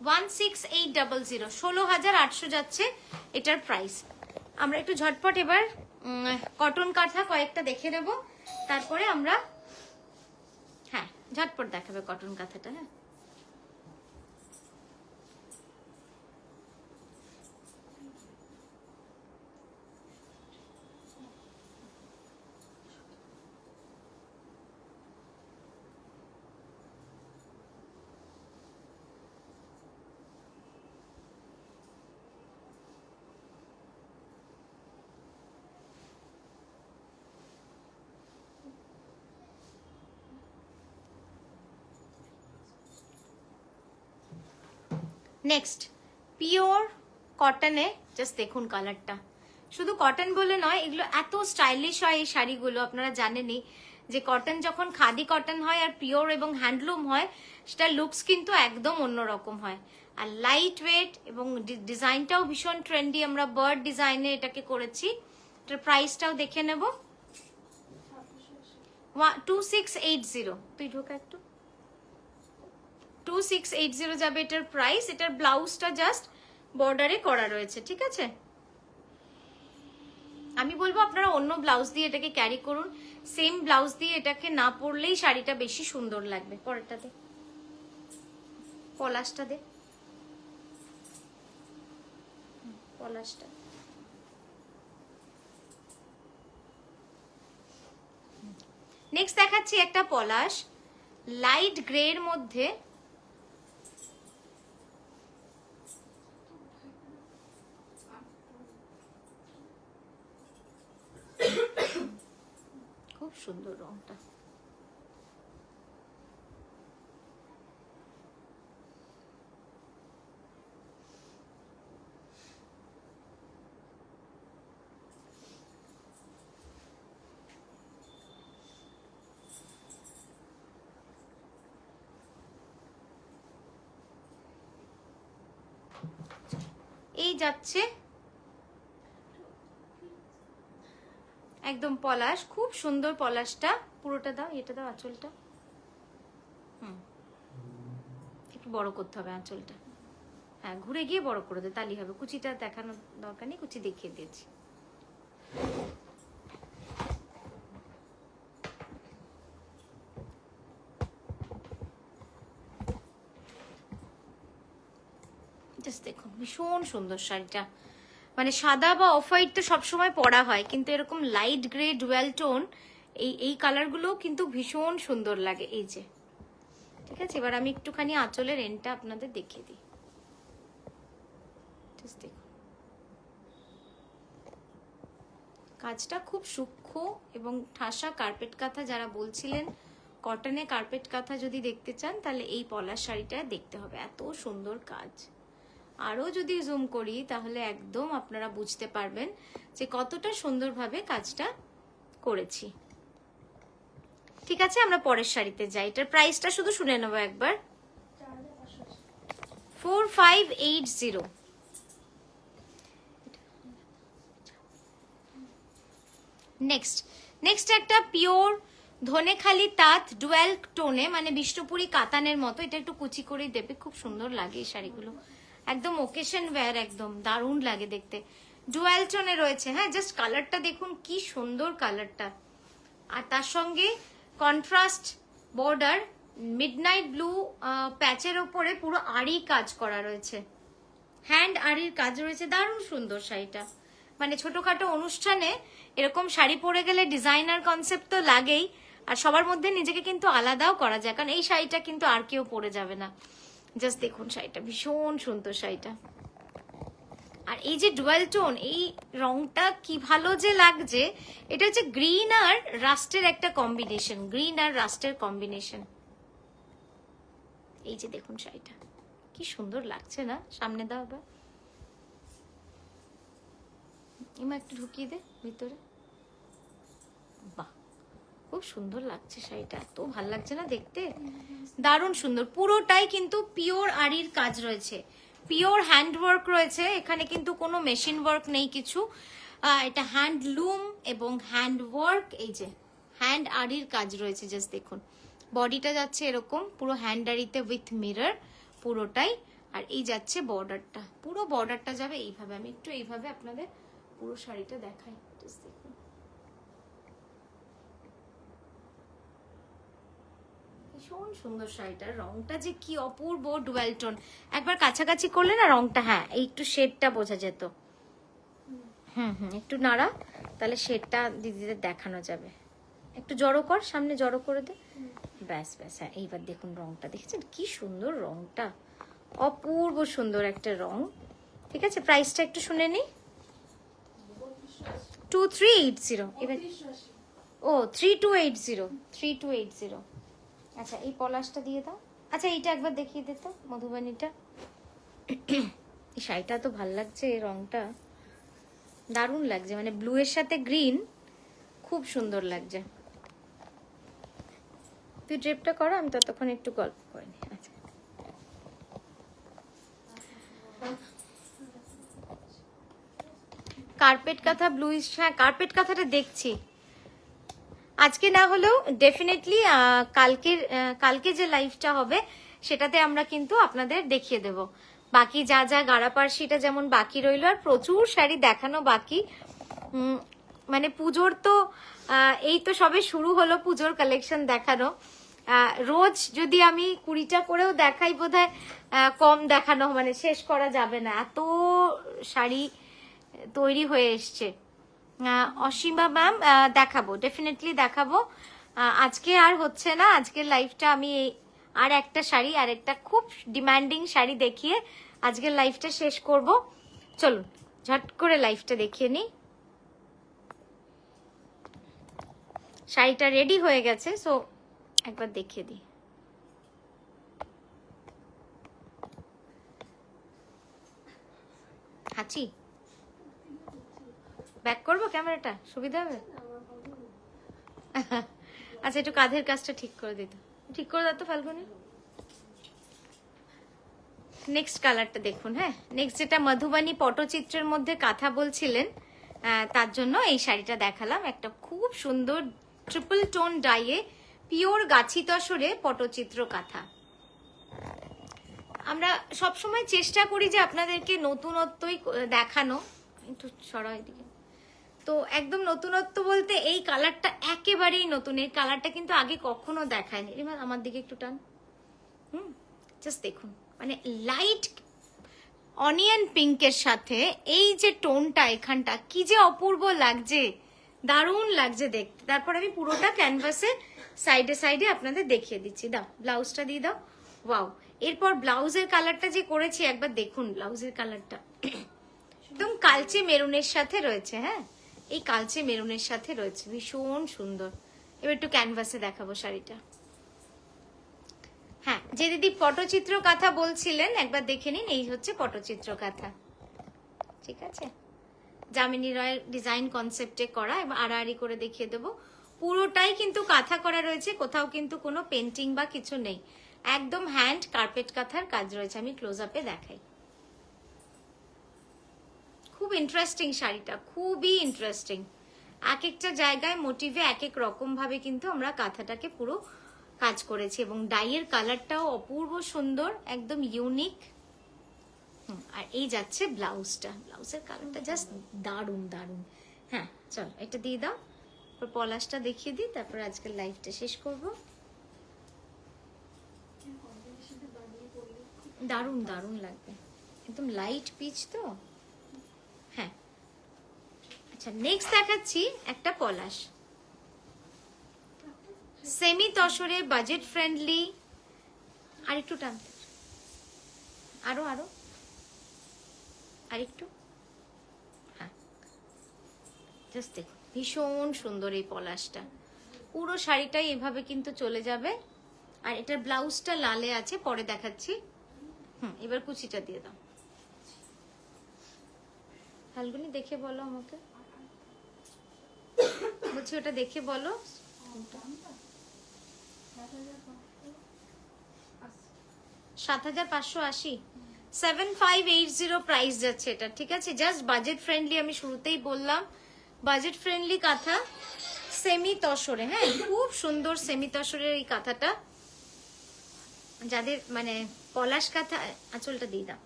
16800, 16,800 যাচ্ছে এটার প্রাইস। আমরা একটু ঝটপট এবার কটন কাঁথা কয়েকটা দেখে নেব, তারপরে আমরা, হ্যাঁ ঝটপট দেখাবে কটন কাঁথাটা। হ্যাঁ, নেক্সট পিওর কটনে, জাস্ট দেখুন কালারটা। শুধু কটন বলে নয়, এগুলো এত স্টাইলিশ হয় এই শাড়িগুলো, আপনারা জানেনই যে কটন যখন খাদি কটন হয় আর পিওর এবং হ্যান্ডলুম হয়, সেটা লুকস কিন্তু একদম অন্যরকম হয়। আর লাইট ওয়েট এবং ডিজাইনটাও ভীষণ ট্রেন্ডি, আমরা বার্ড ডিজাইনে এটাকে করেছি। এটার প্রাইসটাও দেখে নেব, 2680। তুই ঢোকা একটু, 2680 যাবে এটার প্রাইস। এটার ব্লাউজটা জাস্ট বর্ডারে করা রয়েছে। ঠিক আছে, আমি বলবো আপনারা অন্য ব্লাউজ দিয়ে এটাকে ক্যারি করুন, সেম ব্লাউজ দিয়ে এটাকে না পরলেই শাড়িটা বেশি সুন্দর লাগবে। পরেরটা দে, পলাশটা দে, পলাশটা। নেক্সট দেখাচ্ছি একটা পলাশ লাইট গ্রে এর মধ্যে, খুব সুন্দর রংটা। এই যাচ্ছে একদম পলাশ, খুব সুন্দর পলাশটা। পুরোটা দাও, এটা দাও আঁচলটা, একটু বড় করতে হবে আঁচলটা। হ্যাঁ, ঘুরে গিয়ে বড় করে দে, তালি হবে। কুচিটা দেখানোর দরকার নেই, কুচি দেখিয়ে দিয়েছি। জাস্ট দেখুন, ভীষণ সুন্দর শাড়িটা। মানে সাদা বা অফ হোয়াইট তো সবসময় পরা হয়, কিন্তু এরকম লাইট গ্রে ডুয়াল টোন এই কালারগুলো কিন্তু ভীষণ সুন্দর লাগে। এই যে, ঠিক আছে, এবার আমি একটুখানি আঁচলের এন্ডটা আপনাদের দেখিয়ে দিই। জাস্ট দেখুন, কাজটা খুব সূক্ষ্ম এবং ঠাসা। কার্পেট কাঁথা যারা বলছিলেন কটনে কার্পেট কাঁথা যদি দেখতে চান, তাহলে এই পলাশ শাড়িটা দেখতে হবে, এত সুন্দর কাজ। আরো যদি জুম করি তাহলে একদম আপনারা বুঝতে পারবেন যে কতটা সুন্দরভাবে কাজটা করেছি। ঠিক আছে, আমরা পরের শাড়িতে যাই। এটার প্রাইসটা শুধু শুনে নেবো একবার, 4580। নেক্সট একটা পিওর ধনেখালি তাঁত ডুয়াল টোনে, মানে বিষ্ণুপুরি কাতানের মতো। এটা একটু কুচি করে দেবে, খুব সুন্দর লাগে এই শাড়িগুলো, একদম ওকেশন ওয়্যার, একদম দারুণ লাগে দেখতে। ডুয়াল টোনে রয়েছে। হ্যাঁ, জাস্ট কালারটা দেখুন কি সুন্দর কালারটা। আর তার সঙ্গে কন্ট্রাস্ট বর্ডার, মিডনাইট ব্লু প্যাচের ওপরে পুরো আড়ি কাজ করা রয়েছে, হ্যান্ড আড়ির কাজ রয়েছে। দারুণ সুন্দর শাড়িটা। মানে ছোটখাটো অনুষ্ঠানে এরকম শাড়ি পরে গেলে ডিজাইনার কনসেপ্ট তো লাগেই, আর সবার মধ্যে নিজেকে কিন্তু আলাদাও করা যায়, কারণ এই শাড়িটা কিন্তু আর কেউ পরে যাবে না। জাস্ট দেখুন শাড়িটা, ভীষণ সুন্দর শাড়িটা। আর এই যে ডুয়াল টোন, এই রংটা কি ভালো যে লাগছে। এটা হচ্ছে গ্রিন আর রাস্টের একটা কম্বিনেশন, গ্রিন আর রাস্টের কম্বিনেশন। এই যে দেখুন শাড়িটা কি সুন্দর লাগছে না। সামনে দাও এবার, এমা একটু ঢুকিয়ে দে ভিতরে। বাহ, খুব সুন্দর লাগছে শাড়িটা, এত ভালো লাগছে না দেখতে, দারুণ সুন্দর। পুরোটাই কিন্তু পিওর আড়ির কাজ রয়েছে, পিওর হ্যান্ড ওয়ার্ক রয়েছে এখানে, কিন্তু কোনো মেশিন ওয়ার্ক নেই কিছু। এটা হ্যান্ডলুম এবং হ্যান্ড ওয়ার্ক। এই যে হ্যান্ড আড়ির কাজ রয়েছে, জাস্ট দেখুন। বডিটা যাচ্ছে এরকম পুরো হ্যান্ড আড়িতে উইথ মিরর পুরোটাই। আর এই যাচ্ছে বর্ডারটা, পুরো বর্ডারটা যাবে এইভাবে। আমি একটু এইভাবে আপনাদের পুরো শাড়িটা দেখাই, জাস্ট দেখুন। ভীষণ সুন্দর শাড়িটার রংটা যে কি অপূর্ব, ডুয়াল টোন। একবার কাছাকাছি করলে না রংটা, হ্যাঁ এই একটু শেডটা বোঝা যেত। একটু নাড়া, তাহলে শেডটা দিদিদের দেখানো যাবে। একটু জড়ো কর, সামনে জড়ো করে দে, ব্যাস ব্যাস। হ্যাঁ, এইবার দেখুন রংটা, দেখেছেন কি সুন্দর রংটা, অপূর্ব সুন্দর একটা রং। ঠিক আছে, প্রাইসটা একটু শুনে নি। 2380। এবার ও 3280। আচ্ছা, এই পলাশটা দিয়ে দাও। আচ্ছা, এইটা একবার দেখিয়ে দে তো, মধুবানীটা। এই শাড়িটা তো ভাল লাগছে, এই রংটা দারুণ লাগছে, মানে ব্লু এর সাথে গ্রিন, খুব সুন্দর লাগছে। তুই ড্রেপটা করো, আমি ততক্ষণ একটু গল্প করে নি। আচ্ছা, কার্পেট কাঁথা ব্লুইশ। হ্যাঁ, কার্পেট কাঁথাটা দেখছি আজকে না হলেও ডেফিনেটলি কালকে যে লাইভটা হবে সেটাতে আমরা কিন্তু আপনাদের দেখিয়ে দেব। বাকি যা যা গাড়াপার্সিটা যেমন বাকি রইলো, আর প্রচুর শাড়ি দেখানো বাকি। মানে পুজোর তো এই তো সবে শুরু হলো পুজোর কালেকশন দেখানো। রোজ যদি আমি 20টা করেও দেখাই বোধহয় কম দেখানো, মানে শেষ করা যাবে না, এত শাড়ি তৈরি হয়ে এসছে। অসীমা ম্যাম, দেখাবো, ডেফিনেটলি দেখাবো। আজকে আর হচ্ছে না, আজকের লাইফটা আমি আর একটা শাড়ি, আর একটা খুব ডিমান্ডিং শাড়ি দেখিয়ে আজকের লাইফটা শেষ করব। চলুন ঝট করে লাইফটা দেখিয়ে নিই। শাড়িটা রেডি হয়ে গেছে, সো একবার দেখিয়ে দিই। হাঁচি ব্যাক করবো, ক্যামেরাটা সুবিধা হবে। আচ্ছা, একটু কাঁধের কাজটা ঠিক করে দিত, ঠিক করে দাও তো ফাল্গুনি। নেক্সট কালারটা দেখুন। হ্যাঁ, নেক্সট যেটা মধুবানী পটচিত্রের মধ্যে কাঁথা বলছিলেন, তার জন্য এই শাড়িটা দেখালাম। একটা খুব সুন্দর ট্রিপল টোন ডাইয়ে পিওর গাছি তসরে পটচিত্র কাঁথা। আমরা সবসময় চেষ্টা করি যে আপনাদেরকে নতুনত্বই দেখানো। একটু সরা এদিকে। তো একদম নতুনত্ব বলতে এই কালারটা একেবারেই নতুন। এই কালারটা কিন্তু আগে কখনো দেখায়নি। এবার আমার দিকে একটু টান। জাস্ট দেখুন, মানে লাইট অনিয়ন পিঙ্কের সাথে এই যে টোনটা এখানটা কি যে অপূর্ব লাগছে, দারুণ লাগছে দেখতে। তারপর আমি পুরোটা ক্যানভাসে সাইডে সাইডে আপনাদের দেখিয়ে দিচ্ছি। দাও ব্লাউজটা দিয়ে দাও। ওয়াও, এরপর ব্লাউজের কালারটা যে করেছি একবার দেখুন। ব্লাউজের কালারটা একদম কালচে মেরুনের সাথে রয়েছে। হ্যাঁ, এই কালচে মেরুনের সাথে রয়েছে, ভীষণ সুন্দর। এবার একটু ক্যানভাসে দেখাবো শাড়িটা। হ্যাঁ, যে দিদি পটচিত্র কাঁথা বলছিলেন একবার দেখে নিন। এই হচ্ছে পটচিত্র কাঁথা, ঠিক আছে? যামিনী রয়ের ডিজাইন কনসেপ্টে করা, এবং আড়াআড়ি করে দেখিয়ে দেবো। পুরোটাই কিন্তু কাঁথা করা রয়েছে, কোথাও কিন্তু কোনো পেন্টিং বা কিছু নেই। একদম হ্যান্ড কার্পেট কাঁথার কাজ রয়েছে। আমি ক্লোজ আপে দেখাই। খুব ইন্টারেস্টিং শাড়িটা, খুবই ইন্টারেস্টিং। এক একটা জায়গায় মোটিভে এক এক রকম ভাবে কিন্তু আমরা কাঁথাটাকে পুরো কাজ করেছি, এবং ডাইয়ের কালারটাও অপূর্ব সুন্দর, একদম ইউনিক। আর এই যাচ্ছে ব্লাউজটা। ব্লাউজের কালারটা জাস্ট দারুণ দারুণ। হ্যাঁ, চল এটা দিয়ে দাও, পলাশটা দেখিয়ে দিই, তারপর আজকের লাইফটা শেষ করব। দারুণ দারুণ লাগবে, একদম লাইট পিচ তো। হ্যাঁ, আচ্ছা নেক্সট দেখাচ্ছি একটা পলাশ, সেমি তসরে, বাজেট ফ্রেন্ডলি। আর একটু টানতে, আরো আরো আরেকটু। হ্যাঁ, জাস্ট দেখো, ভীষণ সুন্দর এই পলাশটা। পুরো শাড়িটাই এভাবে কিন্তু চলে যাবে। আর এটার ব্লাউজটা লালে আছে, পরে দেখাচ্ছি। এবার কুচিটা দিয়ে দাও। ফাল্গুনি দেখে বলো আমাকে, বলছি ওটা দেখে বলো। ৭৫৮০, 7580 প্রাইস যাচ্ছে এটা, ঠিক আছে? জাস্ট বাজেট ফ্রেন্ডলি, আমি শুরুতেই বললাম বাজেট ফ্রেন্ডলি কাঁথা, সেমি তসরে। হ্যাঁ, খুব সুন্দর সেমি তসরের এই কাঁথাটা। যাদের মানে পলাশ কাঁথা, আঁচলটা দিয়ে দাও,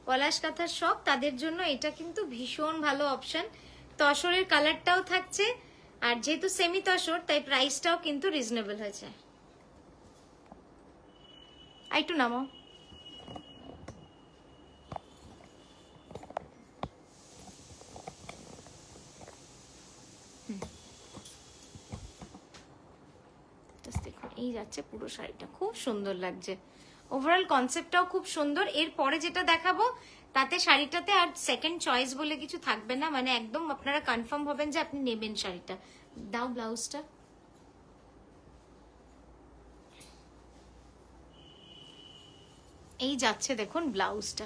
পলাশ কাঁথার শখ, তাদের জন্য এটা কিন্তু ভীষণ ভালো অপশন। তসরের কালারটাও থাকছে, আর যেহেতু সেমি তসর তাই প্রাইসটাও কিন্তু রিজনেবল হয়েছে। একটু নামাও। দেখুন, এই যাচ্ছে পুরো শাড়িটা, খুব সুন্দর লাগছে। ওভারঅল কনসেপ্টটাও খুব সুন্দর। এরপরে যেটা দেখাবো তাতে শাড়িটাতে আর সেকেন্ড চয়েস বলে কিছু থাকবে না, মানে একদম আপনারা কনফার্ম হবেন যে আপনি নেবেন শাড়িটা। দাও ব্লাউজটা। এই যাচ্ছে দেখুন ব্লাউজটা,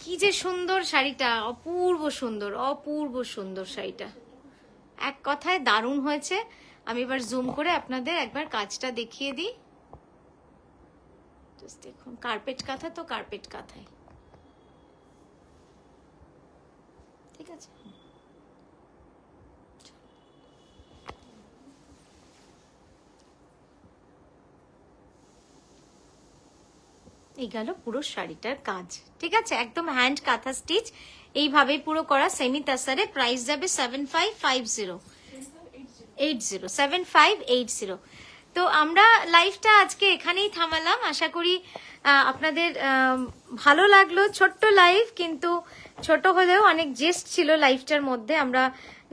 কি যে সুন্দর শাড়িটা, অপূর্ব সুন্দর, অপূর্ব সুন্দর শাড়িটা। এক কথায় দারুণ হয়েছে। আমি এবার জুম করে আপনাদের একবার কাজটা দেখিয়ে দিই। দেখুন, কার্পেট কাঁথা তো কার্পেট কাঁথায়, ঠিক আছে? এই গেল পুরো শাড়িটার কাজ, ঠিক আছে? একদম হ্যান্ড কাঁথা স্টিচ, এইভাবে পুরো করা, সেমি তাসারে। প্রাইস যাবে 7580। তো আমরা লাইভটা আজকে এখানেই থামালাম। আশা করি আপনাদের ভালো লাগলো। ছোট্ট লাইভ, কিন্তু ছোট হলেও অনেক জেস্ট ছিল লাইফটার মধ্যে। আমরা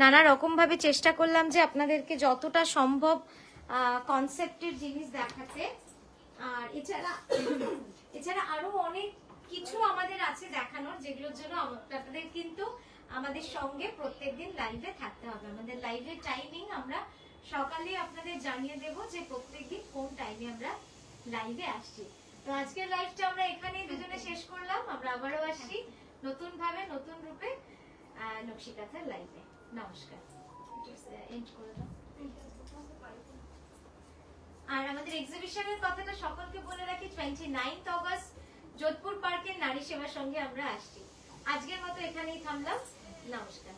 নানা রকম ভাবে চেষ্টা করলাম যে আপনাদেরকে যতটা সম্ভব কনসেপ্টের জিনিস দেখাতে। আর এছাড়া আরো অনেক কিছু আমাদের আছে দেখানোর, যেগুলোর জন্য আপনাদের কিন্তু আমাদের সঙ্গে প্রত্যেকদিন লাইভে থাকতে হবে। আমাদের লাইভের টাইমিং আমরা সকালে আপনাদের জানিয়ে দেব যে প্রত্যেকদিন কোন টাইমে আমরা লাইভে আসছি। তো আজকের লাইভটা আমরা এখানেই দুজনে শেষ করলাম। আমরা আবারও আসছি নতুন ভাবে নতুন রূপে নকশিকাঁথার লাইভে। নমস্কার। এন্ড করে দাও। আর আমাদের এক্সিবিশনের কথাটা সকলকে বলে রাখি, 29 অগস্ট যোধপুর পার্কের নারী সেবার সঙ্গে আমরা আসছি। আজকের মতো এখানেই থামলাম। নমস্কার।